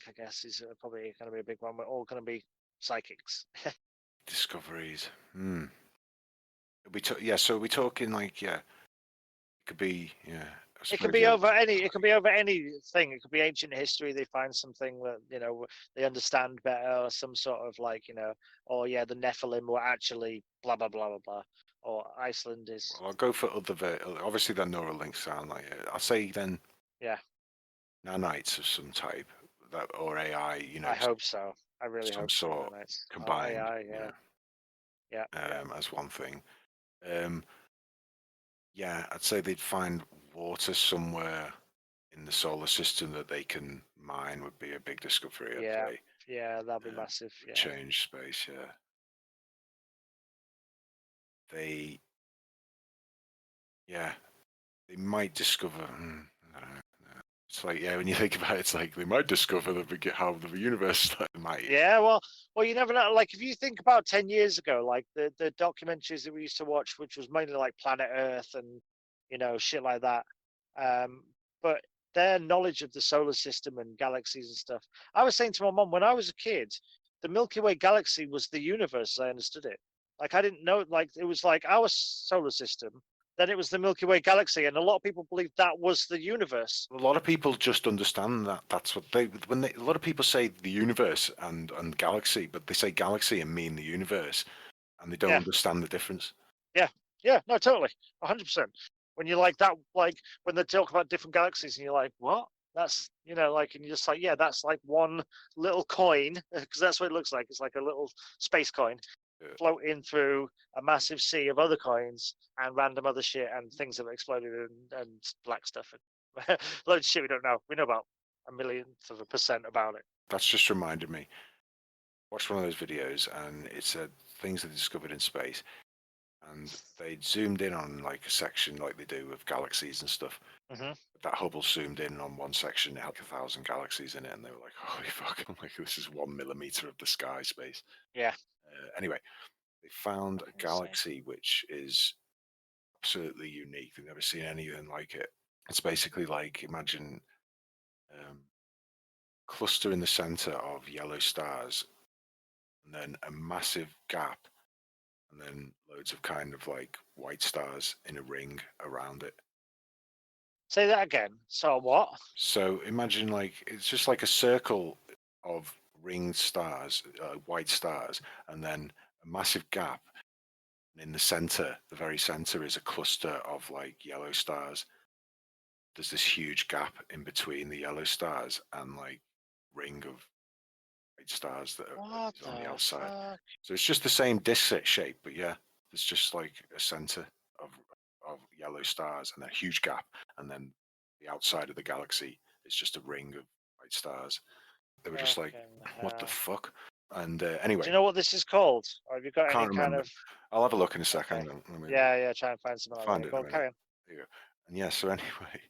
I guess, is probably going to be a big one. We're all going to be psychics. Discoveries. So we're talking like, it could be, I It could be over any. It could be over anything. It could be ancient history. They find something that they understand better, or some sort of like or yeah, the Nephilim were actually blah blah blah blah blah, or Iceland is. Well, I'll go for obviously the Neuralink sound like it. I'll say then. Yeah. Nanites of some type, or AI. I hope so. I really some hope sort so. combined. AI, yeah. As one thing. Yeah, I'd say they'd find water somewhere in the solar system that they can mine would be a big discovery. I'd say. Yeah, that'd be massive. Yeah. Change space. Yeah. They might discover. I don't know. It's like, when you think about it, it's like they might discover how the universe might. Yeah, well, you never know. Like, if you think about 10 years ago, like the documentaries that we used to watch, which was mainly like Planet Earth and shit like that. But their knowledge of the solar system and galaxies and stuff. I was saying to my mom when I was a kid, the Milky Way galaxy was the universe as I understood it. Like, I didn't know, like, it was like our solar system. Then it was the Milky Way galaxy, and a lot of people believed that was the universe. A lot of people just understand that that's what a lot of people say the universe and galaxy, but they say galaxy and mean the universe, and they don't understand the difference. Yeah, no, totally, 100%. When you're like that, like when they talk about different galaxies, and you're like, what? That's and you're just like, yeah, that's like one little coin, because that's what it looks like. It's like a little space coin. Floating through a massive sea of other coins and random other shit and things that have exploded and black stuff and loads of shit we don't know. We know about 1,000,000% about it. That's just reminded me. Watched one of those videos and it said things that they discovered in space, and they zoomed in on like a section like they do with galaxies and stuff. Mm-hmm. That Hubble zoomed in on one section, it had 1,000 galaxies in it, and they were like, "Holy fuck!" I'm like, "This is 1 millimeter of the sky space." Yeah. Anyway, they found a Insane. galaxy which is absolutely unique. They've never seen anything like it. It's basically like, imagine cluster in the center of yellow stars, and then a massive gap, and then loads of kind of like white stars in a ring around it. Say that again. So what? So imagine like it's just like a circle of ringed stars, white stars, and then a massive gap. And in the center, the very center, is a cluster of like yellow stars. There's this huge gap in between the yellow stars and like ring of white stars that What is on the the outside. fuck? So it's just the same disc shape, but yeah, there's just like a center of yellow stars and a huge gap, and then the outside of the galaxy is just a ring of white stars. They were just like, Fucking what the hell. fuck? And Do anyway, you know what this is called? Or have you got I any can't kind remember. of? I'll have a look in a Okay. second. Let me Yeah. Try and find something like find that. it Go in a on, minute. carry on. There you go. And yeah, so anyway,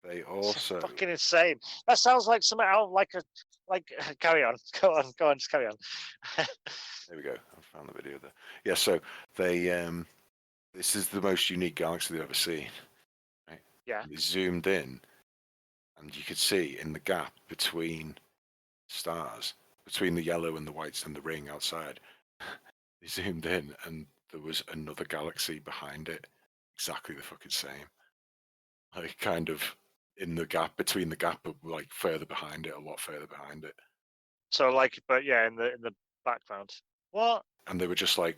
they It's also fucking insane. That sounds like something out like a Carry on. Go on. Just carry on. there we go. I found the video there. Yeah, so they this is the most unique galaxy they've ever seen. Right? Yeah. They zoomed in, and you could see in the gap between stars, between the yellow and the whites and the ring outside. They zoomed in, and there was another galaxy behind it, exactly the fucking same. Like kind of in the gap between the gap, but like further behind it, a lot further behind it. So but yeah, in the background. What? And they were just like,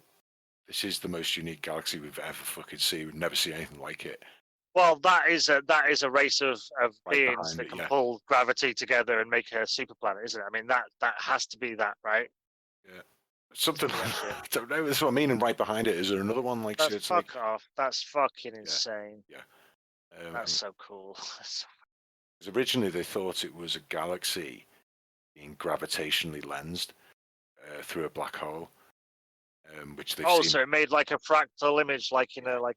"This is the most unique galaxy we've ever fucking seen. We've never seen anything like it." Well, that is a race of Right beings behind that it, can yeah. pull gravity together and make a super planet, isn't it? I mean, that has to be that, right? Yeah. Something Yeah, like shit. I don't know. That's what I mean. And right behind it, is there another one like? So That's it's like, off. That's fucking insane. yeah. That's so cool. Because originally they thought it was a galaxy being gravitationally lensed through a black hole, which they've Oh, seen. so it made like a fractal image, like in Yeah. one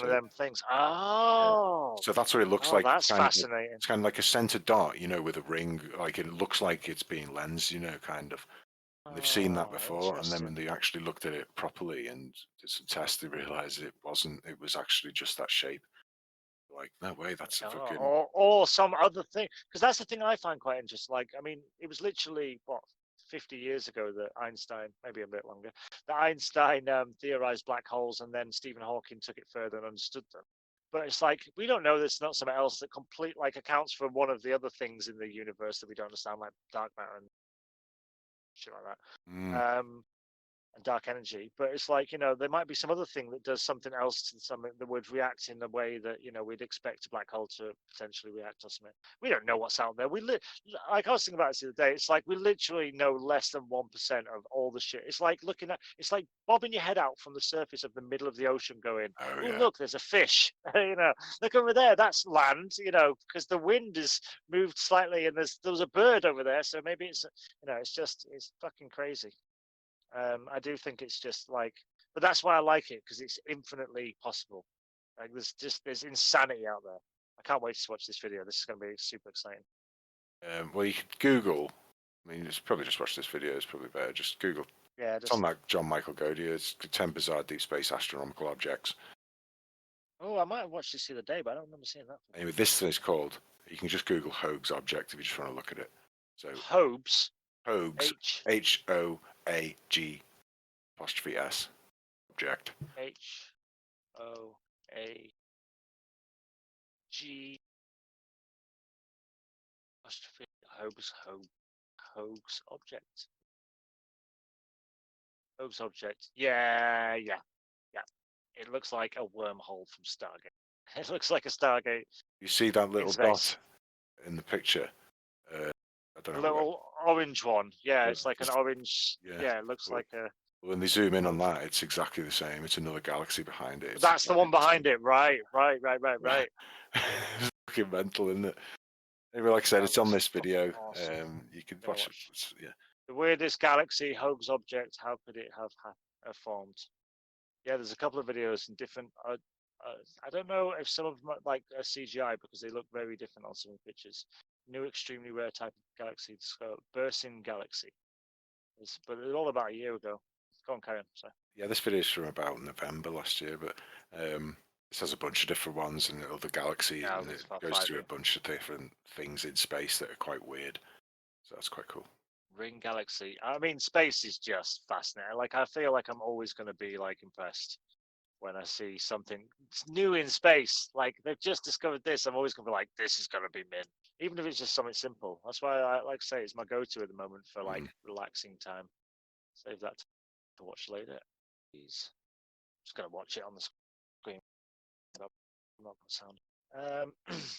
of So- them things. Oh, So that's what it looks oh, like. that's Kind of- fascinating. it's kind of like a center dot, with a ring. Like it looks like it's being lensed, kind of. And they've seen that Oh, before, and then when interesting. they actually looked at it properly and did some tests, they realized it wasn't. It was actually just that shape. Like, no way, that's a fucking. Or some other thing, because that's the thing I find quite interesting. Like, I mean, it was literally what 50 years ago that Einstein, maybe a bit longer, that Einstein theorized black holes, and then Stephen Hawking took it further and understood them. But it's like we don't know there's not something else that accounts for one of the other things in the universe that we don't understand, like dark matter and shit like that. And dark energy, but it's like there might be some other thing that does something else to something that would react in the way that we'd expect a black hole to potentially react or something. We don't know what's out there. Like I was thinking about this the other day. It's like we literally know less than 1% of all the shit. It's like it's like bobbing your head out from the surface of the middle of the ocean, going, Oh "Oh, yeah. look, there's a fish." Look over there. That's land. Because the wind has moved slightly, and there was a bird over there. So maybe it's it's fucking crazy. I do think it's just like, but that's why I like it, because it's infinitely possible. Like there's insanity out there. I can't wait to watch this video. This is going to be super exciting. Well, you could Google. I mean, it's probably just watch this video. It's probably better. Just Google. Yeah, It's on that John Michael Godia. It's 10 bizarre deep space astronomical objects. Oh, I might have watched this the other day, but I don't remember seeing that. Anyway, this thing is called. You can just Google Hoag's object if you just want to look at it. So Hobbes. Hoag's, H Hoag apostrophe S object. HOAG apostrophe Hobbes object. Hobbes object. Yeah. It looks like a wormhole from Stargate. It looks like a Stargate. You see that little space. dot in the picture? I don't know. A little orange one. Yeah, it's like an Just- orange. yeah. Yeah, it looks like a. When they zoom in on that, it's exactly the same. It's another galaxy behind it. That's the one behind it. Right. It's fucking mental, isn't it? Anyway, like I said, it's on this video. Awesome. You can Gonna watch it. watch. Yeah. The weirdest galaxy, Hobbes object. How could it have formed? Yeah, there's a couple of videos in different. I don't know if some of them are like CGI because they look very different on some of the pictures. New extremely rare type of galaxy, Bursting Galaxy. But it's all about a year ago. Go on, carry on. Sorry. Yeah, this video is from about November last year, but this has a bunch of different ones and other galaxies, Yeah, and it's it about goes 5 through a years. bunch of different things in space that are quite weird. So that's quite cool. Ring Galaxy. I mean, space is just fascinating. Like, I feel like I'm always going to be like impressed when I see something new in space. Like they've just discovered this. I'm always going to be like, this is going to be mint. Even if it's just something simple. That's why I like to say it's my go-to at the moment for like relaxing time. Save that to watch later. Jeez. Just going to watch it on the screen. I'm not going to sound.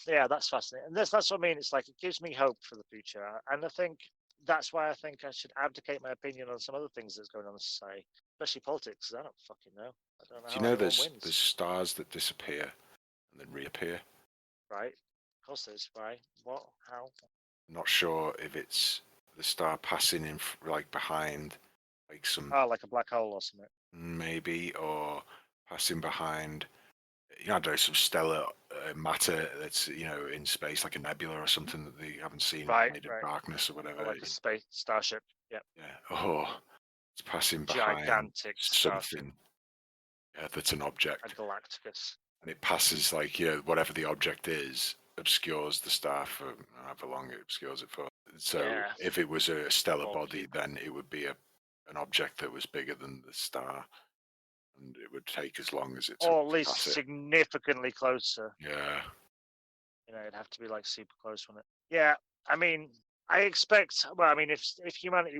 Yeah, that's fascinating. And that's what I mean. It's like it gives me hope for the future. And I think that's why I think I should abdicate my opinion on some other things that's going on in society, especially politics. I don't fucking know. I don't know Do how you know anyone there's wins. stars that disappear and then reappear? Right? Of course there's. Right? What? How? Not sure if it's the star passing in like behind, like some Oh, like a black hole or something. maybe, or passing behind. You know, I don't know, some stellar matter that's in space, like a nebula or something that they haven't seen, Right, made of right. darkness or whatever. Or like a space starship. Yeah. Yeah. Oh, it's passing behind Gigantic starship. something that's an object, A Galacticus. and it passes like whatever the object is obscures the star for however long it obscures it for. So Yeah. if it was a stellar Or body, then it would be an object that was bigger than the star, and it would take as long as it took or at to least pass it. significantly closer. Yeah. It'd have to be like super close, wouldn't it? Yeah. I mean, I expect. Well, I mean, if humanity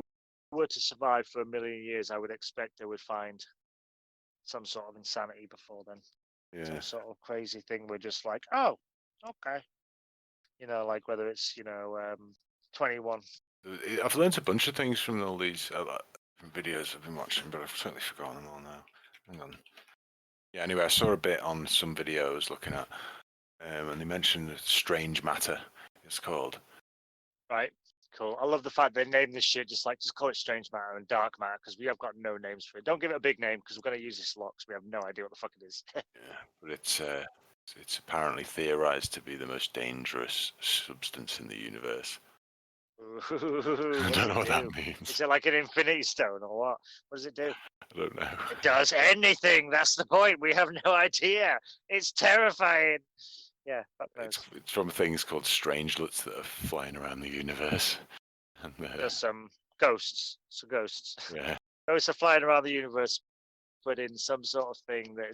were to survive for 1,000,000 years, I would expect they would find some sort of insanity before then. Yeah. Some sort of crazy thing. We're just like, oh, okay. Like whether it's 21. I've learned a bunch of things from all these from videos I've been watching, but I've totally forgotten them all now. Hang on. Yeah, anyway, I saw a bit on some videos looking at, and they mentioned strange matter, it's called. Right. Cool. I love the fact they named this shit just call it strange matter and dark matter because we have got no names for it. Don't give it a big name because we're going to use this a lot because we have no idea what the fuck it is. Yeah, but it's apparently theorized to be the most dangerous substance in the universe. I don't know what that means. Is it like an infinity stone or what? What does it do? I don't know. It does anything. That's the point. We have no idea. It's terrifying. Yeah. It's from things called strangelets that are flying around the universe. And there's some ghosts. Some ghosts. Yeah. Ghosts are flying around the universe, but in some sort of thing that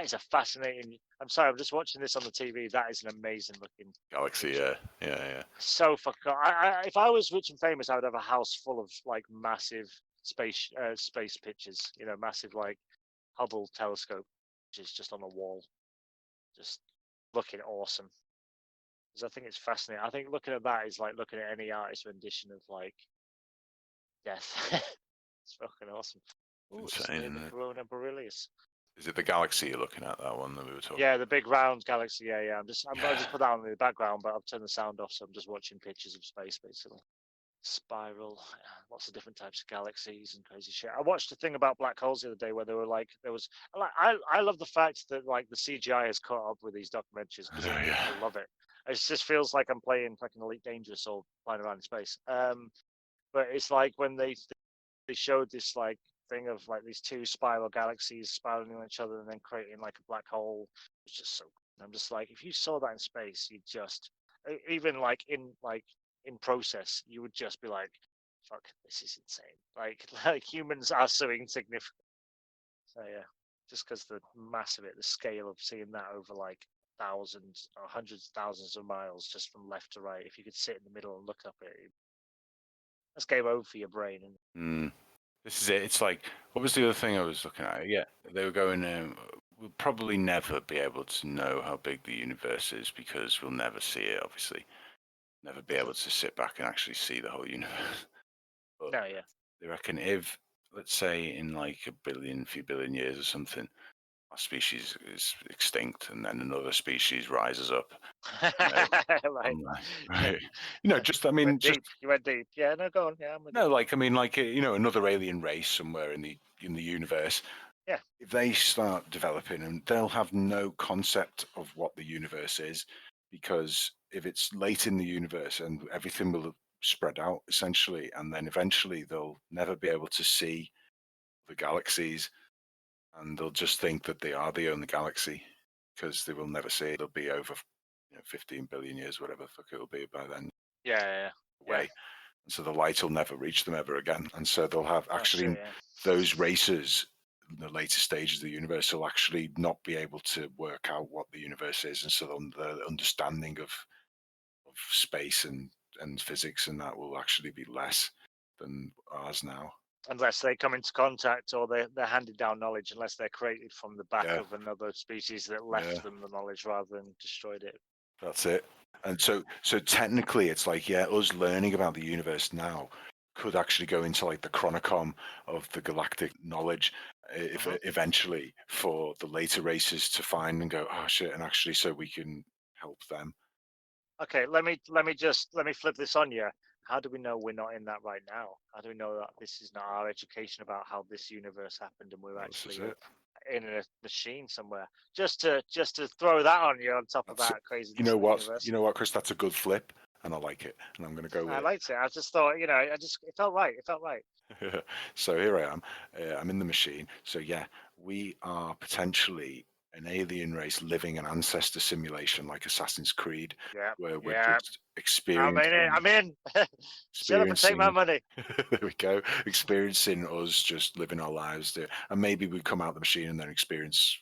is a fascinating. I'm sorry, I'm just watching this on the TV. That is an amazing looking galaxy. Yeah. So fucking cool. If I was rich and famous, I would have a house full of like massive space pictures. Massive like Hubble telescope, which is just on the wall, just looking awesome. Because I think it's fascinating. I think looking at that is like looking at any artist rendition of like death. It's fucking awesome. Ooh, insane. It's the Corona Borealis. Is it the galaxy you're looking at? That one that we were talking? Yeah, the big round galaxy. Yeah. I'm just put that on in the background, but I've turned the sound off, so I'm just watching pictures of space basically. Spiral, lots of different types of galaxies and crazy shit. I watched a thing about black holes the other day where there was I love the fact that like the CGI has caught up with these documentaries because I love it. It just feels like I'm playing fucking Elite Dangerous or flying around in space. But it's like when they showed this like thing of like these two spiral galaxies spiraling on each other and then creating like a black hole. It's just so. I'm just like, if you saw that in space, you'd just even like in process, you would just be like, "Fuck, this is insane." Like humans are so insignificant. So yeah, just because the mass of it, the scale of seeing that over like thousands or hundreds of thousands of miles just from left to right. If you could sit in the middle and look up at it, that's game over for your brain. This is it. It's like, what was the other thing I was looking at? Yeah, they were going, we'll probably never be able to know how big the universe is because we'll never see it, obviously. Never be able to sit back and actually see the whole universe. But No, yeah. they reckon if, let's say, in like few billion years or something, our species is extinct and then another species rises up. Right. Just, I mean, you went deep. Yeah, no, go on. Yeah, no, like, I mean, like, another alien race somewhere in the universe Yeah. If they start developing, and they'll have no concept of what the universe is, because if it's late in the universe and everything will have spread out essentially, and then eventually they'll never be able to see the galaxies, and they'll just think that they are the only galaxy because they will never see it. They'll be over 15 billion years, whatever the fuck it'll be by then, Yeah. away. And so the light will never reach them ever again. And so they'll have That's actually true, yeah. those races, the later stages of the universe, will actually not be able to work out what the universe is. And so the understanding of space and physics and that will actually be less than ours now. Unless they come into contact or they're handed down knowledge, unless they're created from the back Yeah. of another species that left Yeah. them the knowledge rather than destroyed it. That's it. And so technically it's like, yeah, us learning about the universe now could actually go into like the chronicom of the galactic knowledge if eventually for the later races to find and go, oh shit, and actually so we can help them. Okay, let me flip this on you. How do we know we're not in that right now? How do we know that this is not our education about how this universe happened and we're Well, actually this is it. in a machine somewhere? Just to throw that on you on top of That's that craziness. You know of the what? universe. You know what, Chris? That's a good flip, and I like it, and I'm going to go with I it. liked it. I just thought, it felt right. It felt right. So here I am. I'm in the machine. So yeah, we are potentially an alien race living an ancestor simulation like Assassin's Creed, Yeah. where we're Yeah. just experiencing. I'm in. Shut up and take my money. There we go. Experiencing us just living our lives there, and maybe we come out the machine and then experience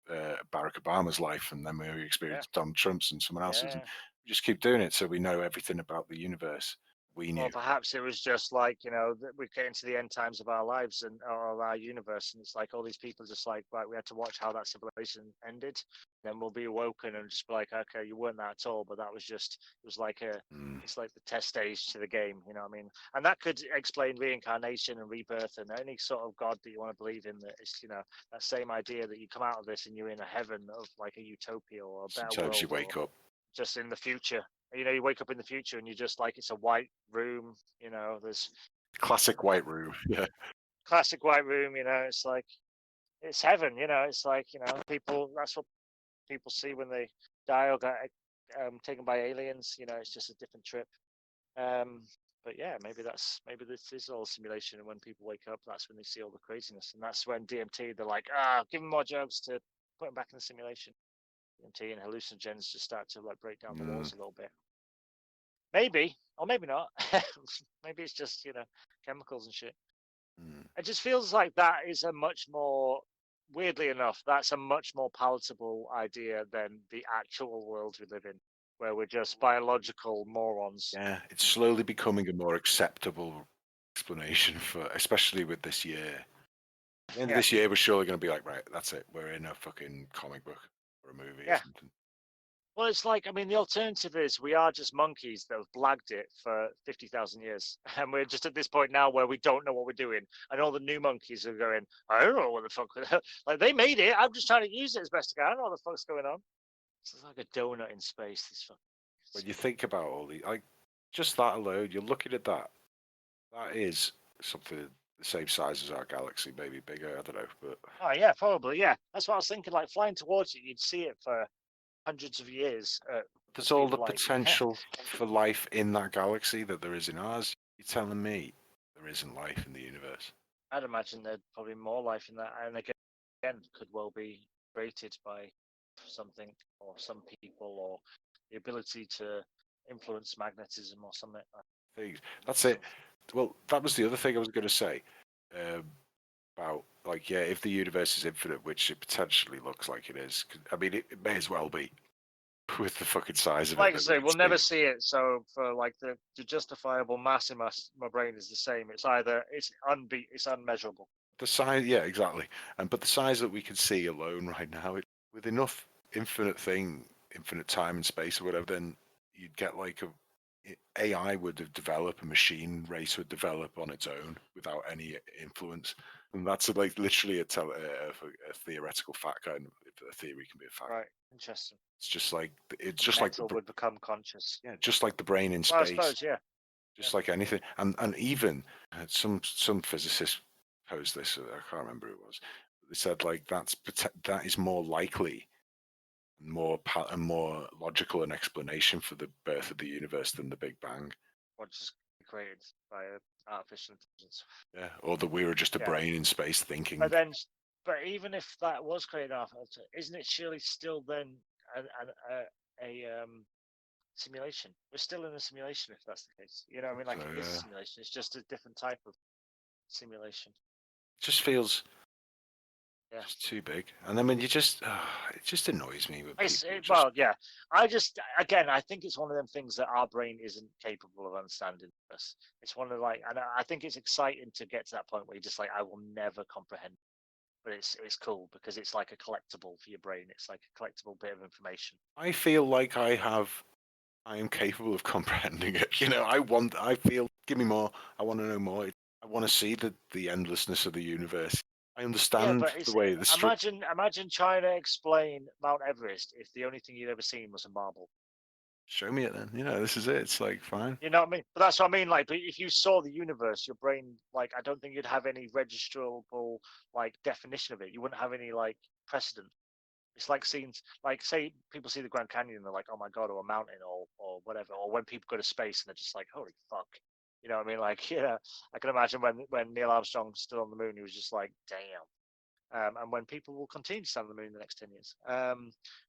Barack Obama's life, and then we experience Donald Trump's and someone else's, and we just keep doing it. So we know everything about the universe. We knew. Or perhaps it was just like, that we're getting to the end times of our lives and or our universe, and it's like all these people just like, right, we had to watch how that civilization ended. Then we'll be awoken and just be like, okay, you weren't that at all, but that was just, it was like it's like the test stage to the game, you know what I mean? And that could explain reincarnation and rebirth and any sort of God that you want to believe in. That it's, that same idea that you come out of this and you're in a heaven of like a utopia or a better world. Sometimes you wake up just in the future. You wake up in the future and you're just like, it's a white room, there's classic white room. Yeah. classic white room, it's like, it's heaven, it's like, people, that's what people see when they die or get taken by aliens, it's just a different trip. But yeah, maybe this is all simulation, and when people wake up, that's when they see all the craziness, and that's when DMT, they're like, give them more drugs to put them back in the simulation. DMT and hallucinogens just start to like break down the walls a little bit. Maybe, or maybe not. Maybe it's just, chemicals and shit. It just feels like that is a much more, weirdly enough, that's a much more palatable idea than the actual world we live in, where we're just biological morons. Yeah, it's slowly becoming a more acceptable explanation for, especially with this year. At the end of this year, we're surely going to be like, right, that's it. We're in a fucking comic book or a movie or something. Well, it's like, the alternative is we are just monkeys that have blagged it for 50,000 years. And we're just at this point now where we don't know what we're doing. And all the new monkeys are going, I don't know what the fuck. Like, they made it. I'm just trying to use it as best I can. I don't know what the fuck's going on. It's like a donut in space. This fucking. When you think about all the, like, just that alone, you're looking at that. That is something the same size as our galaxy, maybe bigger. I don't know, but. Oh yeah, probably yeah. That's what I was thinking. Like flying towards it, you'd see it for hundreds of years. There's all the potential for life in that galaxy that there is in ours. You're telling me there isn't life in the universe? I'd imagine there'd probably more life in that, and again, could well be created by something or some people, or the ability to influence magnetism or something. That's it. Well, that was the other thing I was going to say about, like, yeah, if the universe is infinite, which it potentially looks like it is. I mean, it may as well be with the fucking size of it. Like I say, we'll never see it. So for like the justifiable mass in my brain is the same. It's either it's unmeasurable. The size, yeah, exactly. But the size that we can see alone right now, with enough infinite time and space or whatever, then you'd get like AI would have developed, a machine race would develop on its own without any influence, and that's like literally a theoretical fact. Kind of, if a theory can be a fact. Right. Interesting. It's just like the would become conscious. Yeah, just like the brain in space. Well, I suppose, yeah. Just like anything, and even some physicists posed this. I can't remember who it was. They said like that is more likely, and more logical an explanation for the birth of the universe than the Big Bang. Or just created by artificial intelligence. Yeah, or that we were just a Yeah. brain in space thinking. But even if that was created after, isn't it surely still then a simulation? We're still in a simulation if that's the case. You know what I mean? Like So, it is a yeah. simulation. It's just a different type of simulation. It just feels Yeah. just too big. And I mean, it just annoys me with people. Well, yeah. I think it's one of them things that our brain isn't capable of understanding us. It's one of and I think it's exciting to get to that point where you're just like, I will never comprehend. But it's cool because it's like a collectible for your brain. It's like a collectible bit of information. I feel like I am capable of comprehending it. You know, I feel, give me more. I want to know more. I want to see the endlessness of the universe. I understand the way the imagine trying to explain Mount Everest if the only thing you'd ever seen was a marble. Show me it then. You know, this is it. It's like, fine. You know what I mean? But that's what I mean. Like, but if you saw the universe, your brain, like, I don't think you'd have any registrable like definition of it. You wouldn't have any like precedent. It's like scenes, like say people see the Grand Canyon and they're like, oh my god, or a mountain, or whatever. Or when people go to space and they're just like, holy fuck. You know what I mean? Like, yeah, I can imagine when Neil Armstrong stood on the moon, he was just like, damn. And when people will continue to stand on the moon in the next 10 years.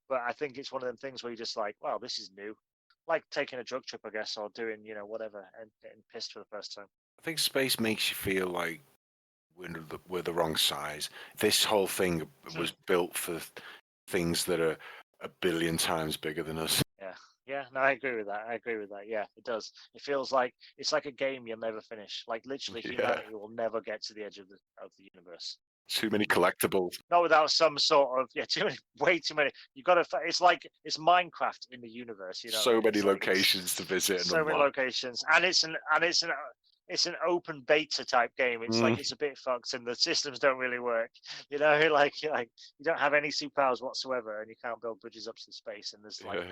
But I think it's one of them things where you're just like, wow, this is new. Like taking a drug trip, I guess, or doing, whatever, and getting pissed for the first time. I think space makes you feel like we're the wrong size. This whole thing was built for things that are a billion times bigger than us. Yeah, no, I agree with that. Yeah, it does. It feels like it's like a game you'll never finish. Like literally, humanity will never get to the edge of the universe. Too many collectibles. Not without some sort of too many, way too many. You got to. It's like it's Minecraft in the universe. You know, so many locations to visit. So many locations, and it's an open beta type game. It's like it's a bit fucked, and the systems don't really work. You know, like you don't have any superpowers whatsoever, and you can't build bridges up to space. And there's like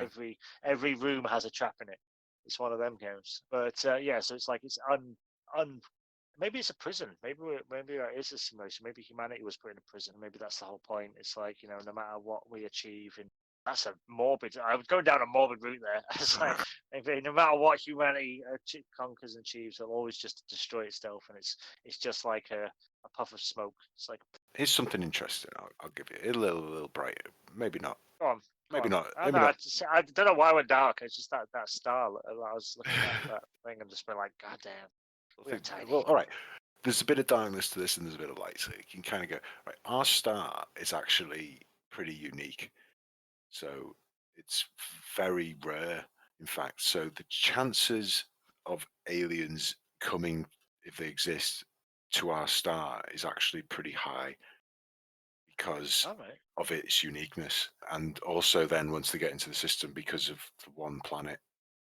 every room has a trap in it. It's one of them games. But so it's like it's maybe it's a prison. Maybe it is a simulation. Maybe humanity was put in a prison. Maybe that's the whole point. It's like no matter what we achieve, and that's a morbid. I was going down a morbid route there. It's like no matter what humanity conquers and achieves, it'll always just destroy itself, and it's just like a puff of smoke. It's like here's something interesting. I'll give you a little brighter. Maybe not. Go on. Maybe not. I don't know why I went dark. It's just that star. I was looking at that thing and just been like, God damn. Well, all right. There's a bit of darkness to this and there's a bit of light, so you can kind of go, right, our star is actually pretty unique. So it's very rare, in fact. So the chances of aliens coming, if they exist, to our star is actually pretty high because of its uniqueness. And also then once they get into the system, because of the one planet,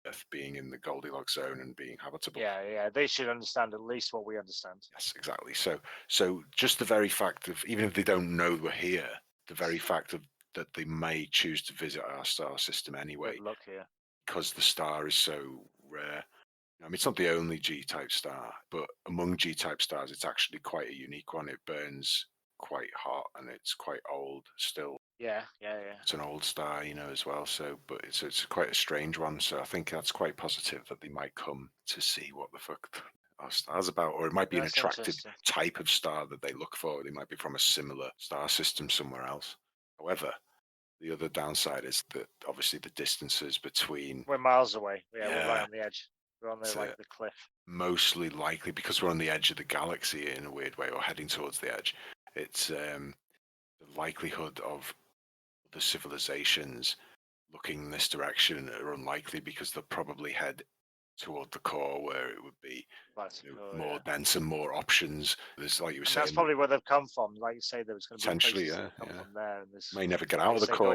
Earth being in the Goldilocks zone and being habitable. Yeah, they should understand at least what we understand. Yes, exactly. So just the very fact of, even if they don't know we're here, the very fact of that they may choose to visit our star system anyway, Good luck here. Because the star is so rare. I mean, it's not the only G-type star, but among G-type stars, it's actually quite a unique one. It burns quite hot and it's quite old still. Yeah. It's an old star, as well. So, but it's quite a strange one. So I think that's quite positive that they might come to see what the fuck our star's about, or it might be an attractive type of star that they look for. They might be from a similar star system somewhere else. However, the other downside is that obviously the distances between. We're miles away. Yeah, we're right on the edge. We're on the cliff. Mostly likely because we're on the edge of the galaxy in a weird way, or heading towards the edge. It's the likelihood of the civilizations looking in this direction are unlikely because they'll probably head toward the core where it would be more dense and more options. There's, like you were saying, that's probably where they've come from. Like you say, there was going to be places that come from there, and may never get out of the core.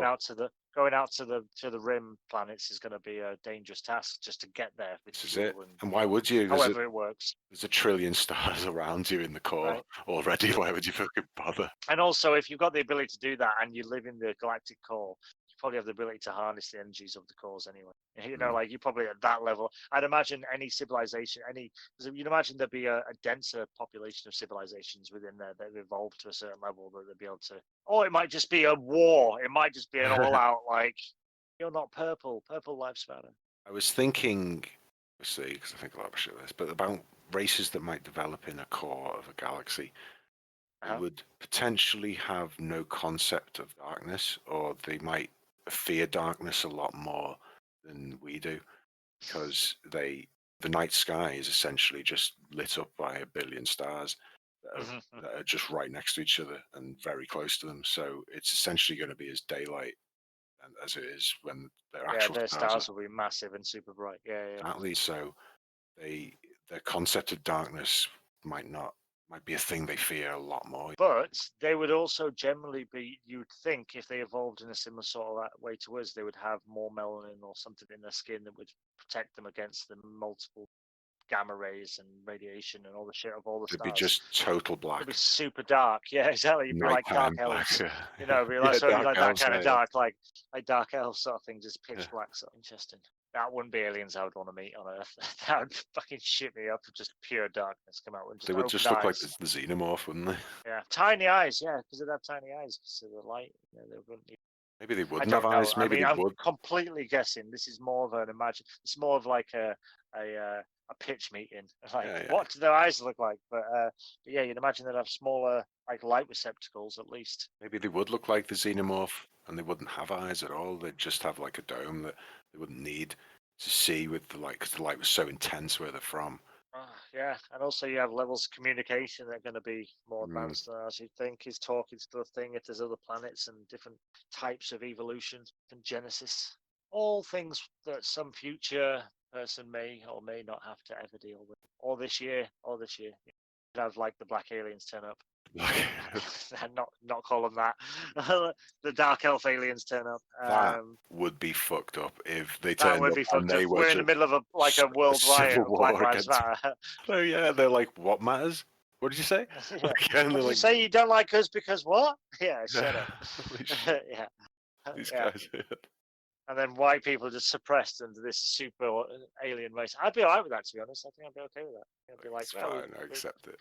Going out to the rim planets is going to be a dangerous task just to get there. This is it. And why would you? However, it works. There's a trillion stars around you in the core already. Why would you fucking bother? And also, if you've got the ability to do that and you live in the galactic core, probably have the ability to harness the energies of the cores anyway. You know, Mm. like you're probably at that level. I'd imagine any civilization, you'd imagine there'd be a denser population of civilizations within there that have evolved to a certain level that they'd be able to. Or it might just be a war. It might just be an all-out like, you're not purple lives matter. I was thinking, obviously, because I think a lot of shit like this, but about races that might develop in a core of a galaxy. They Uh-huh. would potentially have no concept of darkness, or they might fear darkness a lot more than we do, because the night sky is essentially just lit up by a billion stars that are just right next to each other and very close to them. So it's essentially going to be as daylight as it is when their Yeah, actual their stars are. stars will be massive and super bright. Yeah. Exactly. So their concept of darkness might be a thing they fear a lot more. But they would also generally be, you'd think, if they evolved in a similar sort of way to us, they would have more melanin or something in their skin that would protect them against the multiple gamma rays and radiation and all the shit of all the It'd be stars. just total black. It'd be super dark. Yeah, exactly. It'd be like dark Nighttime black. elves. You know, it'd be like, Yeah, so dark like elves, that kind of yeah. dark, like dark elf sort of thing, just pitch Yeah. black. So interesting. That wouldn't be aliens I would want to meet on Earth. That would fucking shit me up. Just pure darkness come out with just They would just look like eyes. the xenomorph, wouldn't they? Yeah, tiny eyes. Yeah, because they'd have tiny eyes because of the light. You know, they wouldn't need. Maybe they I wouldn't don't have know. eyes. Maybe I mean, they I'm would. completely guessing. This is more of an imagine. It's more of like a pitch meeting. Like, Yeah. what do their eyes look like? But yeah, you'd imagine they'd have smaller, like light receptacles at least. Maybe they would look like the xenomorph, and they wouldn't have eyes at all. They'd just have like a dome that they wouldn't need to see with the light, because the light was so intense where they're from. Yeah, and also you have levels of communication that are going to be more advanced than as you think. He's talking to the thing if there's other planets and different types of evolution and genesis. All things that some future person may or may not have to ever deal with. Or this year. You'd have like the black aliens turn up. not call them that. The dark elf aliens turn up. That would be fucked up if they That turned would up be and fucked up. they were We're in the just middle of a world civil riot of Black war Lives against- Matter. Oh yeah, they're like, what matters? What did you say? Yeah. And What they're you like, say you don't like us because what? Yeah, shut up. Holy shit, Yeah. these Yeah. guys. And then white people are just suppressed under this super alien race. I'd be alright with that, to be honest. I think I'd be okay with that. I'd be like, It's well, fine, I accept it.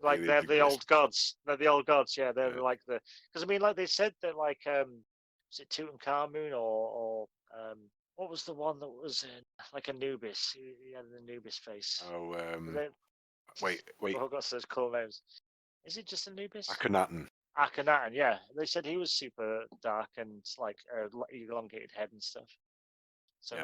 like Aliens they're the exist. old gods. They're the old gods. Yeah, they're Yeah. like the. Because I mean, like they said that, like, is it Tutankhamun or what was the one that was in, like Anubis? He had an Anubis face. Oh, They- wait. Oh, I've got such cool names. Is it just Anubis? Akhenaten. Akhenaten, yeah. They said he was super dark and like elongated head and stuff. So Yeah.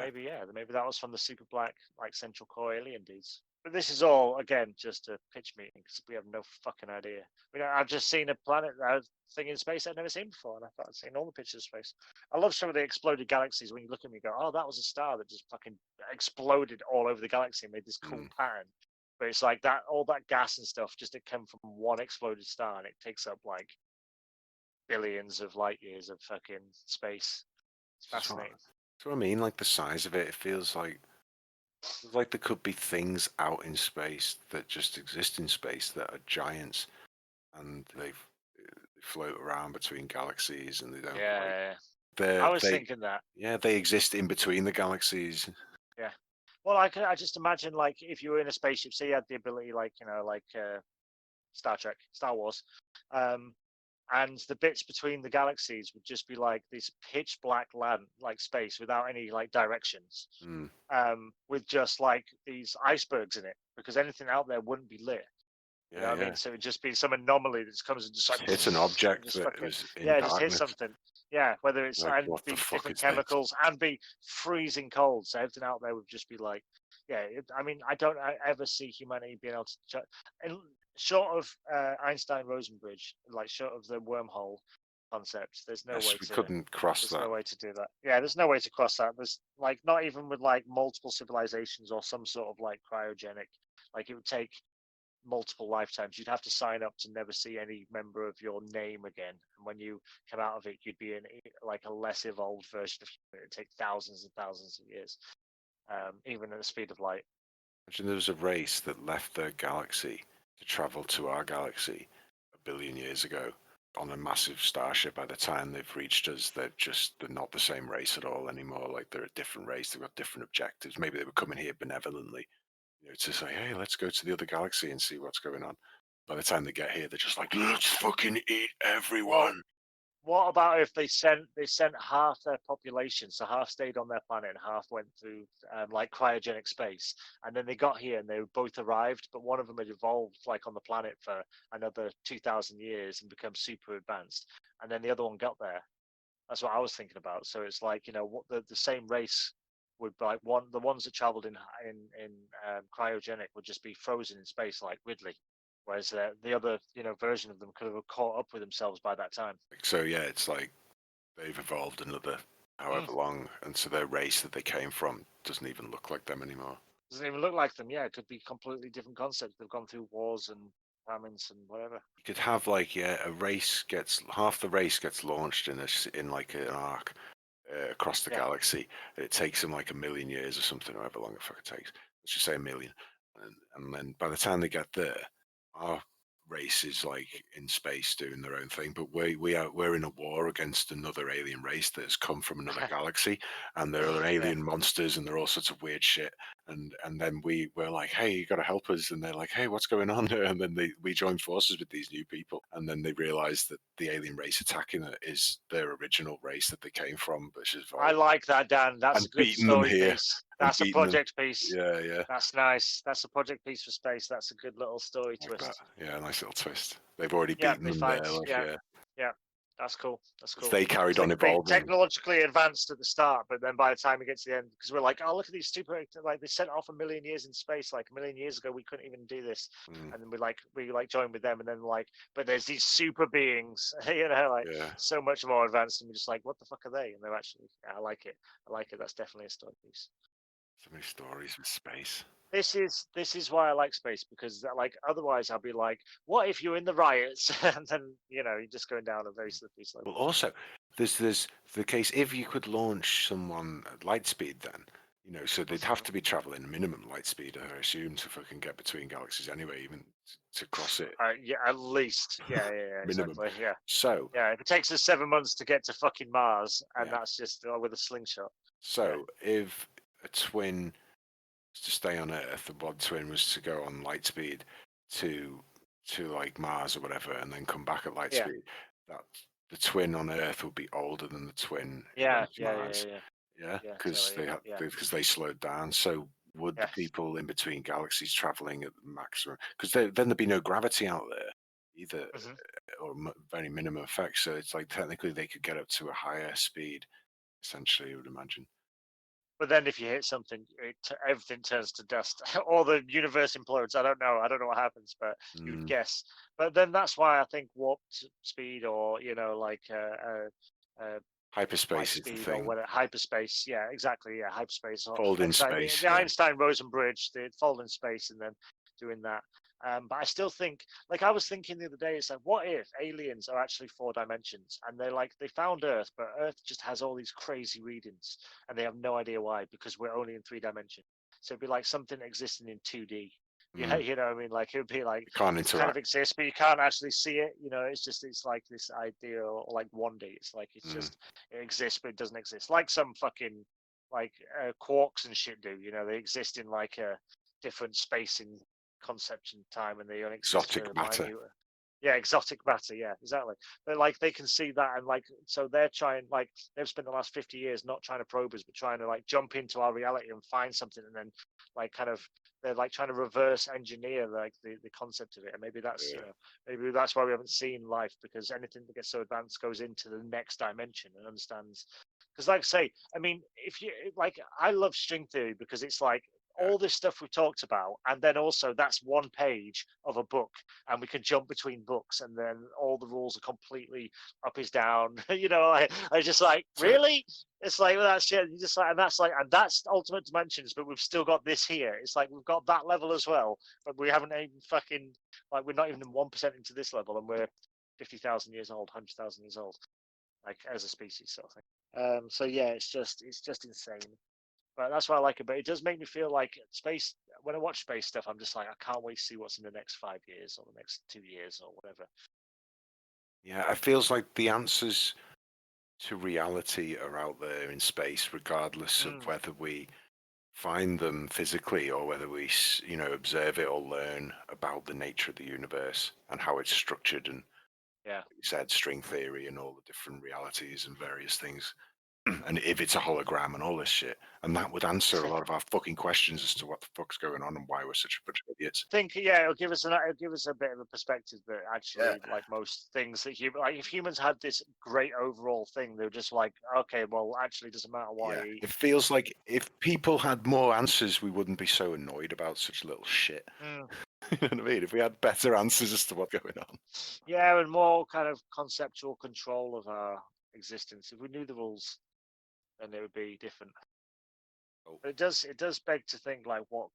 maybe that was from the super black, like central core alien dudes. But this is all again just a pitch meeting because we have no fucking idea. I've just seen a planet thing in space I'd never seen before, and I thought I'd seen all the pictures of space. I love some of the exploded galaxies. When you look at me, and go, oh, that was a star that just fucking exploded all over the galaxy and made this cool pattern. But it's like that, all that gas and stuff, just it came from one exploded star, and it takes up like billions of light years of fucking space. It's fascinating. That's what I mean. Like the size of it, it feels like there could be things out in space that just exist in space that are giants, and they float around between galaxies, and they don't. Yeah, I I was thinking that. Yeah, they exist in between the galaxies. Yeah. Well, I just imagine, like, if you were in a spaceship, say you had the ability, like, Star Trek, Star Wars, and the bits between the galaxies would just be like this pitch black land, like space, without any like directions, with just like these icebergs in it, because anything out there wouldn't be lit. You know what I mean? So it'd just be some anomaly that just comes and just like hits an object just that fucking, was in just darkness. hit something. Yeah, whether it's Like, and what be the fuck different is this? chemicals and be freezing cold. So everything out there would just be like, I mean, I don't ever see humanity being able to, and short of Einstein-Rosen bridge, like short of the wormhole concept, there's no way We to. couldn't cross There's that. no way to do that. Yeah, there's no way to cross that. There's like not even with like multiple civilizations or some sort of like cryogenic. Like it would take multiple lifetimes. You'd have to sign up to never see any member of your name again. And when you come out of it, you'd be in like a less evolved version of human. It'd take thousands and thousands of years, even at the speed of light. Imagine there was a race that left their galaxy to travel to our galaxy 1 billion years ago, on a massive starship. By the time they've reached us, they're not the same race at all anymore. Like they're a different race. They've got different objectives. Maybe they were coming here benevolently, to say, hey, let's go to the other galaxy and see what's going on. By the time they get here, they're just like, let's fucking eat everyone. What about if they sent half their population, so half stayed on their planet and half went through like cryogenic space, and then they got here and they both arrived, but one of them had evolved like on the planet for another 2,000 years and become super advanced, and then the other one got there. That's what I was thinking about. So it's like, what the same race would like the ones that traveled in cryogenic would just be frozen in space like Ridley, whereas the other version of them could have caught up with themselves by that time. So yeah, it's like they've evolved another however long, and so their race that they came from doesn't even look like them anymore. Doesn't even look like them. Yeah, it could be completely different concepts. They've gone through wars and famines and whatever. You could have like a race gets half the race gets launched in like an arc across the galaxy. It takes them like 1,000,000 years or something, however long the fuck it takes. Let's just say 1,000,000, and then by the time they get there, our race is like in space doing their own thing. But we're in a war against another alien race that has come from another galaxy, and there are alien monsters and there are all sorts of weird shit. And then we're like, hey, you got to help us, and they're like, hey, what's going on here? And then we join forces with these new people, and then they realize that the alien race attacking it is their original race that they came from, which is I like that, Dan. That's a good story piece. That's a project piece. Yeah. That's nice. That's a project piece for space. That's a good little story like twist. that. Yeah, nice little twist. They've already beaten them there. Like, yeah. That's cool. That's cool. They carried on evolving. Technologically advanced at the start, but then by the time we get to the end, because we're like, oh, look at these stupid, like they sent off 1,000,000 years in space. Like 1,000,000 years ago, we couldn't even do this, and then we join with them, and then but there's these super beings, so much more advanced, and we're just like, what the fuck are they? And they're actually, I like it. That's definitely a story piece. So many stories with space. This is why I like space, because otherwise I'll be like, what if you're in the riots and then you're just going down a very slippery slope. Well, also there's the case if you could launch someone at light speed, then so they'd have to be traveling minimum light speed, I assume, to fucking get between galaxies anyway, even to cross it. Yeah, at least. Yeah, minimum. Exactly. Yeah. So if it takes us 7 months to get to fucking Mars, and that's just with a slingshot. So if a twin to stay on Earth, the one twin was to go on light speed to like Mars or whatever, and then come back at light speed, that the twin on Earth would be older than the twin Mars. Because they slowed down. So would the people in between galaxies traveling at the maximum? Because then there'd be no gravity out there either, or very minimum effect. So it's like technically they could get up to a higher speed, essentially, I would imagine. But then if you hit something, everything turns to dust, or the universe implodes. I don't know what happens, but you'd guess. But then that's why I think warp speed, or hyperspace is the thing. Or hyperspace, exactly, hyperspace. Or folding space. The Einstein-Rosen bridge, the folding space, and then doing that. But I still think, I was thinking the other day, it's like, what if aliens are actually 4 dimensions, and they found Earth, but Earth just has all these crazy readings, and they have no idea why, because we're only in 3 dimensions. So it'd be like something existing in 2D. Yeah, you know what I mean? Like it would be like, it can't interact. Kind of exists, but you can't actually see it. It's like this idea, or like 1D. It's like it exists, but it doesn't exist. Like some fucking quarks and shit do. They exist in like a different space in concept and time, and they only exist exotic matter. Yeah, exotic matter. Yeah, exactly. But they can see that, and so they're trying. They've spent the last 50 years not trying to probe us, but trying to jump into our reality and find something, and then they're trying to reverse engineer the concept of it. And maybe that's maybe that's why we haven't seen life, because anything that gets so advanced goes into the next dimension and understands. Because I say, I mean, if you I love string theory, because it's all this stuff we've talked about, and then also that's one page of a book, and we can jump between books, and then all the rules are completely up is down. I just really, it's well, that's shit. You just and that's ultimate dimensions, but we've still got this here. It's we've got that level as well, but we haven't even fucking we're not even 1% into this level, and we're 50,000 years old, 100,000 years old, as a species, sort of thing. So yeah, it's just insane. But that's why I like it. But it does make me feel like space. When I watch space stuff, I'm just I can't wait to see what's in the next 5 years or the next 2 years or whatever. Yeah, it feels like the answers to reality are out there in space, regardless of whether we find them physically or whether we, observe it or learn about the nature of the universe and how it's structured and, Yeah. like you said, string theory and all the different realities and various things. And if it's a hologram and all this shit, and that would answer a lot of our fucking questions as to what the fuck's going on and why we're such a bunch of idiots. I think it'll give us a bit of a perspective that actually, like most things that if humans had this great overall thing, they're just like, okay, well, actually, it doesn't matter why. Yeah, it feels like if people had more answers, we wouldn't be so annoyed about such little shit. You know what I mean? If we had better answers as to what's going on. Yeah, and more kind of conceptual control of our existence. If we knew the rules, then it would be different. But it does beg to think, like, what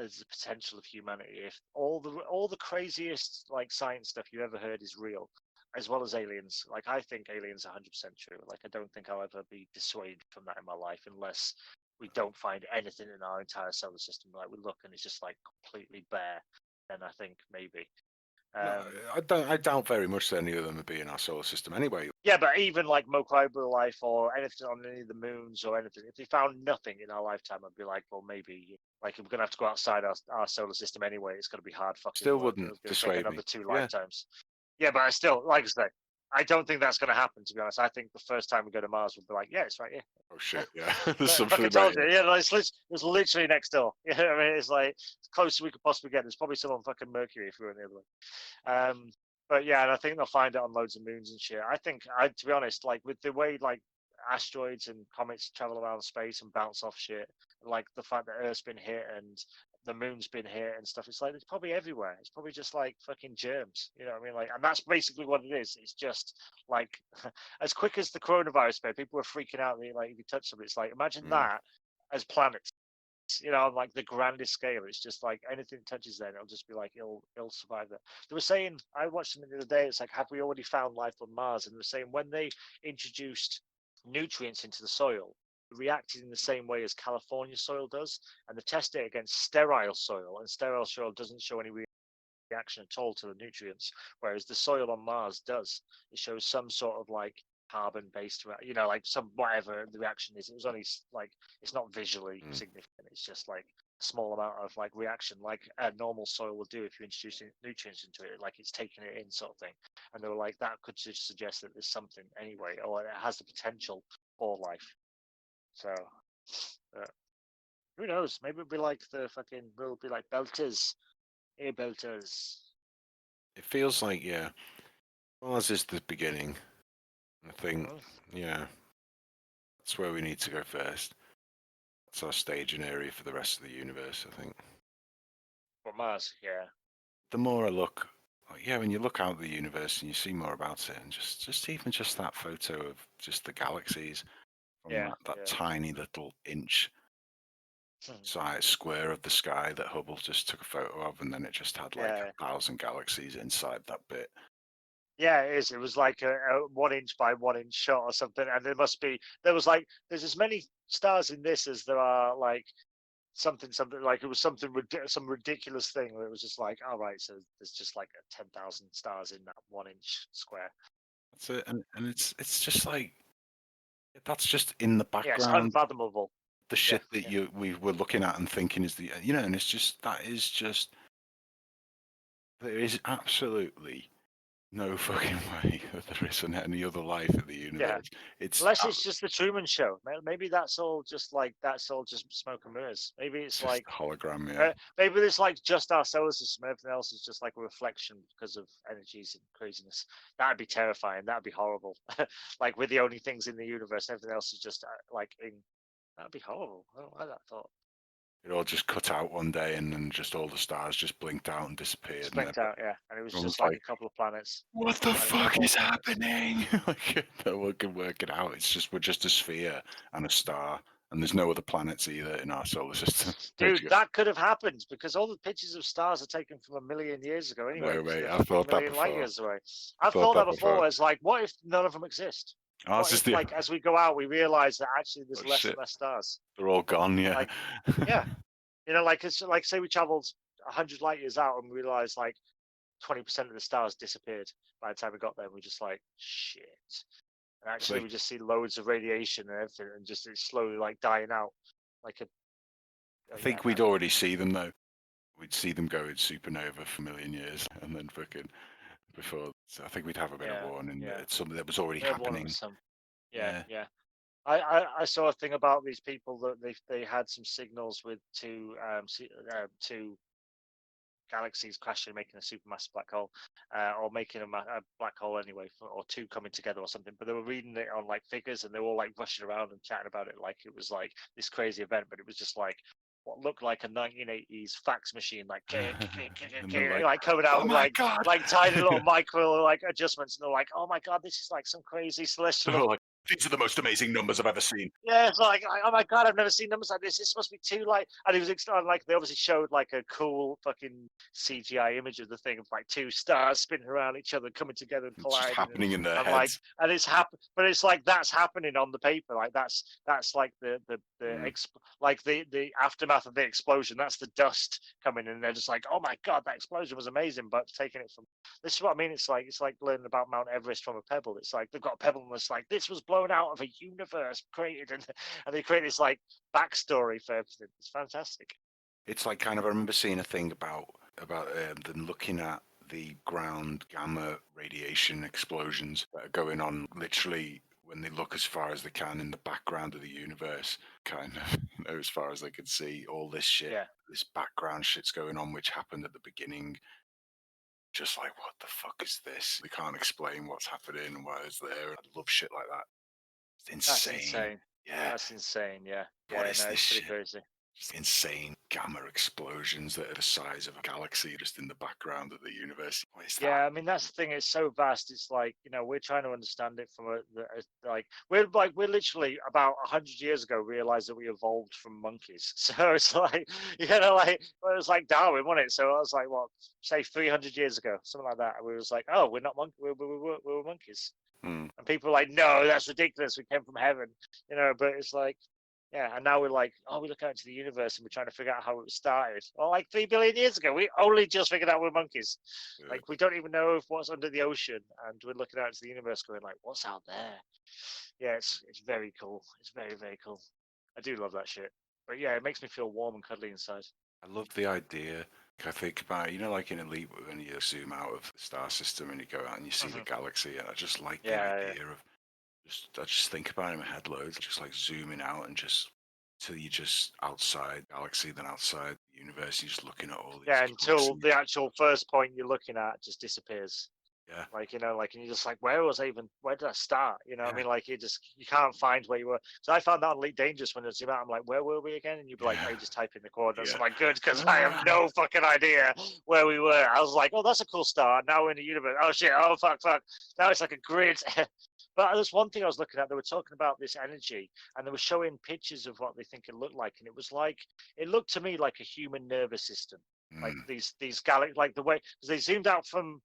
is the potential of humanity if all the craziest like science stuff you ever heard is real, as well as aliens. Like, I think aliens are 100% true. Like, I don't think I'll ever be dissuaded from that in my life unless we don't find anything in our entire solar system. Like, we look and it's just like completely bare. Then I think maybe. No, I doubt very much that any of them would be in our solar system anyway. Yeah, but even like microbial life or anything on any of the moons or anything, if they found nothing in our lifetime, I'd be like, well, maybe like if we're gonna have to go outside our solar system anyway, it's gonna be hard fucking Still work. wouldn't It's gonna dissuade take me. another 2 Yeah. lifetimes. Yeah, but I still, like I say, I don't think that's gonna happen. To be honest, I think the first time we go to Mars, we'll be like, yeah, it's right here. Oh shit, yeah. I There's something fucking about told you, it. yeah, like, it's literally next door. You know what I mean? It's like as close as we could possibly get. There's probably some on fucking Mercury if we were in the other way. But yeah, and I think they'll find it on loads of moons and shit. To be honest, like with the way like asteroids and comets travel around space and bounce off shit, like the fact that Earth's been hit and the moon's been hit and stuff, it's like it's probably everywhere. It's probably just like fucking germs. You know what I mean? Like, and that's basically what it is. It's just like as quick as the coronavirus spread, people were freaking out. Like if you touch something, it's like imagine that as planets. You know, on like the grandest scale, it's just like anything touches then, it'll just be like it'll survive that. They were saying, I watched something the other day, it's like, have we already found life on Mars? And they were saying when they introduced nutrients into the soil, it reacted in the same way as California soil does, and they tested it against sterile soil, and sterile soil doesn't show any reaction at all to the nutrients, whereas the soil on Mars does. It shows some sort of like carbon-based, like some whatever the reaction is. It was only like it's not visually significant. It's just like a small amount of like reaction, like a normal soil will do if you introduce nutrients into it, like it's taking it in, sort of thing. And they were like, that could just suggest that there's something anyway, or it has the potential for life. So who knows? Maybe it'll be like we'll be like belters. Hey, belters. It feels like, yeah, Mars is the beginning. I think, yeah, that's where we need to go first. That's our staging area for the rest of the universe, I think. For Mars, yeah. The more I look, when you look out at the universe and you see more about it, and just even just that photo of just the galaxies from that tiny little inch size square of the sky that Hubble just took a photo of, and then it just had like 1,000 galaxies inside that bit. Yeah, it is. It was like a 1 inch by 1 inch shot or something, and there's as many stars in this as there are like something like it was some ridiculous thing where it was just like, all right, so there's just like 10,000 stars in that 1 inch square. That's it, and it's just like that's just in the background. Yeah, it's unfathomable. The shit that we were looking at and thinking is and it's just there is absolutely no fucking way that there isn't any other life in the universe. Unless it's just the Truman Show. Maybe that's all just smoke and mirrors. Maybe it's like a hologram. Yeah. Maybe it's like just our solar system. Everything else is just like a reflection because of energies and craziness. That'd be terrifying. That'd be horrible. Like we're the only things in the universe. Everything else is just that'd be horrible. I don't like that thought. It all just cut out one day, and then just all the stars just blinked out and disappeared. Just blinked out, yeah. And it was just like a couple of planets. What the fuck is happening? No one can work it out. We're just a sphere and a star, and there's no other planets either in our solar system. Dude, that could have happened because all the pictures of stars are taken from 1 million years ago anyway. No, mate, I've thought that before. Light years away. I've thought that before. It's like, what if none of them exist? Like as we go out, we realize that actually there's less and less stars. They're all gone, yeah. Yeah. Like it's like say we traveled 100 light years out and we realized like 20% of the stars disappeared by the time we got there. We're just like, shit. And actually, like- we just see loads of radiation and everything, and just it's slowly like dying out. Like I think we'd already see them though. We'd see them go in supernova for a million years, and then fucking before. So I think we'd have a bit of warning that it's something that was already happening. Yeah. I saw a thing about these people that they had some signals with two galaxies crashing, making a supermassive black hole, or making a black hole anyway, or two coming together or something. But they were reading it on like figures, and they were all like rushing around and chatting about it like it was like this crazy event. But it was just like what looked like a 1980s fax machine, like like coming out with like tiny little micro like adjustments, and they're like, oh my god, this is like some crazy celestial. These are the most amazing numbers I've ever seen. Yeah, it's like, oh my god, I've never seen numbers like this. This must be too like, and it was like they obviously showed like a cool fucking CGI image of the thing of like two stars spinning around each other, coming together and colliding. It's just happening in their heads. Like, and it's but it's like that's happening on the paper. Like that's like the like the aftermath of the explosion. That's the dust coming in. And they're just like, oh my god, that explosion was amazing. But taking it from this is what I mean. It's like learning about Mount Everest from a pebble. It's like they've got a pebble and it's like this was blown out of a universe created, and they create this like backstory for everything. It's fantastic. It's like kind of, I remember seeing a thing about them looking at the ground gamma radiation explosions that are going on literally when they look as far as they can in the background of the universe, kind of, as far as they could see, all this shit, this background shit's going on, which happened at the beginning. Just like, what the fuck is this? We can't explain what's happening and why it's there. I love shit like that. It's insane. That's insane. Yeah. That's insane. Yeah. What is this it's shit? pretty crazy. Just insane gamma explosions that are the size of a galaxy just in the background of the universe. What is that? Yeah, I mean that's the thing. It's so vast. It's like we're trying to understand it from we're literally about 100 years ago realized that we evolved from monkeys. So it's like it was like Darwin, wasn't it? So I was like, what, say 300 years ago, something like that. And we was like, oh, we're not monkeys. We were monkeys. And people were like, no, that's ridiculous. We came from heaven, But it's like. Yeah, and now we're like, we look out into the universe and we're trying to figure out how it started. Well, like 3 billion years ago, we only just figured out we're monkeys. Yeah. Like we don't even know what's under the ocean, and we're looking out into the universe, going like, what's out there? Yeah, it's very cool. It's very, very cool. I do love that shit. But yeah, it makes me feel warm and cuddly inside. I love the idea. I think about like in Elite when you zoom out of the star system and you go out and you see the galaxy, and I just like the idea of. I just think about it in my head loads, just like zooming out and just till you're just outside the galaxy, then outside the universe, you're just looking at all these. Yeah, until the actual first point you're looking at just disappears. Yeah. And you're just like, where did I start? I mean, like you can't find where you were. So I found that on Elite Dangerous when I zoom out, I'm like, where were we again? And you'd be like, hey, just type in the coordinates. I'm like, good, because I have no fucking idea where we were. I was like, oh, that's a cool start. Now we're in the universe. Oh shit, oh fuck. Now it's like a grid. But there's one thing I was looking at. They were talking about this energy, and they were showing pictures of what they think it looked like, and it looked to me like a human nervous system, like these like the way because they zoomed out from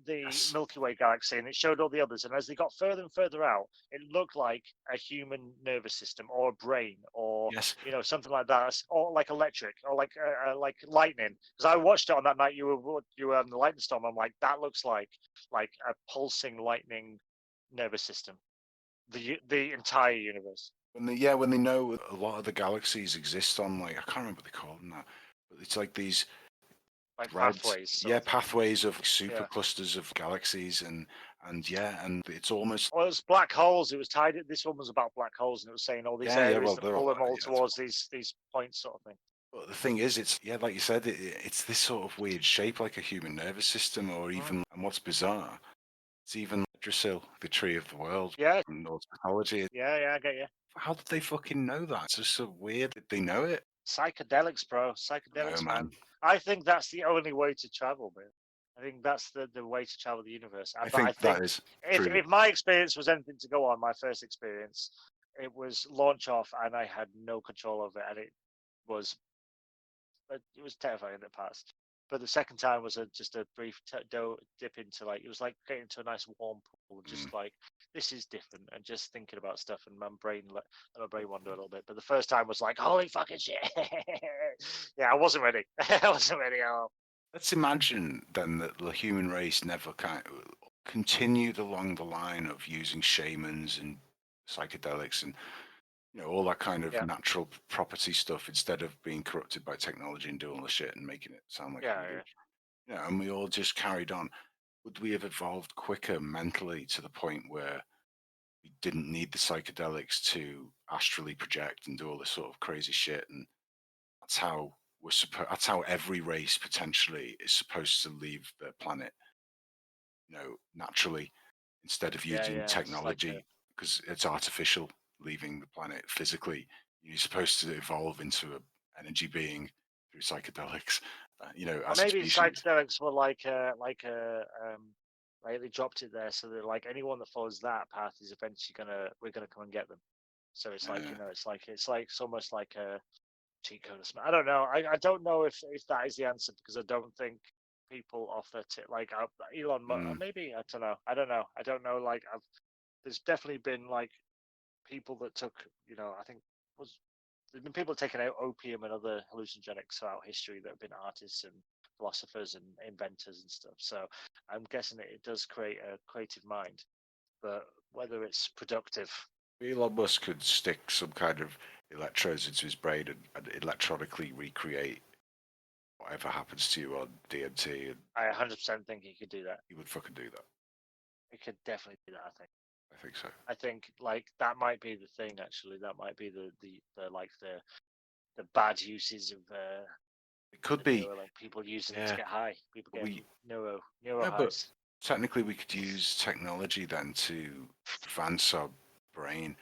the Milky Way galaxy, and it showed all the others, and as they got further and further out, it looked like a human nervous system or a brain or something like that, or like electric or like lightning. Because I watched it on that night you were on the lightning storm. I'm like, that looks like a pulsing lightning nervous system, the entire universe. When they know a lot of the galaxies exist on I can't remember what they call them now, but it's like these pathways. Pathways of super clusters of galaxies, and it's almost. Well, it's black holes. It was tied. This one was about black holes, and it was saying all these areas that pull them all towards these points, sort of thing. But the thing is, it's like you said, it's this sort of weird shape, like a human nervous system, or even. And what's bizarre, it's even Yggdrasil, the tree of the world. Yeah. In Norse mythology. Yeah, I get you. How did they fucking know that? It's just so weird. Did they know it? Psychedelics, bro. Psychedelics, man. I think that's the only way to travel, man. I think that's the way to travel the universe. I think that is true. If my experience was anything to go on, my first experience, it was launch off, and I had no control of it, and it was terrifying at past. But the second time was just a brief dip into it was like getting into a nice warm pool, just like this is different, and just thinking about stuff, and my brain wander a little bit. But the first time was like, holy fucking shit! Yeah, I wasn't ready. I wasn't ready at all. Let's imagine then that the human race never continued along the line of using shamans and psychedelics and all that kind of Yeah, natural property stuff instead of being corrupted by technology and doing all the shit and making it sound like yeah, voodoo. yeah. And we all just carried on. Would we have evolved quicker mentally to the point where we didn't need the psychedelics to astrally project and do all this sort of crazy shit? And that's how that's how every race potentially is supposed to leave the planet, naturally, instead of Yeah, using yeah. It's like a technology, because it's artificial leaving the planet physically. You're supposed to evolve into an energy being through psychedelics, or as a maybe species. psychedelics were like they dropped it there so that like anyone that follows that path is eventually we're gonna come and get them. So it's like Uh, it's almost like a cheat code or something. I don't know. I don't know if that is the answer because I don't think people offer to like Elon mm, maybe I don't know. I don't know. Like there's definitely been like people that took I think was there's been people taking out opium and other hallucinogenics throughout history that have been artists and philosophers and inventors and stuff. So I'm guessing that it does create a creative mind, but whether it's productive, Elon Musk could stick some kind of electrodes into his brain and electronically recreate whatever happens to you on DMT, and I 100% think he could do that. he would fucking do that. He could definitely do that. I think so. I think like that might be the thing. Actually, that might be the like the bad uses of It could the be, Neuralink. People using it to yeah. get high. People But getting we, neuro yeah, but highs. technically we could use technology then to advance our brain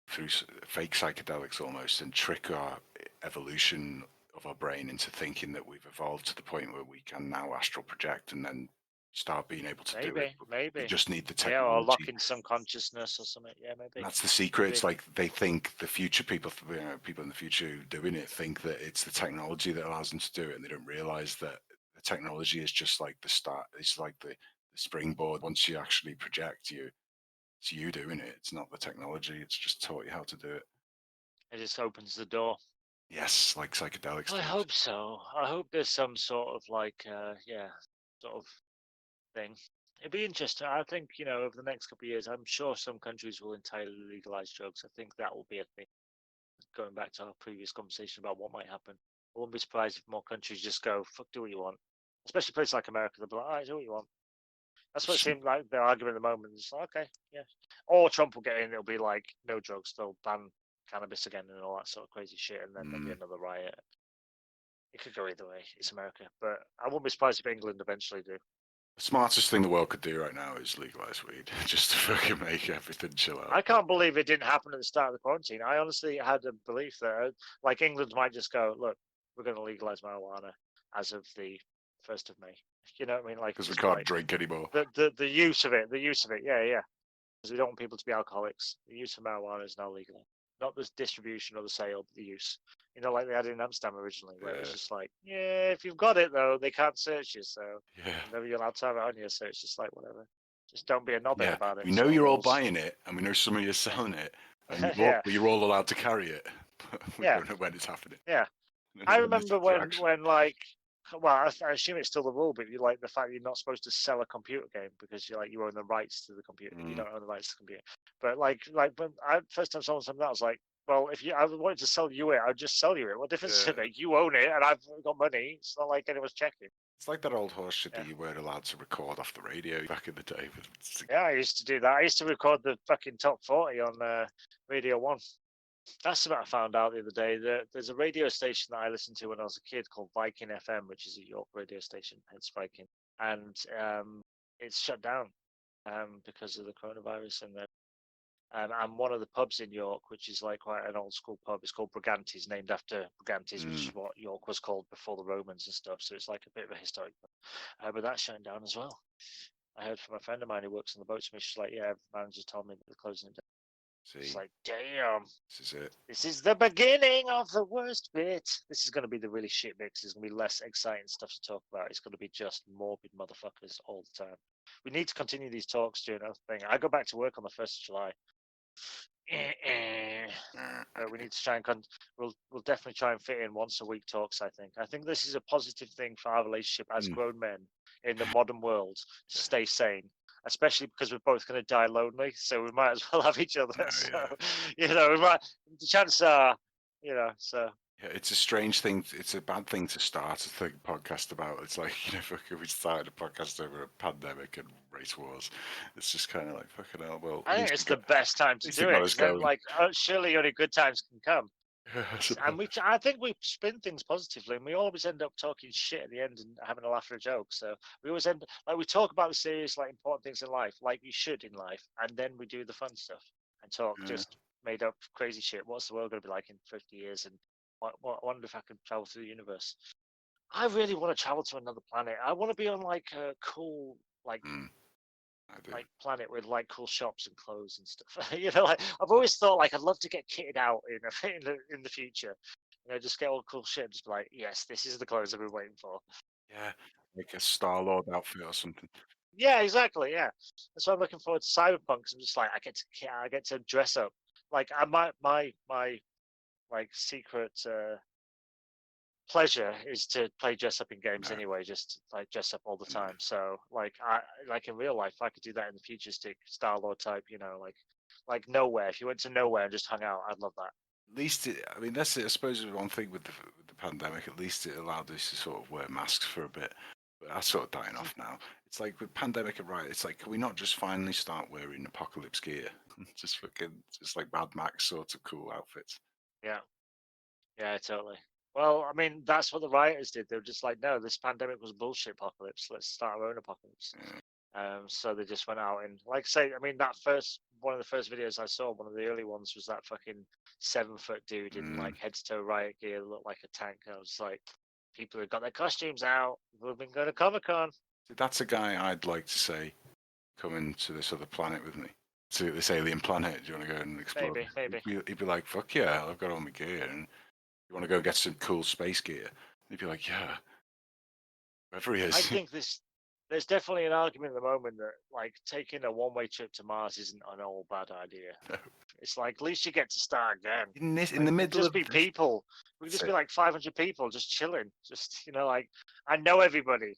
through fake psychedelics almost and trick our evolution of our brain into thinking that we've evolved to the point where we can now astral project and then start being able to do it. Maybe, But we maybe. just need the Yeah, or lock technology. in some consciousness or something. Yeah, And maybe, that's the secret. It's maybe. like they think the future people, people in the future who are doing it think that it's the technology that allows them to do it. And they don't realize that the technology is just like the start. It's like the springboard. Once you actually project it's you doing it. It's not the technology. It's just taught you how to do it. It just opens the door. Yes, like psychedelics Well, I do. hope so. I hope there's some sort of like, yeah, sort of thing. It'd be interesting. I think, over the next couple of years, I'm sure some countries will entirely legalize drugs. I think that will be a thing. Going back to our previous conversation about what might happen, I wouldn't be surprised if more countries just go, fuck, do what you want. Especially places like America, they'll be like, all right, do what you want. That's what it seems like the argument at the moment. It's like, okay, yeah. Or Trump will get in, it'll be like, no drugs, they'll ban cannabis again and all that sort of crazy shit, and then there'll be Mm. another riot. It could go either way. It's America. But I wouldn't be surprised if England eventually do. The smartest thing the world could do right now is legalize weed, just to fucking make everything chill out. I can't believe it didn't happen at the start of the quarantine. I honestly had a belief that, like, England might just go, look, we're going to legalize marijuana as of the 1st of May. You know what I mean? Like, Because we just can't like drink anymore. the use of it, yeah, yeah. Because we don't want people to be alcoholics. The use of marijuana is now legal. Not the distribution or the sale, but the use. Like they had in Amsterdam originally, where it was Yeah, just like, yeah, if you've got it though, they can't search you, so yeah. whenever you're allowed to have it on you, so it's just like whatever. Just don't be a knobhead Yeah, about it. we know Sort of you're all rules. buying it, and we know some of you are selling it, and Yeah, you're all allowed to carry it, but we yeah, don't know when it's happening. yeah. I When this remember is actually. when like, well, I assume it's still the rule, but you like the fact you're not supposed to sell a computer game because you own the rights to the computer. You Mm, don't own the rights to the computer. But like when first time someone said that, I was like, well, if I wanted to sell you it, I'd just sell you it. What difference does yeah. it make? You own it, and I've got money. It's not like anyone's checking. It's like that old horse shit Yeah, that you weren't allowed to record off the radio back in the day. yeah. I used to do that. I used to record the fucking top 40 on Radio One. That's what I found out the other day. There's a radio station that I listened to when I was a kid called Viking FM, which is a York radio station. It's Viking, and it's shut down because of the coronavirus. And one of the pubs in York, which is like quite an old school pub, it's called Briganti's, named after Briganti's, which Mm. is what York was called before the Romans and stuff. So it's like a bit of a historic pub. But that's shutting down as well. I heard from a friend of mine who works on the boatsmith. She's like, yeah, the manager told me they're closing it down. It's See, like, damn. this is it. This is the beginning of the worst bit. This is going to be the really shit bit. 'Cause there's going to be less exciting stuff to talk about. It's going to be just morbid motherfuckers all the time. We need to continue these talks during our thing. I go back to work on the 1st of July. But we need to try and we'll definitely try and fit in once a week talks. I think this is a positive thing for our relationship as grown men in the modern world to stay sane, especially because we're both going to die lonely, so we might as well have each other. So we might. The chances are, so. Yeah, it's a strange thing. It's a bad thing to start a podcast about. It's like, fucking, we started a podcast over a pandemic and race wars. It's just kind of like, fucking hell. Well, I think it's the best time to do it, because then, surely only good times can come. And I think we spin things positively, and we always end up talking shit at the end and having a laugh or a joke. So we always we talk about the serious, important things in life, like we should in life, and then we do the fun stuff and talk just made up crazy shit. What's the world going to be like in 50 years? And I wonder if I could travel through the universe. I really want to travel to another planet. I want to be on a cool planet with cool shops and clothes and stuff. I've always thought I'd love to get kitted out in the future. Just get all cool shit and just be like, yes, this is the clothes I've been waiting for. Yeah, like a Star-Lord outfit or something. Yeah, exactly. Yeah, that's why I'm looking forward to Cyberpunk. I'm just I get to dress up. My secret pleasure is to play dress up in games anyway, just dress up all the time. So I in real life, I could do that in the futuristic Star-Lord type, like nowhere. If you went to nowhere and just hung out, I'd love that. At least that's it. I suppose one thing with the pandemic, at least it allowed us to sort of wear masks for a bit. But that's sort of dying off now. It's like with pandemic, right? It's like, can we not just finally start wearing apocalypse gear? just like Mad Max sort of cool outfits. Yeah, totally. Well, that's what the writers did. They were just like, no, this pandemic was bullshit apocalypse. Let's start our own apocalypse. So they just went out and, one of the first videos I saw, one of the early ones, was that fucking 7-foot dude in head to toe riot gear that looked like a tank. I was like, people who got their costumes out, who've been going to Comic-Con. That's a guy I'd like to say, coming to this other planet with me. To this alien planet, do you want to go and explore? Maybe. He'd be like, fuck yeah, I've got all my gear, and you want to go get some cool space gear? He'd be like, yeah, wherever he is. I think there's definitely an argument at the moment that taking a one-way trip to Mars isn't an all bad idea. No. It's at least you get to start again. In the middle of people. We could just be 500 people just chilling. Just I know everybody.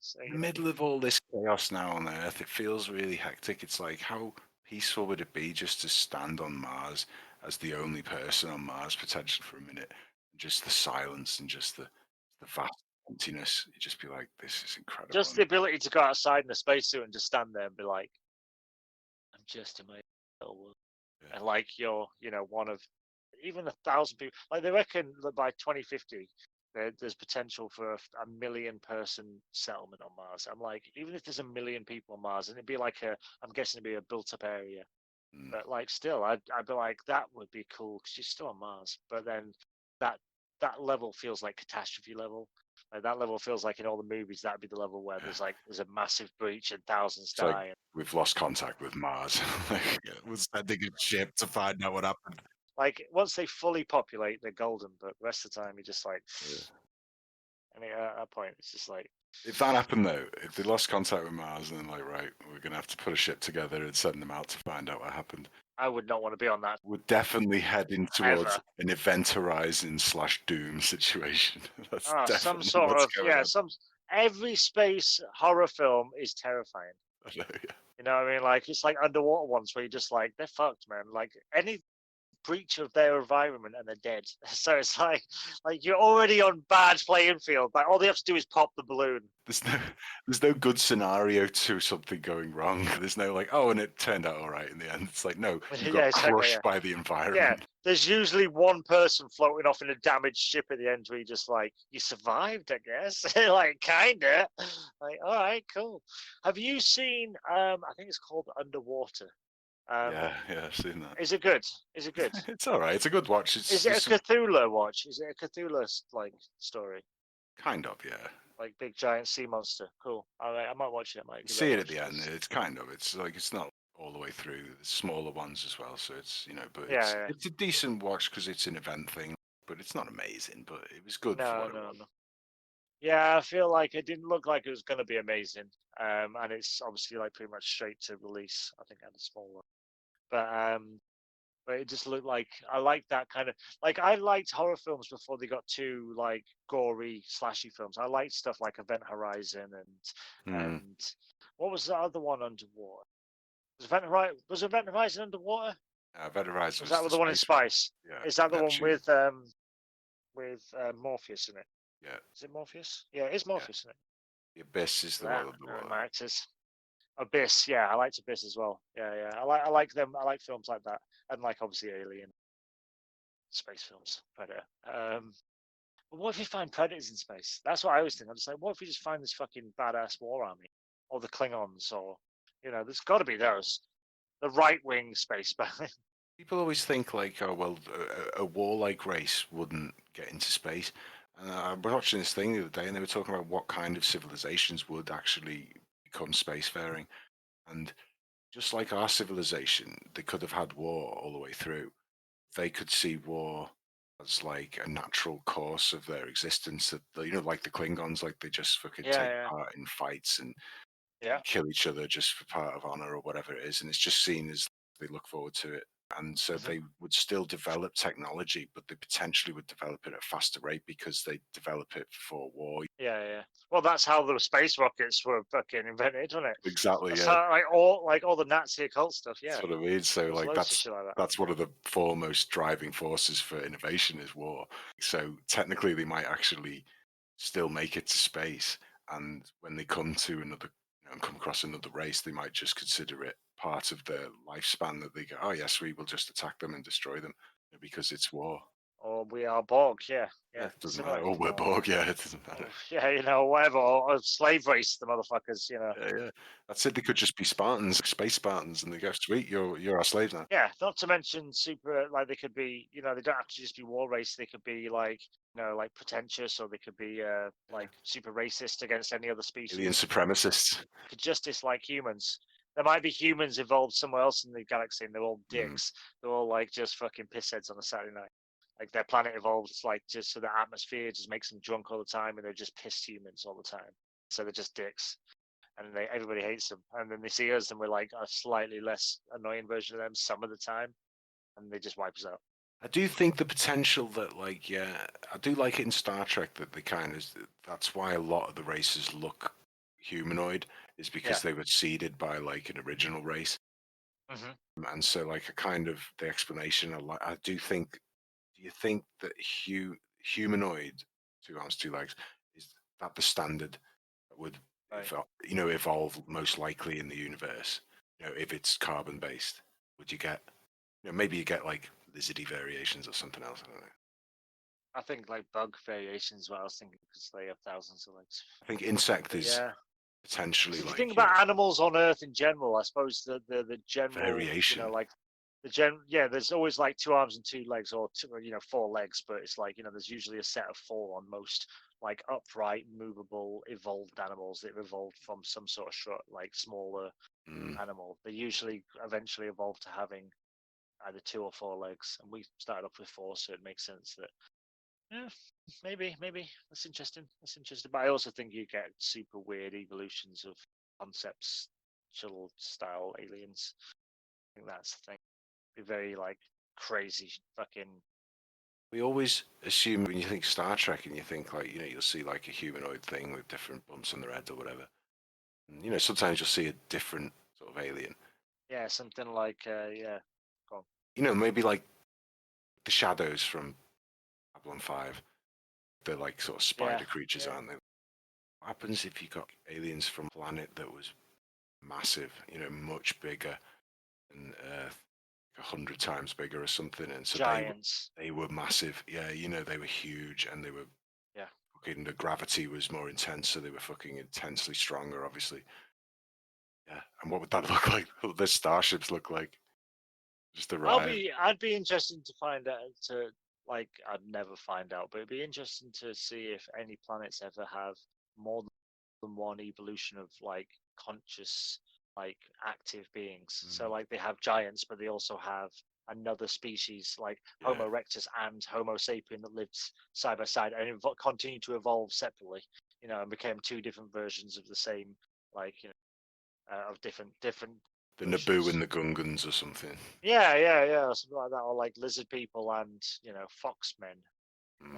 So, in the middle of all this chaos now on Earth, it feels really hectic. It's like, how peaceful would it be just to stand on Mars as the only person on Mars potentially for a minute? Just the silence and just the vast emptiness. You'd just be like, this is incredible. Just the ability to go outside in a spacesuit and just stand there and be like, I'm just in my little world. Yeah. And you're, one of even 1,000 people. They reckon that by 2050, there's potential for a 1 million person settlement on Mars. I'm like, even if there's 1 million people on Mars, and it'd be I'm guessing it'd be a built up area. But still, I'd be like, that would be cool because you're still on Mars. But then that level feels like catastrophe level. That level feels like in all the movies, that'd be the level where there's a massive breach and thousands die. We've lost contact with Mars. We're sending a ship to find out what happened. Once they fully populate, they're golden, but the rest of the time, you're just at that point, it's just if that happened though, if they lost contact with Mars and then right, we're gonna have to put a ship together and send them out to find out what happened. I would not want to be on that. We're definitely heading towards an Event Horizon / Doom situation. That's some sort of every space horror film is terrifying. I know, yeah. You know what I mean? It's like underwater ones where you're just they're fucked, man. Any breach of their environment and they're dead. So it's like you're already on bad playing field. All they have to do is pop the balloon. There's no good scenario to something going wrong. There's no and it turned out all right in the end. It's like, no, you got crushed by the environment. Yeah, there's usually one person floating off in a damaged ship at the end where you just you survived, I guess. Kinda. All right, cool. Have you seen? I think it's called Underwater. Yeah, I've seen that. Is it good? It's all right. It's a good watch. Is it a Cthulhu watch? Is it a Cthulhu story? Kind of, yeah. Big giant sea monster. Cool. All right, I might watch it. You see it at the end. It's kind of. It's it's not all the way through. There's smaller ones as well. So it's but it's a decent watch because it's an event thing. But it's not amazing. But it was good. No. Yeah, I feel like it didn't look like it was going to be amazing. And it's obviously pretty much straight to release. I think I had a small one. But but it just looked like I liked that kind of like I liked horror films before they got too like gory, slashy films. I liked stuff like Event Horizon Mm. and what was the other one underwater? Was Event Horizon underwater? Event Horizon Was was that the the one in space one. Spice? Yeah, Is that the one Neptune. with Morpheus in it? Yeah, Is it Morpheus? Yeah, it's yeah. Morpheus in it. The Abyss is the That one of the knowing water. my actors. Abyss, yeah, I liked Abyss as well. Yeah. I like them. I like films like that, and like obviously Alien, space films, Predator. But what if you find predators in space? That's what I always think. I'm just like, what if we just find this fucking badass war army, or the Klingons, or there's got to be those, the right wing space. People always think like, oh well, a warlike race wouldn't get into space. And I was watching this thing the other day, and they were talking about what kind of civilizations would actually become spacefaring. And just like our civilization, they could have had war all the way through. They could see war as like a natural course of their existence. That like the Klingons, like they just fucking take Yeah, part in fights and yeah. kill each other just for part of honor or whatever it is, and it's just seen as they look forward to it. And so Mhm. they would still develop technology, but they potentially would develop it at a faster rate because they develop it for war. Yeah. Well, that's how the space rockets were fucking invented, wasn't it? Exactly, That's yeah. how like all the Nazi occult stuff. Yeah, That's what I mean. So there was like loads of shit like that. that's one of the foremost driving forces for innovation is war. So technically they might actually still make it to space, and when they come to another and come across another race, they might just consider it part of their lifespan that they go, oh yes, we will just attack them and destroy them because it's war. Or we are Borg. Yeah, Yeah, yeah. it doesn't matter. Similar. Oh, we're Borg. Yeah, it doesn't matter. Yeah, whatever. Or slave race, the motherfuckers. Yeah. That's it. They could just be Spartans, space Spartans, and they go, sweet, you're our slaves now. Yeah, not to mention super. Like they could be. They don't have to just be war race. They could be like like pretentious, or they could be like super racist against any other species. Alien supremacists. Could just dislike humans. There might be humans evolved somewhere else in the galaxy, and they're all dicks. They're all like just fucking pissheads on a Saturday night. Like their planet evolved like just so the atmosphere just makes them drunk all the time, and they're just pissed humans all the time. So they're just dicks, and everybody hates them. And then they see us, and we're like a slightly less annoying version of them some of the time, and they just wipe us out. I do think the potential that, like, yeah, I do like it in Star Trek that they that's why a lot of the races look humanoid, is because they were seeded by, like, an original race. Mm-hmm. And so, like, a kind of the explanation, I do think, do you think that humanoid, 2 arms, 2 legs, is that the standard that would, Right. evolve most likely in the universe? If it's carbon based, would you get, maybe you get like lizardy variations or something else. I don't know. I think like bug variations. What I was thinking because they have thousands of legs. I think insect But is yeah. potentially If you like think about animals on Earth in general, I suppose the general, variation. like there's always like 2 arms and 2 legs, or 4 legs, but it's like there's usually a set of 4 on most like upright, movable, evolved animals that have evolved from some sort of like smaller animal. They usually eventually evolve to having either 2 or 4 legs, and we started off with 4, so it makes sense that yeah, maybe that's interesting. That's interesting. But I also think you get super weird evolutions of concepts, shuttle style aliens. I think that's the thing. Be very like crazy fucking. We always assume when you think Star Trek and you think like, you'll see like a humanoid thing with different bumps on their head or whatever. And, sometimes you'll see a different sort of alien. Yeah, something like yeah. Go on. Maybe like the shadows from Babylon 5. They're like sort of spider creatures, aren't they? What happens if you got aliens from a planet that was massive, much bigger than Earth, 100 times bigger or something, and so Giants. they were massive. Yeah, they were huge, and they were fucking. The gravity was more intense, so they were fucking intensely stronger, obviously. Yeah, and what would that look like? What would the starships look like? Just arrive. I'd be interested to find out I'd never find out, but it'd be interesting to see if any planets ever have more than one evolution of like conscious, like active beings. So like they have giants, but they also have another species like Homo erectus and Homo sapien that lived side by side and continued to evolve separately, and became 2 different versions of the same, like of different The Naboo and the Gungans or something. Yeah, something like that, or like lizard people and foxmen.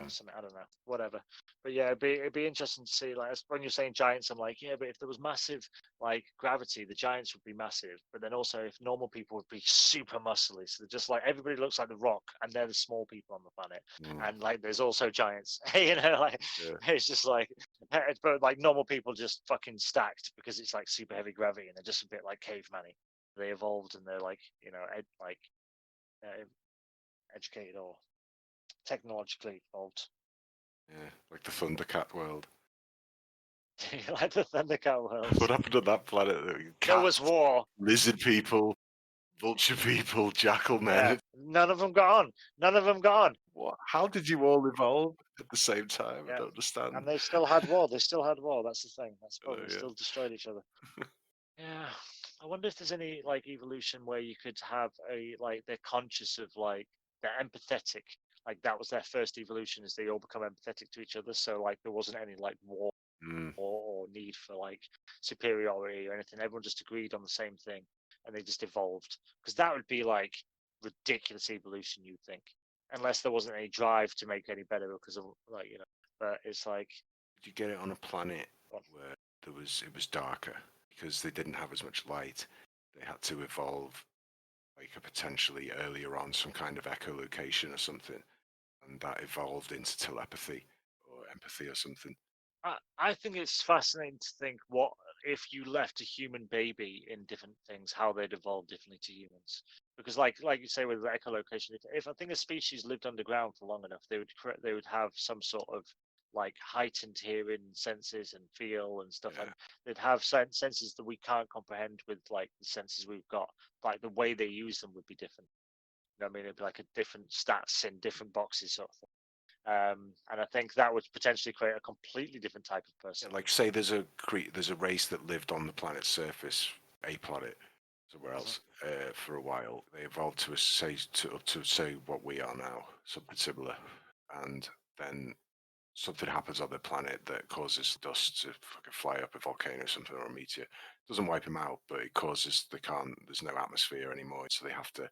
Something, I don't know, whatever. But yeah, it'd be interesting to see. Like when you're saying giants, I'm like, yeah, but if there was massive like gravity, the giants would be massive. But then also, if normal people would be super muscly, so they're just like everybody looks like the Rock, and they're the small people on the planet. And like, there's also giants. Like it's just like, but like normal people just fucking stacked because it's like super heavy gravity, and they're just a bit like caveman-y. They evolved, and they're like educated or technologically evolved. Yeah, like the Thundercat world. Like the Thundercat world. What happened on that planet? There was war. Lizard people, vulture people, jackal men. Yeah. None of them got on. None of them got on. What? How did you all evolve at the same time? Yeah. I don't understand. And they still had war. They still had war. That's the thing. That's the problem. They Yeah. still destroyed each other. Yeah. I wonder if there's any like evolution where you could have they're conscious of like they're empathetic. Like that was their first evolution, is they all become empathetic to each other. So like there wasn't any like war or need for like superiority or anything. Everyone just agreed on the same thing, and they just evolved. Because that would be like ridiculous evolution, you'd think, unless there wasn't any drive to make any better because of like But it's like, did you get it on a planet where it was darker because they didn't have as much light? They had to evolve like a potentially earlier on some kind of echolocation or something, and that evolved into telepathy or empathy or something. I think it's fascinating to think what if you left a human baby in different things, how they'd evolve differently to humans. Because like you say with echolocation, if I think a species lived underground for long enough, they would have some sort of like heightened hearing senses and feel and stuff, and they'd have senses that we can't comprehend with like the senses we've got. Like the way they use them would be different. You know what I mean? It'd be like a different stats in different boxes sort of thing. And I think that would potentially create a completely different type of person. Yeah, like say there's a race that lived on the planet's surface, a planet, somewhere else, for a while. They evolved to up to say what we are now, something similar, and then something happens on the planet that causes dust to fucking fly up a volcano or something, or a meteor. It doesn't wipe them out, but it causes there's no atmosphere anymore, so they have to.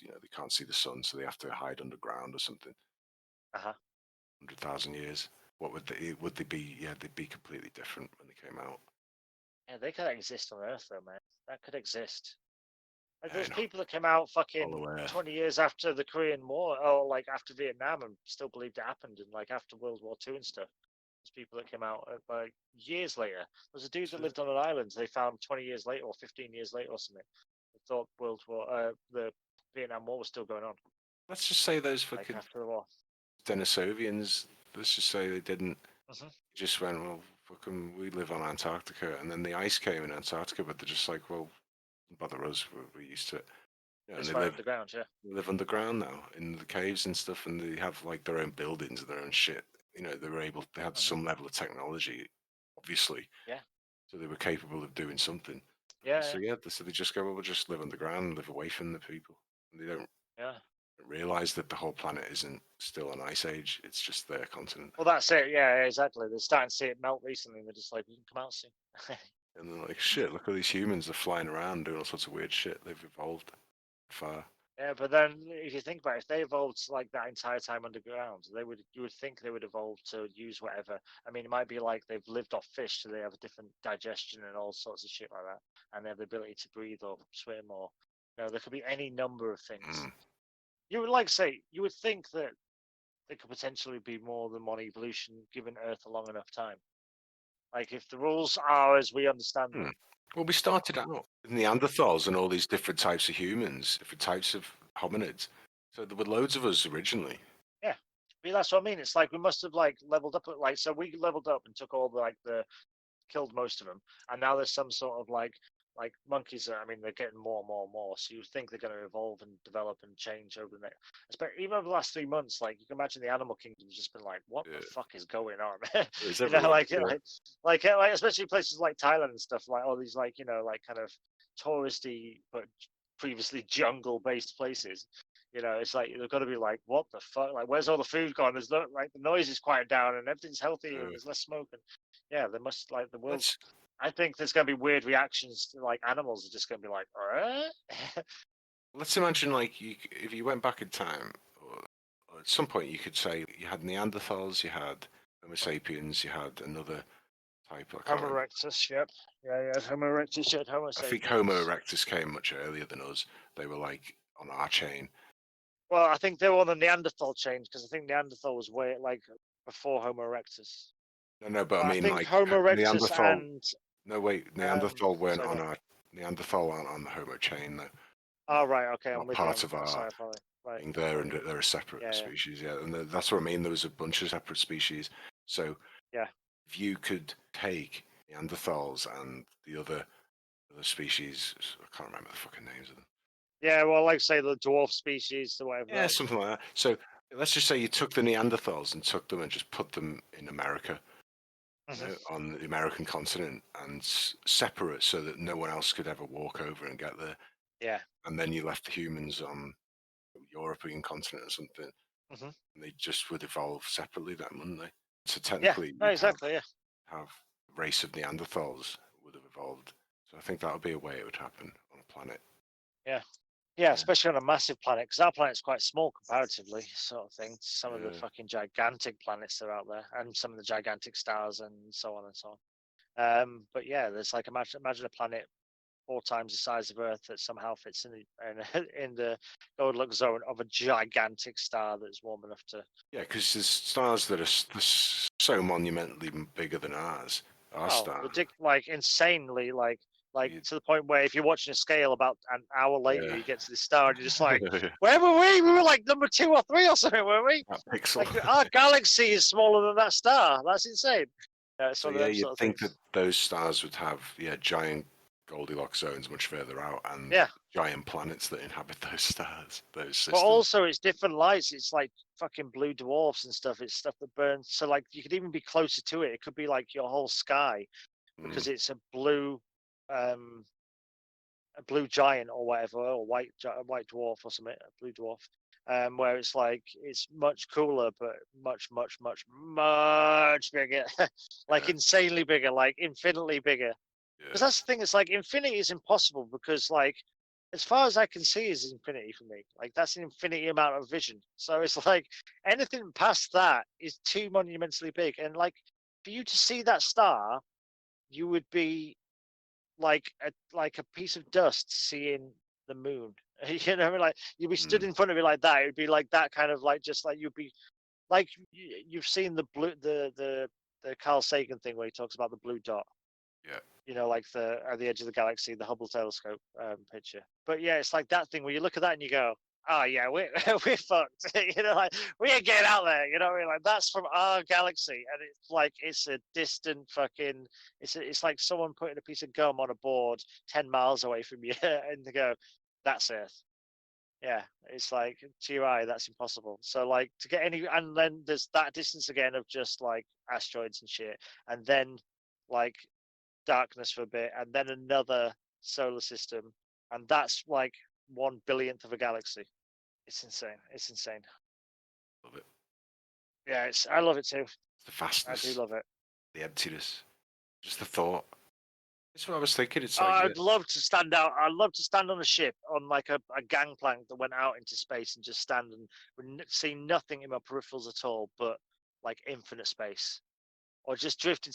They can't see the sun, so they have to hide underground or something. 100,000 years. What would they be? Yeah, they'd be completely different when they came out. Yeah, they could exist on Earth though, man. That could exist. Like there's people that came out fucking 20 years after the Korean War, or like after Vietnam, and still believed it happened, and like after World War II and stuff. There's people that came out like years later. There's a dude that lived on an island. They found 20 years later or 15 years later or something. They thought the Vietnam War was still going on. Let's just say those fucking like after the war. Denisovians. Let's just say they didn't. Just went, well, fucking, we live on Antarctica, and then the ice came in Antarctica, but they're just like, well, bother us, we're used to it. Yeah, and they live underground, yeah. They live underground now in the caves and stuff, and they have like their own buildings and their own shit. They had some level of technology, obviously. Yeah. So they were capable of doing something. Yeah. So they just go, well, we'll just live underground and live away from the people. And they don't realize that the whole planet isn't still an ice age. It's just their continent. Well, that's it. Yeah, exactly. They're starting to see it melt recently, and they're just like, we can come out soon. And they're like, shit, look at these humans. They're flying around doing all sorts of weird shit. They've evolved far. Yeah, but then if you think about it, if they evolved like that entire time underground, you would think they would evolve to use whatever. I mean, it might be like they've lived off fish, so they have a different digestion and all sorts of shit like that, and they have the ability to breathe or swim, or there could be any number of things. You would think that there could potentially be more than one evolution given Earth a long enough time. Like if the rules are as we understand them. Well, we started out with Neanderthals and all these different types of humans, different types of hominids. So there were loads of us originally. Yeah, but that's what I mean. It's like we must have like leveled up. So we leveled up and took all killed most of them, and now there's some sort of like monkeys. I mean, they're getting more and more and more. So you think they're going to evolve and develop and change over the next. Even over the last 3 months, like you can imagine the animal kingdom's just been like, what the fuck is going on? Especially places like Thailand and stuff, like all these like kind of touristy but previously jungle-based places. It's like they've got to be like, what the fuck? Like, where's all the food gone? There's no, like the noise is quiet down and everything's healthy and there's less smoke. And yeah, they must like the world. I think there's going to be weird reactions to like animals are just going to be like, Let's imagine if you went back in time, or at some point you could say you had Neanderthals, you had Homo sapiens, you had another type. I can't Homo remember. erectus, yep. Yeah, Homo erectus, yet Homo I sapiens. think Homo erectus came much earlier than us. They were like on our chain. Well, I think they were on the Neanderthal chain because I think Neanderthal was way like before Homo erectus. No, but I mean think like Homo erectus Neanderthal. and No, wait, Neanderthal weren't sorry, on our Neanderthal aren't on the Homo chain though. oh right, okay, I'm Not with part you. of our Sorry, probably. Right. thing there, and they're a separate Yeah, yeah. species. Yeah, and that's what I mean. There was a bunch of separate species. So Yeah. if you could take Neanderthals and the other species, I can't remember the fucking names of them. Yeah, well, like say the dwarf species, the whatever. Yeah, something like that. So let's just say you took the Neanderthals and took them and just put them in America, on the American continent, and separate so that no one else could ever walk over and get there. Yeah. And then you left the humans on the European continent or something, and they just would evolve separately then, wouldn't they? So technically, yeah, exactly. Yeah. have a race of Neanderthals would have evolved. So I think that would be a way it would happen on a planet. Yeah. Yeah, especially on a massive planet, because our planet's quite small comparatively, sort of thing. Some of the fucking gigantic planets that are out there, and some of the gigantic stars, and so on and so on. But yeah, there's like imagine a planet 4 times the size of Earth that somehow fits in the Goldilocks zone of a gigantic star that's warm enough to. Yeah, because there's stars that are so monumentally bigger than ours. Our star, like insanely, like to the point where if you're watching a scale about an hour later, you get to this star and you're just like, where were we? We were like number 2 or 3 or something, weren't we? that pixel. Like our galaxy is smaller than that star. That's insane. So yeah, you'd think that those stars would have giant Goldilocks zones much further out, and giant planets that inhabit those stars, those systems. But also, it's different lights. It's like fucking blue dwarfs and stuff. It's stuff that burns. So like, you could even be closer to it. It could be like your whole sky, because it's a blue giant or whatever, or white dwarf or something, a blue dwarf. Where it's like it's much cooler, but much bigger, like insanely bigger, like infinitely bigger. Because that's the thing. It's like infinity is impossible because, like, as far as I can see, is infinity for me. Like that's an infinity amount of vision. So it's like anything past that is too monumentally big. And like for you to see that star, you would be like a piece of dust seeing the moon. You know, like you'd be stood in front of it like that. It would be like that kind of like just like you'd be like you've seen the Carl Sagan thing where he talks about the blue dot. Yeah. You know, like at the edge of the galaxy, the Hubble telescope picture. But yeah, it's like that thing where you look at that and you go, "Oh yeah, we're we're fucked." You know, like we ain't getting out there. You know what I mean? Like that's from our galaxy, and it's like it's a distant fucking. It's like someone putting a piece of gum on a board 10 miles away from you, and they go, "That's Earth." Yeah, it's like to your eye, that's impossible. So like to get any, and then there's that distance again of just like asteroids and shit, and then like darkness for a bit, and then another solar system, and that's like 1/1000th of a galaxy. It's insane. It's insane. Love it. Yeah, I love it too. It's the vastness. I do love it. The emptiness. Just the thought. That's what I was thinking. It's I'd love to stand out. I'd love to stand on a ship on like a gangplank that went out into space and just stand and see nothing in my peripherals at all, but like infinite space. Or just drifting,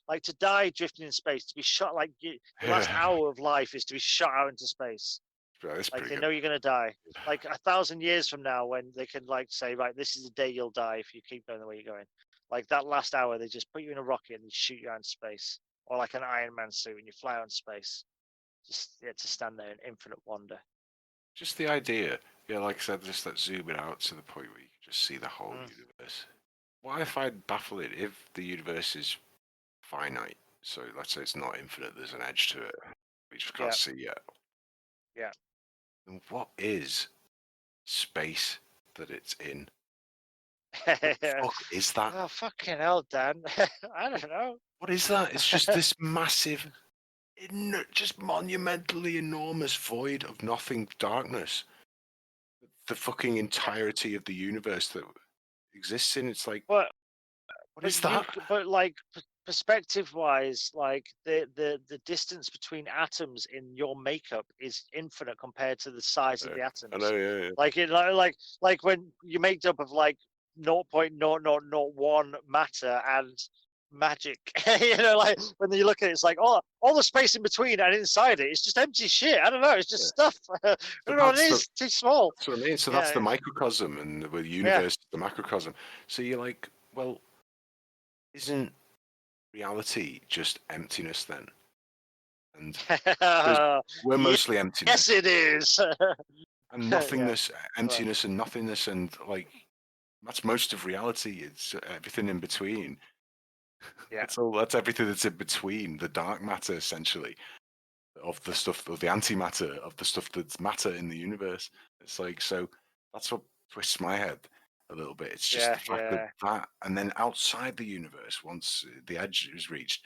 like to die drifting in space, to be shot, like the last hour of life is to be shot out into space. Like they know you're gonna die. Like 1,000 years from now, when they can like say, right, this is the day you'll die if you keep going the way you're going. Like that last hour, they just put you in a rocket and shoot you out into space, or like an Iron Man suit and you fly out in space. Just to stand there in infinite wonder. Just the idea, like I said, just that zooming out to the point where you can just see the whole universe. What I find baffling, if the universe is finite, so let's say it's not infinite, there's an edge to it, we just can't see yet. Yeah. Then what is space that it's in? What the fuck is that? Oh, fucking hell, Dan. I don't know. What is that? It's just this massive, just monumentally enormous void of nothing, darkness. The fucking entirety of the universe that exists in. It's like, what is that? But like perspective-wise, like the distance between atoms in your makeup is infinite compared to the size of the atoms. I know, yeah. Like like when you make up of like 0.0001 matter and magic. Like when you look at it, it's like all the space in between and inside it, it's just empty shit. I don't know. It's just stuff. I don't know what it is. Too small. That's what I mean. So that's the microcosm, and the universe is the macrocosm. So you're like, well, isn't reality just emptiness then? And we're mostly emptiness. Yes, it is. And nothingness, emptiness, and nothingness, and like that's most of reality. It's everything in between. Yeah, that's everything that's in between the dark matter, essentially, of the stuff of the antimatter, of the stuff that's matter in the universe. It's like, so that's what twists my head a little bit. It's just the fact that, and then outside the universe, once the edge is reached,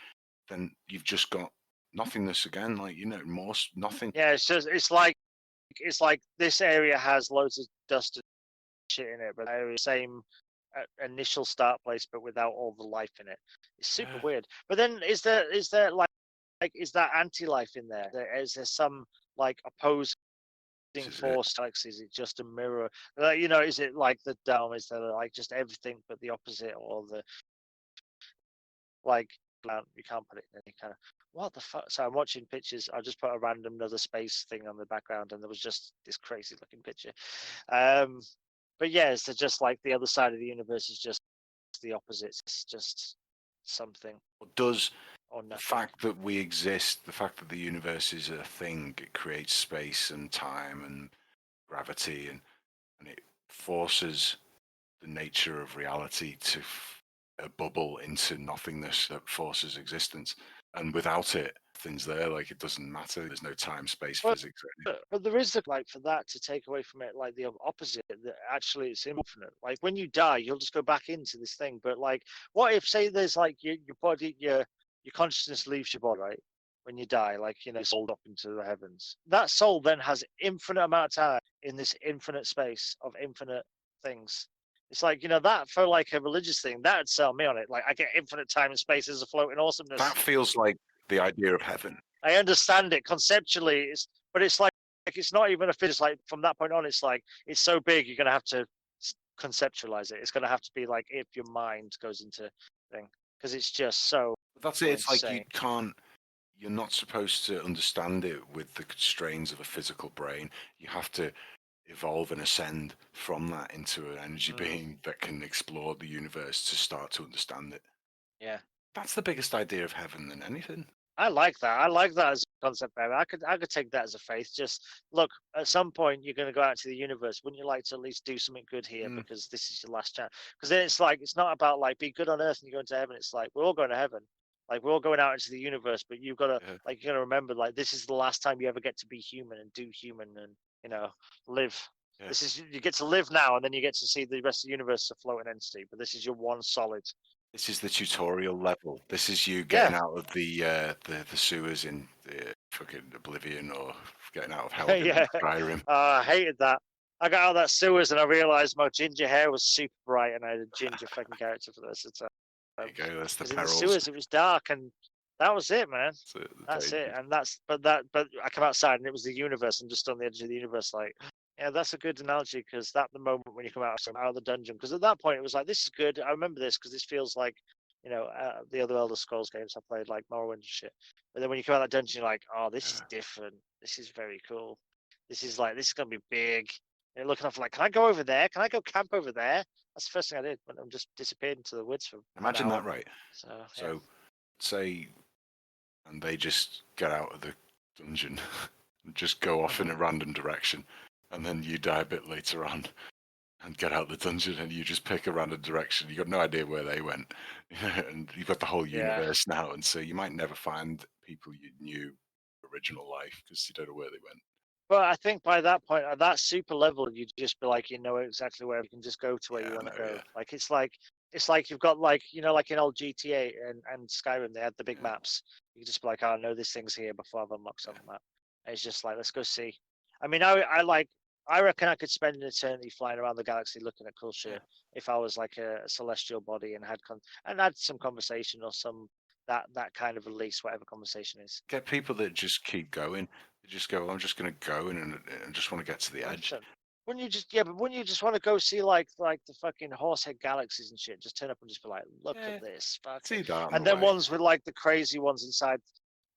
then you've just got nothingness again. Like, nothing. Yeah, it's like this area has loads of dust and shit in it, but the same initial start place, but without all the life in it. It's super weird. But then is there like is that anti-life in there? Is there some like opposing force? Like, is it just a mirror? Is it like the dome? Is there like just everything but the opposite, or the like? You can't put it in any kind of what the fuck. So I'm watching pictures. I just put a random another space thing on the background, and there was just this crazy looking picture. But yeah, it's just like the other side of the universe is just the opposite. It's just something. Does or the fact that we exist, the fact that the universe is a thing, it creates space and time and gravity, and it forces the nature of reality to a bubble into nothingness that forces existence. And without it, things there, like it doesn't matter. There's no time, space, physics. But there is like for that to take away from it, like the opposite, that actually it's infinite. Like when you die, you'll just go back into this thing. But like, what if say there's like your body, your consciousness leaves your body, right? When you die, like soul up into the heavens. That soul then has infinite amount of time in this infinite space of infinite things. It's like, that for like a religious thing, that'd sell me on it. Like I get infinite time and space as a floating awesomeness. That feels like the idea of heaven. I understand it conceptually, but it's like it's not even a physics. Like from that point on, it's like it's so big you're gonna have to conceptualize it. It's gonna have to be like if your mind goes into thing, because it's just so. That's it. It's insane. Like you're not supposed to understand it with the constraints of a physical brain. You have to evolve and ascend from that into an energy being that can explore the universe to start to understand it. Yeah, that's the biggest idea of heaven than anything. I like that. I like that as a concept, baby. I could take that as a faith. Just look, at some point you're going to go out to the universe. Wouldn't you like to at least do something good here because this is your last chance? Because then it's like it's not about like be good on earth and you go into heaven. It's like we're all going to heaven. Like we're all going out into the universe, but you've got to like you got to remember like this is the last time you ever get to be human and do human and live. Yeah. This is you get to live now, and then you get to see the rest of the universe as a floating entity. But this is your one solid. This is the tutorial level. This is you getting out of the sewers in fucking Oblivion, or getting out of hell in Skyrim. I hated that. I got out of that sewers and I realised my ginger hair was super bright, and I had a ginger fucking character for this. There you go. That's the perils. In the sewers, it was dark, and that was it, man. That's it. And but I come outside, and it was the universe, and just on the edge of the universe, like. Yeah, that's a good analogy, because that's the moment when you come out of the dungeon. Because at that point, it was like, this is good. I remember this because this feels like, the other Elder Scrolls games I played, like Morrowind and shit. But then when you come out of that dungeon, you're like, oh, this is different. This is very cool. This is going to be big. And you're looking off like, can I go over there? Can I go camp over there? That's the first thing I did when I just disappeared into the woods for Imagine that, right? So say, and they just get out of the dungeon and just go off in a random direction. And then you die a bit later on and get out the dungeon, and you just pick a random direction. You got no idea where they went. And you've got the whole universe now. And so you might never find people you knew original life because you don't know where they went. But I think by that point, at that super level, you'd just be like, exactly where you can just go to where you want to go. Yeah. Like it's like you've got like in old GTA and Skyrim, they had the big maps. You could just be like, oh, I know this thing's here before I've unlocked some map. And it's just like, let's go see. I mean, I reckon I could spend an eternity flying around the galaxy looking at cool shit if I was like a celestial body and had some conversation or some that kind of release, whatever conversation is. Get people that just keep going. They just go, I'm just going to go and just want to get to the edge. 100%. Wouldn't you just but wouldn't you just want to go see like the fucking Horsehead galaxies and shit? Just turn up and just be like, look Yeah, at this, fuck see it. that on And the then way. ones with like the crazy ones inside,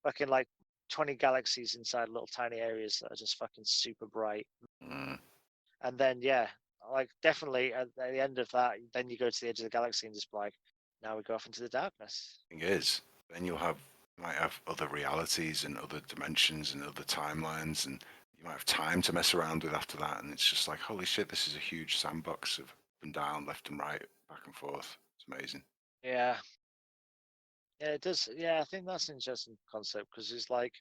fucking like 20 galaxies inside little tiny areas that are just fucking super bright. Mm. And then yeah, like definitely at the end of that, then you go to the edge of the galaxy and just be like, now we go off into the darkness. Thing is, then you might have other realities and other dimensions and other timelines, and you might have time to mess around with after that. And it's just like, holy shit, this is a huge sandbox of up and down, left and right, back and forth. It's amazing. Yeah. Yeah, it does. Yeah, I think that's an interesting concept because it's like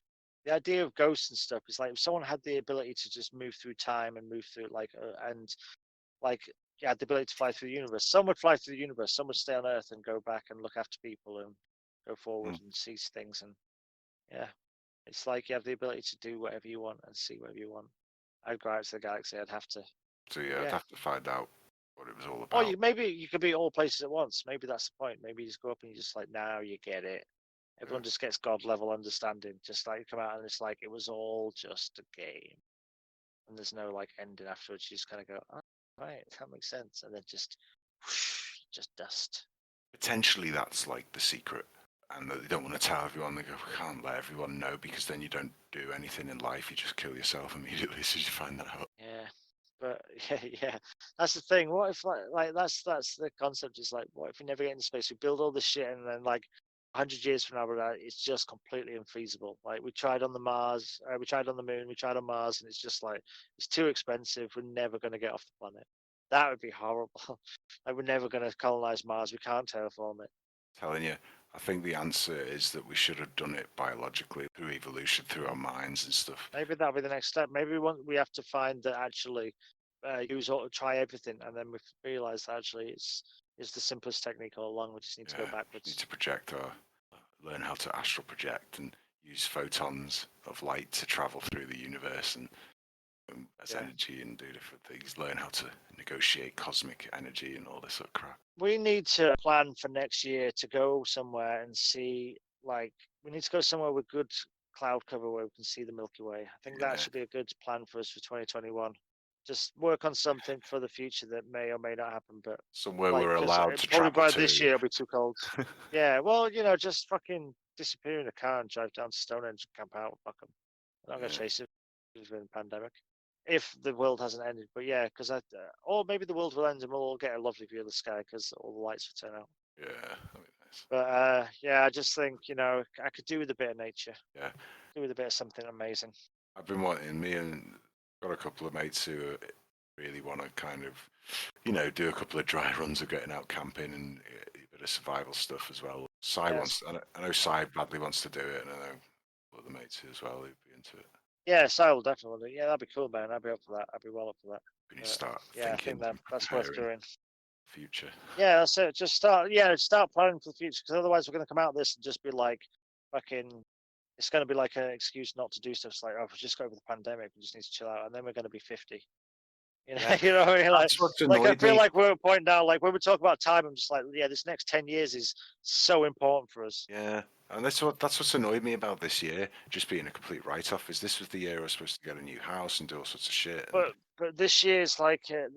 the idea of ghosts and stuff is like if someone had the ability to just move through time and move through and like yeah, the ability to fly through the universe. Some would fly through the universe. Some would stay on Earth and go back and look after people and go forward and see things. And yeah, it's like you have the ability to do whatever you want and see whatever you want. I'd go out to the galaxy. I'd have to. So yeah, I'd Yeah. have to find out what it was all Or about. maybe you could be all places at once. Maybe that's the point. Maybe you just go up and you just like, now you get it. Everyone just gets God level understanding. Just like you come out and it's like it was all just a game, and there's no like ending afterwards. You just kind of go, oh, right, that makes sense, and then just whoosh, just dust. Potentially that's like the secret, and that they don't want to tell everyone. They go, we can't let everyone know because then you don't do anything in life. You just kill yourself immediately as soon as you find that out. Yeah, but yeah, that's the thing. What if like that's the concept? Is like, what if we never get into space? We build all this shit, and then like 100 years from now, it's just completely unfeasible. Like we tried on the Mars, we tried on the Moon, we tried on Mars, and it's just like it's too expensive. We're never going to get off the planet. That would be horrible. Like we're never going to colonize Mars. We can't terraform it. Telling you, I think the answer is that we should have done it biologically through evolution, through our minds and stuff. Maybe that'll be the next step. Maybe we have to find that actually try everything, and then we realize that actually it's the simplest technique all along. We just need to go backwards. Need to learn how to astral project and use photons of light to travel through the universe and as energy and do different things. Learn how to negotiate cosmic energy and all this sort of crap. We need to plan for next year to go somewhere and see, like, we need to go somewhere with good cloud cover where we can see the Milky Way. I think that should be a good plan for us for 2021. Just work on something for the future that may or may not happen, but somewhere we're allowed to probably travel by to. this year it'll be too cold. Yeah, well, just fucking disappear in a car and drive down to Stonehenge and camp out. Fuck them. I'm not gonna chase it during the pandemic. If the world hasn't ended, but yeah, because or maybe the world will end and we'll all get a lovely view of the sky because all the lights will turn out. Yeah, that'd be nice. But yeah, I just think I could do with a bit of nature. Yeah, do with a bit of something amazing. I've been wanting. Me and got a couple of mates who really want to kind of, do a couple of dry runs of getting out camping and a bit of survival stuff as well. Wants. I know Cy badly wants to do it, and I know other mates as well who'd be into it. Yeah, Cy will definitely. Yeah, that'd be cool, man. I'd be up for that. I'd be well up for that. We need to start yeah, thinking. I think that's worth doing. Future. Yeah, that's it. Just start planning for the future, because otherwise we're going to come out of this and just be like, fucking. It's going to be like an excuse not to do stuff. It's like, oh, we just got over the pandemic. We just need to chill out, and then we're going to be 50. Yeah. You know what I mean? That's what's annoyed I feel me. like we're at a point now, like when we talk about time, I'm just like, yeah, this next 10 years is so important for us. Yeah, and that's what's annoyed me about this year, just being a complete write-off. Is this was the year I was supposed to get a new house and do all sorts of shit. But this year's like a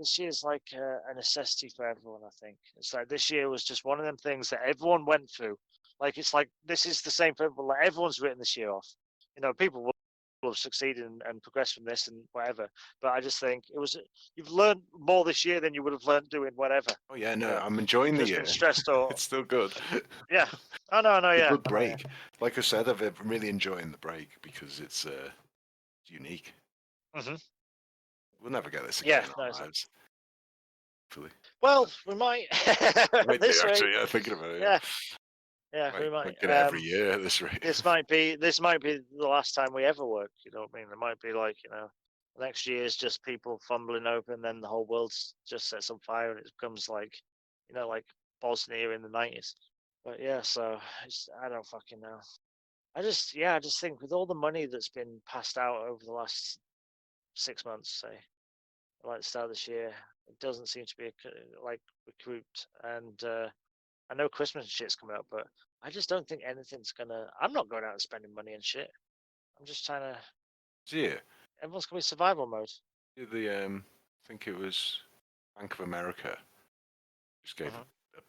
necessity for everyone. I think it's like this year was just one of them things that everyone went through. Like it's like this is the same for everyone. Like everyone's written this year off. People will have succeeded and progressed from this and whatever. But I just think you've learned more this year than you would have learned doing whatever. Oh yeah, no, I'm enjoying the year. Been stressed or it's still good. Yeah. Oh no, yeah. Good break. Like I said, I'm really enjoying the break because it's unique. Mm-hmm. We'll never get this again in our lives. Hopefully. Well, we might. Actually, thinking about it. Yeah, we might get it every year at this rate. This might be the last time we ever work. You know what I mean? It might be like next year's just people fumbling open, then the whole world's just sets on fire, and it becomes like like Bosnia in the 90s. But yeah, so I don't fucking know. I just think with all the money that's been passed out over the last 6 months, say, like the start of this year, it doesn't seem to be like recouped. And I know Christmas and shit's coming up, but I just don't think anything's gonna. I'm not going out and spending money and shit. I'm just trying to. Yeah, Everyone's gonna be survival mode. I think it was Bank of America just gave $1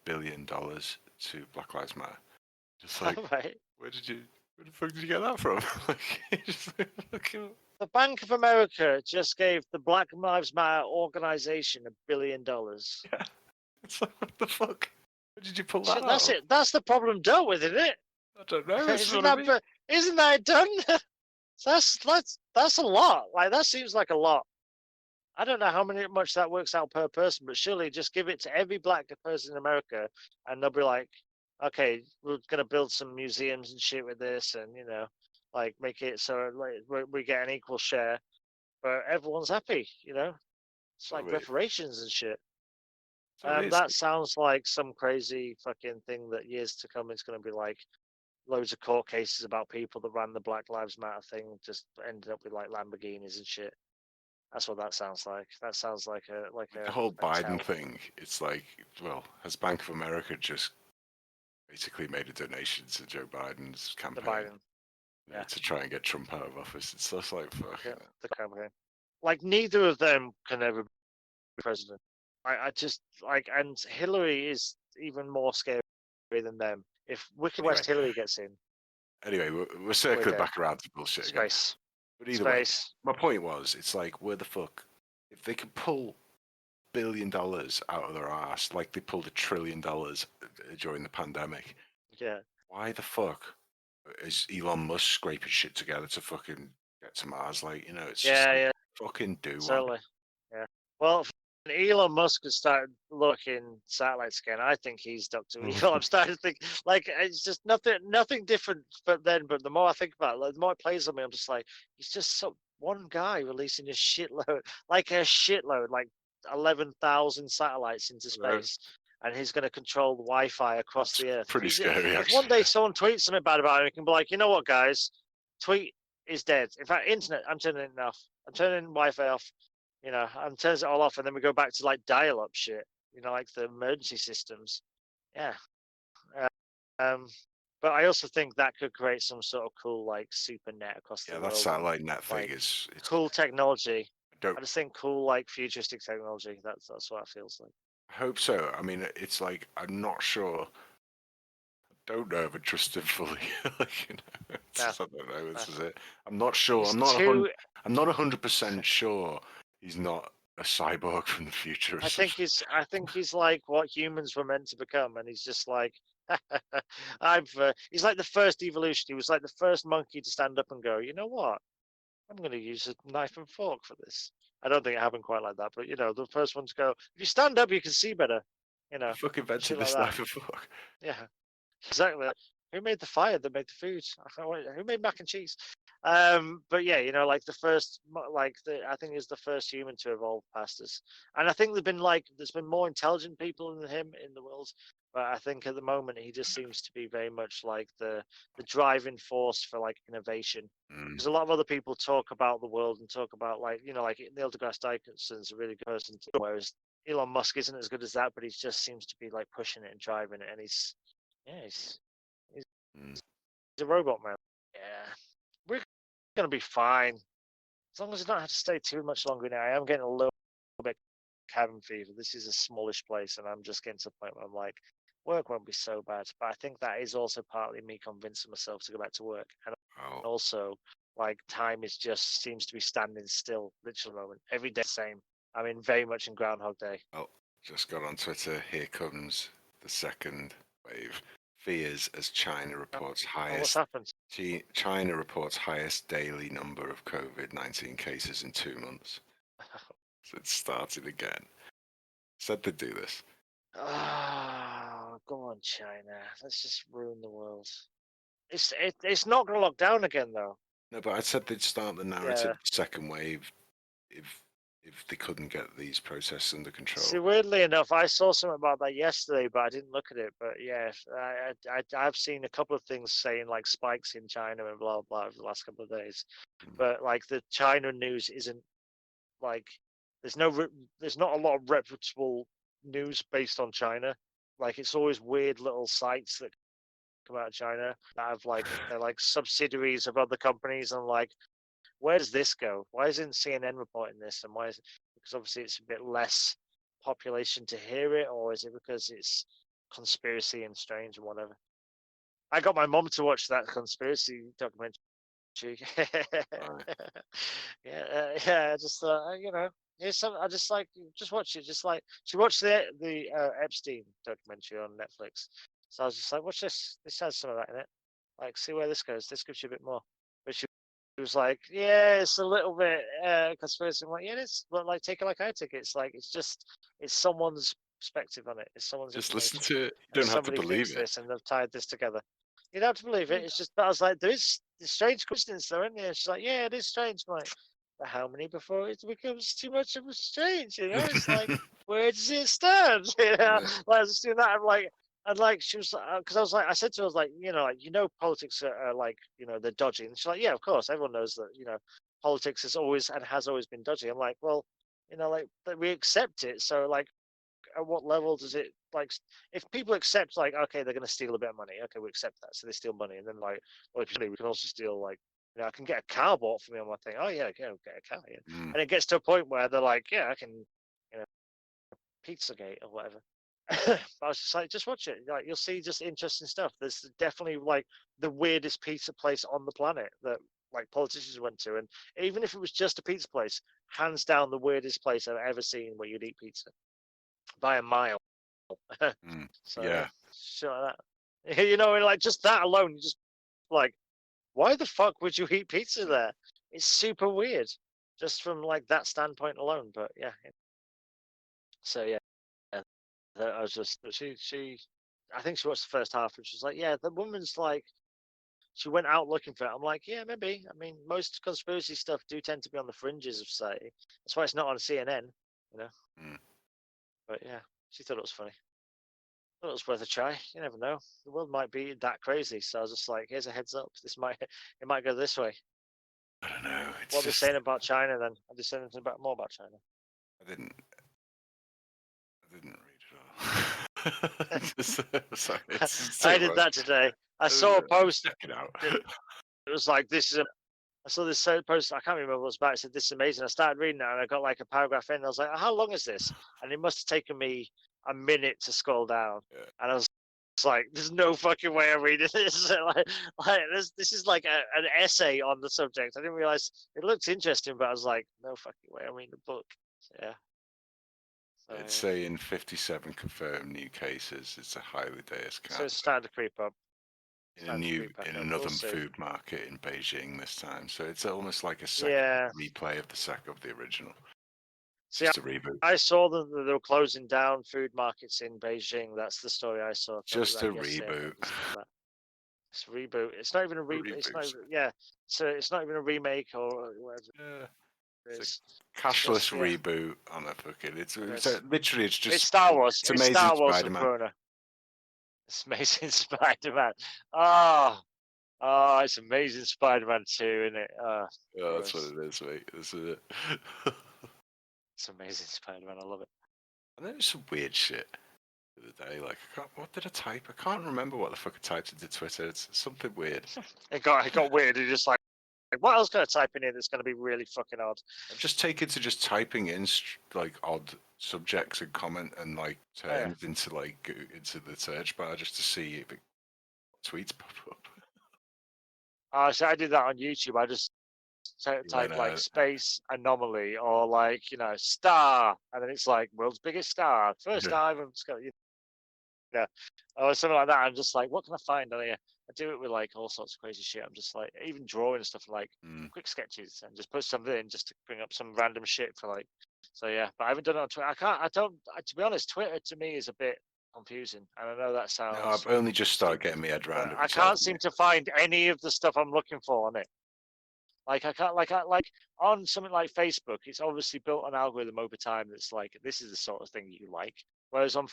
billion to Black Lives Matter. Just like, Right. where the fuck did you get that from? Like, just look at The Bank of America just gave the Black Lives Matter organization $1 billion. yeah. It's like, what the fuck? Where did you pull that Shit, out that's of? it. That's the problem dealt with, isn't it? I don't know. That's Isn't what I mean. isn't that done? That's a lot. Like that seems like a lot. I don't know how much that works out per person, but surely just give it to every black person in America, and they'll be like, okay, we're gonna build some museums and shit with this, and like make it so like we get an equal share, but everyone's happy. It's So like it, reparations and shit. so it is. That sounds like some crazy fucking thing that years to come it's going to be like loads of court cases about people that ran the Black Lives Matter thing just ended up with like Lamborghinis and shit. That's what that sounds like. That sounds like With the whole a Biden tell. thing, it's like, well, has Bank of America just basically made a donation to Joe Biden's The campaign Biden, yeah, to try and get Trump out of office? It's just like, fuck. yeah, the campaign. Like neither of them can ever be president. I just like, and Hillary is even more scary than them. If Wicked Anyway, West Hillary gets in, we're we're circling dead. back around to bullshit again. Space, But either way, space. my point was, it's like, where the fuck, if they could pull $1 billion out of their ass, like they pulled $1 trillion during the pandemic, Yeah. why the fuck is Elon Musk scraping shit together to fucking get to Mars? Like, it's just Yeah, like, yeah, fucking do one. certainly. Yeah. Well, Elon Musk has started looking satellites again. I think he's Doctor Evil. I'm starting to think like it's just nothing different. But the more I think about it, like, the more it plays on me, I'm just like, he's just one guy releasing a shitload, like 11,000 satellites into space, and he's going to control the Wi-Fi across That's the Earth. pretty scary, If actually. one day someone tweets something bad about him, he can be like, you know what, guys, tweet is dead. In fact, internet, I'm turning it off. I'm turning Wi-Fi off. And turns it all off, and then we go back to like dial-up shit. Like the emergency systems. Yeah. Uh, um, but I also think that could create some sort of cool like super net across the Yeah, world. that satellite net thing like, it's cool technology. don't I just think cool like futuristic technology. That's what it feels like. I hope so. I mean, it's like, I'm not sure. I don't know if I trust him fully. Like, No, I don't know. This no. is it. I'm not sure. He's I'm not too. I'm not 100% sure he's not a cyborg from the future. Or I think he's like what humans were meant to become, and he's just like, he's like the first evolution. He was like the first monkey to stand up and go, you know what? I'm going to use a knife and fork for this. I don't think it happened quite like that, but the first one to go, if you stand up, you can see better. Who fucking invented shit like this that. knife and fork? Yeah, exactly. Who made the fire that made the food? Who made mac and cheese? But yeah, like the first, I think he's the first human to evolve past us, and I think there's been more intelligent people than him in the world, but I think at the moment he just seems to be very much like the driving force for like innovation. Because a lot of other people talk about the world and talk about like Neil deGrasse Tyson's a really good person, whereas Elon Musk isn't as good as that, but he just seems to be like pushing it and driving it, and he's a robot man. Yeah, we're gonna be fine as long as I don't have to stay too much longer now. I am getting a little bit cabin fever. This is a smallish place, and I'm just getting to the point where I'm like, work won't be so bad. But I think that is also partly me convincing myself to go back to work, and also like time is just seems to be standing still, literally moment. Every day the same. I mean, very much in Groundhog Day. Oh, just got on Twitter. Here comes the second wave. Fears as China reports What's highest. happened? China reports highest daily number of COVID-19 cases in 2 months. So it's started again. Said they'd do this. Oh, go on, China. Let's just ruin the world. It's not going to lock down again, though. No, but I said they'd start the narrative second wave if they couldn't get these protests under control. See, weirdly enough, I saw something about that yesterday, but I didn't look at it. But yeah, I've seen a couple of things saying like spikes in China and blah blah over the last couple of days. But like the China news isn't like there's not a lot of reputable news based on China. Like it's always weird little sites that come out of China that have like they're like subsidiaries of other companies, and like, where does this go? Why isn't CNN reporting this? And why is it? Because obviously it's a bit less population to hear it, or is it because it's conspiracy and strange and whatever? I got my mom to watch that conspiracy documentary. Yeah. I just thought, here's something. I just like just watch it. Just like she watched the Epstein documentary on Netflix. So I was just like, watch this. This has some of that in it. Like, see where this goes. This gives you a bit more. But she was like, yeah, it's a little bit conspiracy. I'm like, yeah, it is. But like, take it like I took it. It's like it's someone's perspective on it. It's someone's Just listen information. to it. You And don't have to somebody believe thinks it. this, and they've tied this together. You don't have to believe it. It's just, but I was like, there's strange coincidence though, isn't there? She's like, yeah, it is strange. I'm like, but how many before it becomes too much of a strange? It's like, where does it stand? Yeah. Like I was just doing that. I'm like, and like she was, because I was like, I said to her, I was like, politics are like, they're dodgy. And she's like, yeah, of course, everyone knows that, politics is always and has always been dodgy. I'm like, well, like that we accept it. So like, at what level does it like? If people accept like, okay, they're going to steal a bit of money, okay, we accept that, so they steal money, and then like, well, if we can also steal like, I can get a car bought for me on my thing. Oh yeah, go get a car. Yeah. And it gets to a point where they're like, yeah, I can, Pizzagate or whatever. But I was just like, just watch it. Like, you'll see just interesting stuff. There's definitely like the weirdest pizza place on the planet that like politicians went to, and even if it was just a pizza place, hands down the weirdest place I've ever seen where you'd eat pizza by a mile. So Yeah. shit like that. And like just that alone, you just like, why the fuck would you eat pizza there? It's super weird, just from like that standpoint alone. But yeah. So yeah, I was just she. I think she watched the first half, and she's like, yeah, the woman's like, she went out looking for it. I'm like, yeah, maybe. I mean, most conspiracy stuff do tend to be on the fringes of society. That's why it's not on CNN, But yeah, she thought it was funny. Thought it was worth a try. You never know. The world might be that crazy. So I was just like, here's a heads up. It might go this way. I don't know. What are they saying about China then? Are they saying anything more about China? I didn't read it all. Sorry, I did that today. I saw a post. Check it out. It was like, I saw this post. I can't remember what it was about. It said, this is amazing. I started reading it, and I got like a paragraph in. And I was like, how long is this? And it must have taken me a minute to scroll down. Yeah. And I was like, there's no fucking way I'm reading this. This is like an essay on the subject. I didn't realize it looked interesting, but I was like, no fucking way I'm reading the book. So, yeah. It's saying 57 confirmed new cases. It's a highly dangerous So it's starting to creep up. in another food market in Beijing this time. So it's almost like a second replay of the original. See, just a reboot. I saw that they were closing down food markets in Beijing. That's the story I saw. Just a reboot. It's a reboot. It's not even a reboot. It's not even, So it's not even a remake or whatever. Yeah. It's a cashless reboot on a fucking. It's literally it's just. It's Star Wars. It's amazing Star Wars Spider-Man. It's amazing Spider-Man. It's amazing Spider-Man 2, isn't it? Yeah, that's what it is, mate. This is it. It's amazing Spider-Man. I love it. And then some weird shit the other day. Like, what did I type? I can't remember what the fuck I typed into Twitter. It's something weird. It got weird. It's just like, what else can I type in here that's going to be really fucking odd? I've just taken to just typing in like odd subjects and comment and like terms into the search bar just to see if tweets pop up. So I did that on YouTube. I just type like space anomaly or like star, and then it's like world's biggest star, first time. Or something like that. I'm just like, what can I find on here? I do it with like all sorts of crazy shit. I'm just like, even drawing stuff like quick sketches and just put something in just to bring up some random shit for like. So yeah, but I haven't done it on Twitter. To be honest, Twitter to me is a bit confusing, and I know that sounds. No, I've only just started getting my head around it. I can't seem to find any of the stuff I'm looking for on it. Like I can't like on something like Facebook, it's obviously built an algorithm over time that's like, this is the sort of thing you like. Whereas on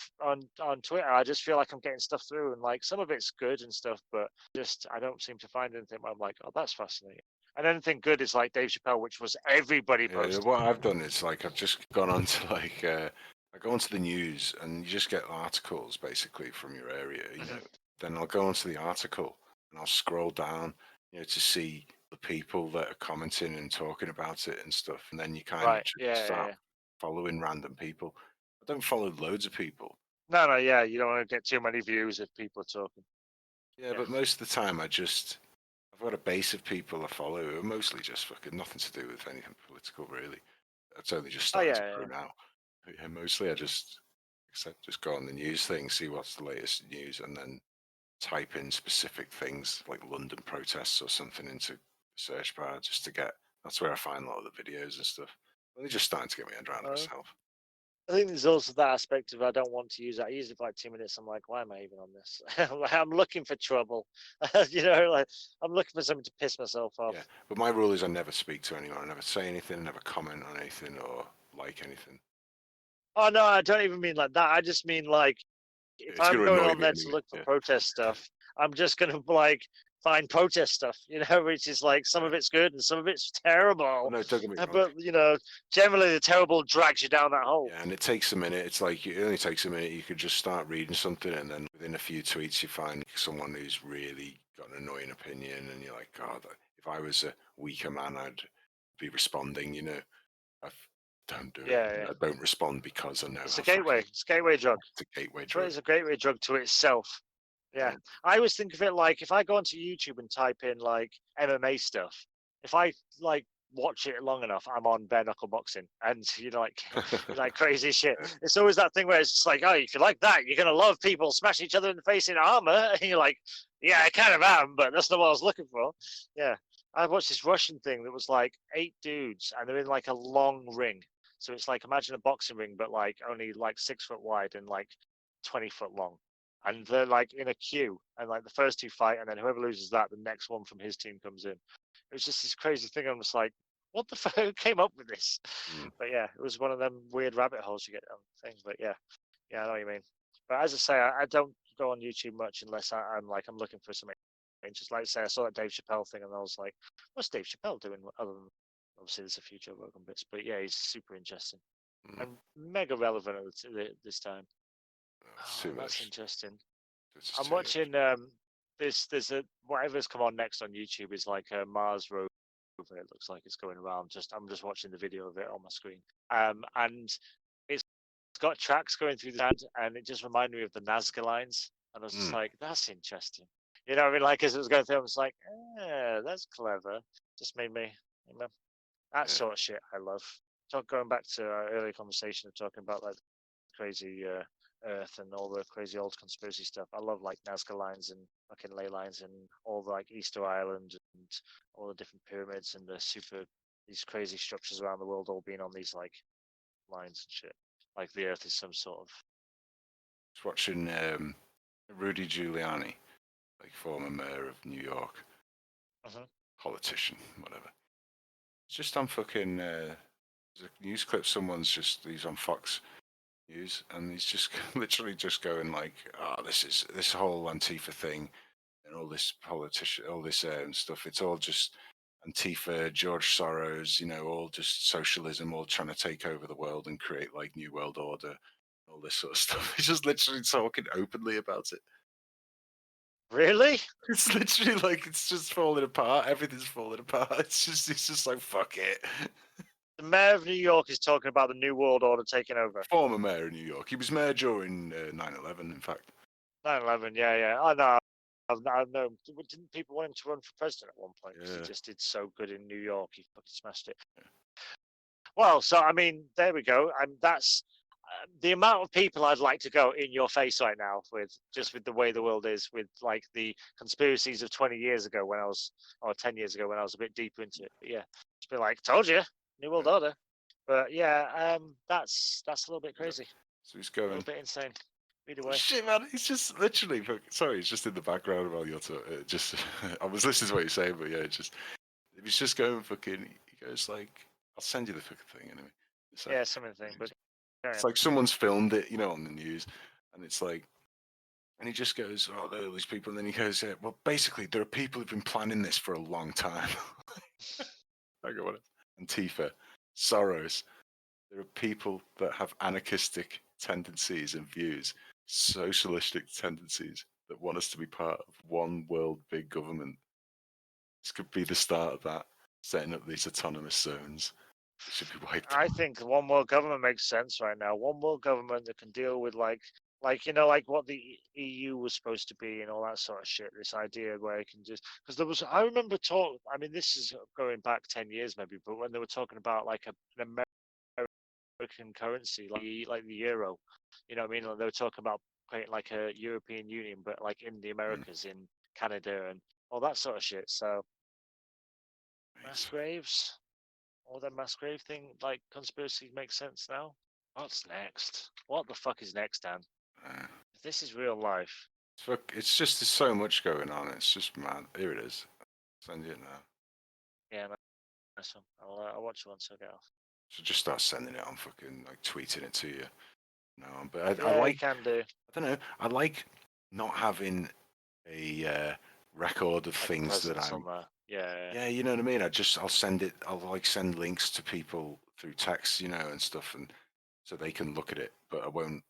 Twitter, I just feel like I'm getting stuff through, and like some of it's good and stuff, but just I don't seem to find anything where I'm like, oh, that's fascinating. And anything good is like Dave Chappelle, which was everybody posted. What I've done is like I've just gone on to like I go onto the news and you just get articles basically from your area, then I'll go onto the article and I'll scroll down, to see the people that are commenting and talking about it and stuff. And then you kind of Right. just Yeah. start following random people. I don't follow loads of people. No. Yeah. You don't want to get too many views if people are talking. Yeah, but most of the time I've got a base of people I follow who are mostly just fucking nothing to do with anything political, really. It's only just Oh starting to yeah. grow now. But yeah, mostly I just go on the news thing, see what's the latest news, and then type in specific things like London protests or something into the search bar just to get. That's where I find a lot of the videos and stuff. They're just starting to get me head around myself. I think there's also that aspect of I don't want to use that. I use it for like 2 minutes. I'm like, why am I even on this? I'm looking for trouble. Like I'm looking for something to piss myself off. Yeah, but my rule is I never speak to anyone. I never say anything. I never comment on anything or like anything. Oh no, I don't even mean like that. I just mean like if It's I'm going to going annoy on me there to anyway. look for protest stuff, I'm just gonna like find protest stuff, which is like some of it's good and some of it's terrible. No, don't get me wrong. But generally the terrible drags you down that hole. Yeah, and it takes a minute. It's like it only takes a minute. You could just start reading something, and then within a few tweets, you find someone who's really got an annoying opinion, and you're like, God, if I was a weaker man, I'd be responding. I don't do it. Yeah. I don't respond because I know It's a gateway. It's a gateway drug. It's a gateway drug. It's a gateway drug to itself. Yeah. I always think of it like if I go onto YouTube and type in like MMA stuff, if I like watch it long enough, I'm on bare knuckle boxing and you like crazy shit. It's always that thing where it's just like, oh, if you like that, you're gonna love people smash each other in the face in armor. And you're like, yeah, I kind of am, but that's not what I was looking for. Yeah. I watched this Russian thing that was like 8 dudes and they're in like a long ring. So it's like imagine a boxing ring, but like only like 6 foot wide and like 20 foot long. And they're like in a queue, and like the first 2 fight, and then whoever loses that, the next one from his team comes in. It was just this crazy thing. I'm just like, what the fuck? Who came up with this? But yeah, it was one of them weird rabbit holes you get on things. But yeah, I know what you mean. But as I say, I don't go on YouTube much unless I'm looking for something. Just like I say, I saw that Dave Chappelle thing, and I was like, what's Dave Chappelle doing other than obviously there's a few Joe Rogan bits, but yeah, he's super interesting and mega relevant at this time. That's interesting. I'm watching there's a whatever's come on next on YouTube is like a Mars rover. It looks like it's going around. I'm just watching the video of it on my screen. And it's got tracks going through the sand, and it just reminded me of the Nazca lines. And I was just like, that's interesting. You know what I mean? Like as it was going through, I was like, that's clever. Just made me, that sort of shit I love. Going back to our earlier conversation of talking about like crazy Earth and all the crazy old conspiracy stuff. I love like Nazca lines and fucking ley lines and all the like Easter Island and all the different pyramids and these crazy structures around the world all being on these like lines and shit. Like the Earth is some sort of. Just watching Rudy Giuliani, like former mayor of New York, politician, whatever. It's just on fucking. There's a news clip. He's on Fox News, and he's just literally just going like, "Oh, this whole Antifa thing, and all this stuff. It's all just Antifa, George Soros, all just socialism, all trying to take over the world and create like New World Order, all this sort of stuff." He's just literally talking openly about it. Really? It's literally like it's just falling apart. Everything's falling apart. It's just like fuck it. The mayor of New York is talking about the New World Order taking over. Former mayor of New York. He was mayor during 9/11, in fact. 9/11, yeah. I know. I've known. Didn't people want him to run for president at one point? Because he just did so good in New York. He fucking smashed it. Yeah. Well, so I mean, there we go. And that's the amount of people I'd like to go in your face right now with the way the world is, with like the conspiracies of 20 years ago or 10 years ago when I was a bit deeper into it. But yeah, just be like, told you, New World Order. But yeah, that's a little bit crazy. So he's going a little bit insane. Either way. Shit, man, he's just literally. Sorry, he's just in the background while you're talking. I was listening to what you're saying, but yeah, he's just going fucking. He goes like, "I'll send you the fucking thing anyway." Yeah, something thing, but it's like someone's filmed it, on the news, and it's like, and he just goes, "Oh, there are these people," and then he goes, "Yeah, well, basically, there are people who've been planning this for a long time." I go, "What? Antifa, Soros. There are people that have anarchistic tendencies and views, socialistic tendencies, that want us to be part of one world big government. This could be the start of that, setting up these autonomous zones. It should be wiped I out. think one world government makes sense right now. One world government that can deal with like what the EU was supposed to be and all that sort of shit. This idea where it can just because there was I remember talk. I mean, this is going back 10 years maybe, but when they were talking about like an American currency like the euro, you know what I mean? Like, they were talking about creating like a European Union, but like in the Americas, in Canada, and all that sort of shit. So mass graves. All the mass grave thing, like conspiracy, makes sense now. What's next? What the fuck is next, Dan? Uh, This is real life. it's just there's so much going on. It's just mad. Here it is. Send it now. Yeah, nice one. I'll watch it once I get off. So just start sending it on, fucking like tweeting it to you. No, but I Yeah, you like. can do. I don't know. I like not having a record of Like things that presence I'm. on there. Yeah. Yeah, you know what I mean. I'll send it. I'll like send links to people through text, you know, and stuff, and so they can look at it. But I won't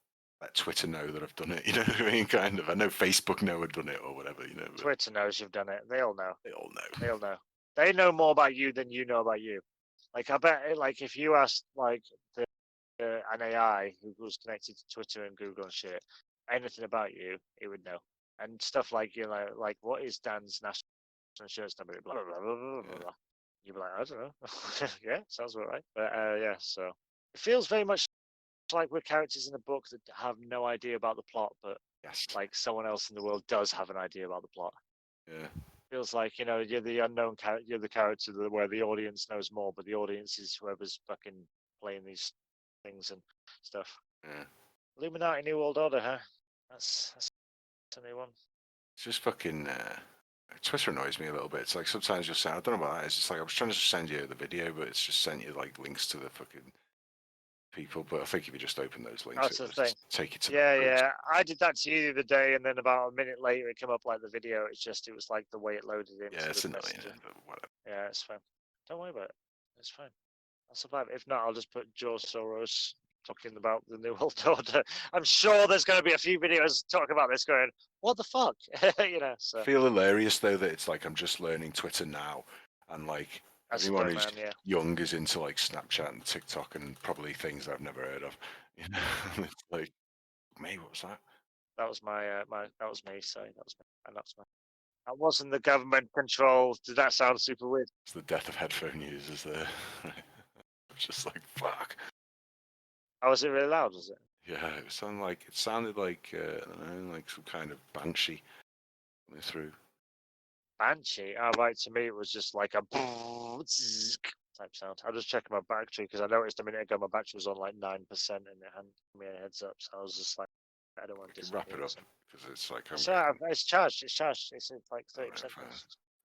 let Twitter know that I've done it. You know what I mean? Kind of. I know Facebook know I've done it or whatever. You know. But Twitter knows you've done it. They all know. they all know. They all know. They know more about you than you know about you. Like I bet, like if you asked like an AI who was connected to Twitter and Google and shit, anything about you, it would know. And stuff like like what is Dan's national insurance number? Blah blah blah blah blah blah. Blah. You'd be like, I don't know. Yeah, sounds about right. But yeah, so it feels very much like we're characters in a book that have no idea about the plot, but Yes. like someone else in the world does have an idea about the plot. Yeah. Feels like you're the unknown character, you're the character where the audience knows more, but the audience is whoever's fucking playing these things and stuff. Yeah. Illuminati New World Order, huh? That's a new one. It's just fucking. Twitter annoys me a little bit. It's like sometimes you'll send. I don't know about that. It's just like I was trying to just send you the video, but it's just sent you like links to the fucking people. But I think if you just open those links, That's the it'll just thing. take you to. Yeah, the post. yeah. I did that to you the other day, and then about a minute later, it came up like the video. It was like the way it loaded into Yeah, it's the annoying. messenger. But whatever. Yeah, it's fine. Don't worry about it. It's fine. I'll survive. If not, I'll just put George Soros talking about the New World Order. I'm sure there's going to be a few videos talking about this going, what the fuck? You know, so. I feel hilarious though that it's like I'm just learning Twitter now, and like That's everyone the who's man, yeah. young is into like Snapchat and TikTok and probably things I've never heard of. You know, and it's like, mate, what was that? That was that was me. Sorry, that was me. And that's my. That wasn't the government control. Did that sound super weird? It's the death of headphone users there. I'm just like, fuck. Oh, was it really loud? Was it? Yeah, it sounded like I don't know, like some kind of banshee coming through. Banshee. Oh, right. To me, it was just like a type sound. I was just checking my battery because I noticed a minute ago my battery was on like 9% and it hadn't given me a heads up. So I was just like, I don't want to Wrap it up disappear. because it's like It's charged. It's charged. It's like 30%.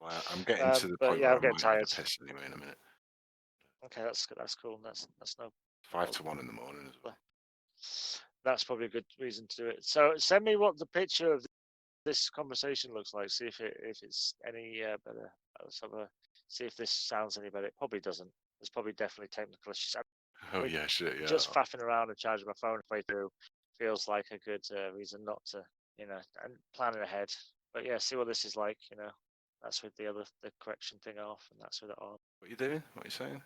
Well, I'm getting to the But point yeah, where I'm I getting might have tired. to piss anyway in a minute. Okay, that's good. That's cool. That's no. 5 to 1 in the morning as well. That's probably a good reason to do it. So send me what the picture of this conversation looks like. See if it's any better. Let's have a see if this sounds any better. It probably doesn't. There's probably definitely technical issues. Oh yeah, shit, yeah. Just faffing around and charging my phone halfway through feels like a good reason not to, and planning ahead. But yeah, see what this is like. That's with the correction thing off, and that's with it on. What you doing? What you saying?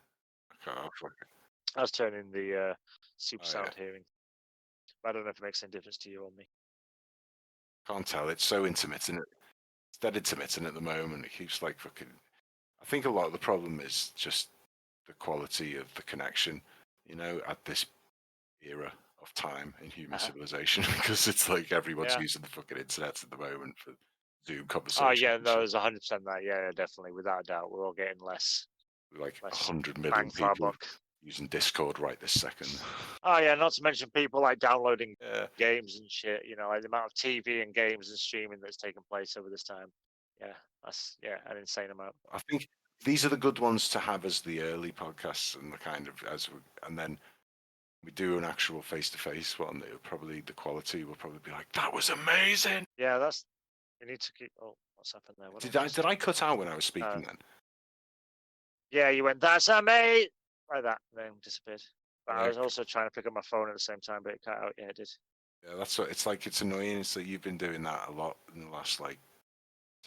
I can't. Fuck it. I was turning the super Oh, sound yeah. hearing. I don't know if it makes any difference to you or me. Can't tell. It's so intermittent. It's dead intermittent at the moment. It keeps like fucking. I think a lot of the problem is just the quality of the connection. At this era of time in human civilization, because it's like everyone's using the fucking internet at the moment for Zoom conversations. Oh yeah, no, there's 100% that. Yeah, definitely, without a doubt, we're all getting less. Like less 100 million bang for our people buck. using Discord right this second. Oh yeah, not to mention people like downloading Yeah. games and shit. Like the amount of TV and games and streaming that's taken place over this time. Yeah, that's an insane amount. I think these are the good ones to have as the early podcasts and the kind of and then we do an actual face-to-face one. The quality will probably be like, that was amazing. Yeah, you need to keep. Oh, what's happened there? Did I cut out when I was speaking then? Yeah, you went, that's amazing, like that, and then disappeared. But I was Okay. also trying to pick up my phone at the same time, but it cut out. Yeah, it did. Yeah, that's what it's like. It's annoying. So you've been doing that a lot in the last like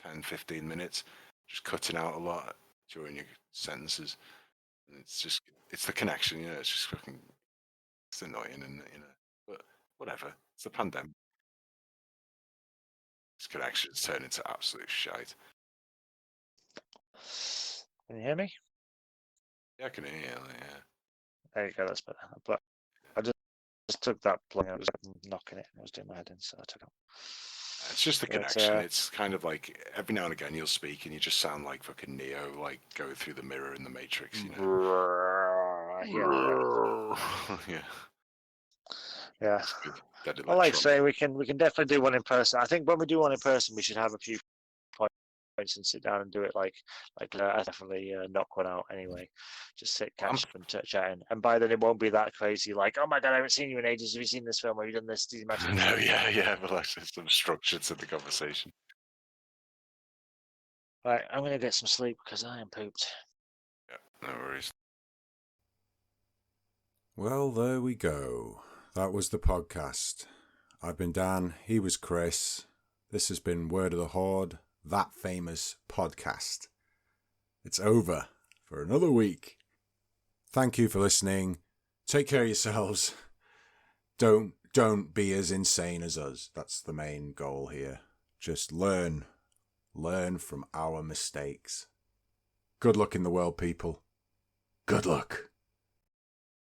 10, 15 minutes, just cutting out a lot during your sentences. And it's the connection, it's just fucking, it's annoying, and but whatever. It's the pandemic. This connection's turned into absolute shite. Can you hear me? Yeah, I can hear you. Yeah. There you go. That's better. But I just took that plug and I was knocking it. And I was doing my head in, so I took it. It's just the But, connection. It's kind of like every now and again you'll speak and you just sound like fucking Neo, like go through the mirror in the Matrix, Yeah. Yeah. It's good. Dead I like electronic. say we can definitely do one in person. I think when we do one in person, we should have a few points and sit down and do it I definitely knock one out anyway. Just sit, catch up and chatting. And by then it won't be that crazy. Like, oh my god, I haven't seen you in ages. Have you seen this film? Have you done this? Did you imagine? No, yeah. Well, actually, some structure to the conversation. Right, I'm gonna get some sleep because I am pooped. Yeah, no worries. Well, there we go. That was the podcast. I've been Dan. He was Kriss. This has been Word of the Horde, that famous podcast. It's over for another week. Thank you for listening. Take care of yourselves. Don't be as insane as us. That's the main goal here. Just learn from our mistakes. Good luck in the world, people. Good luck.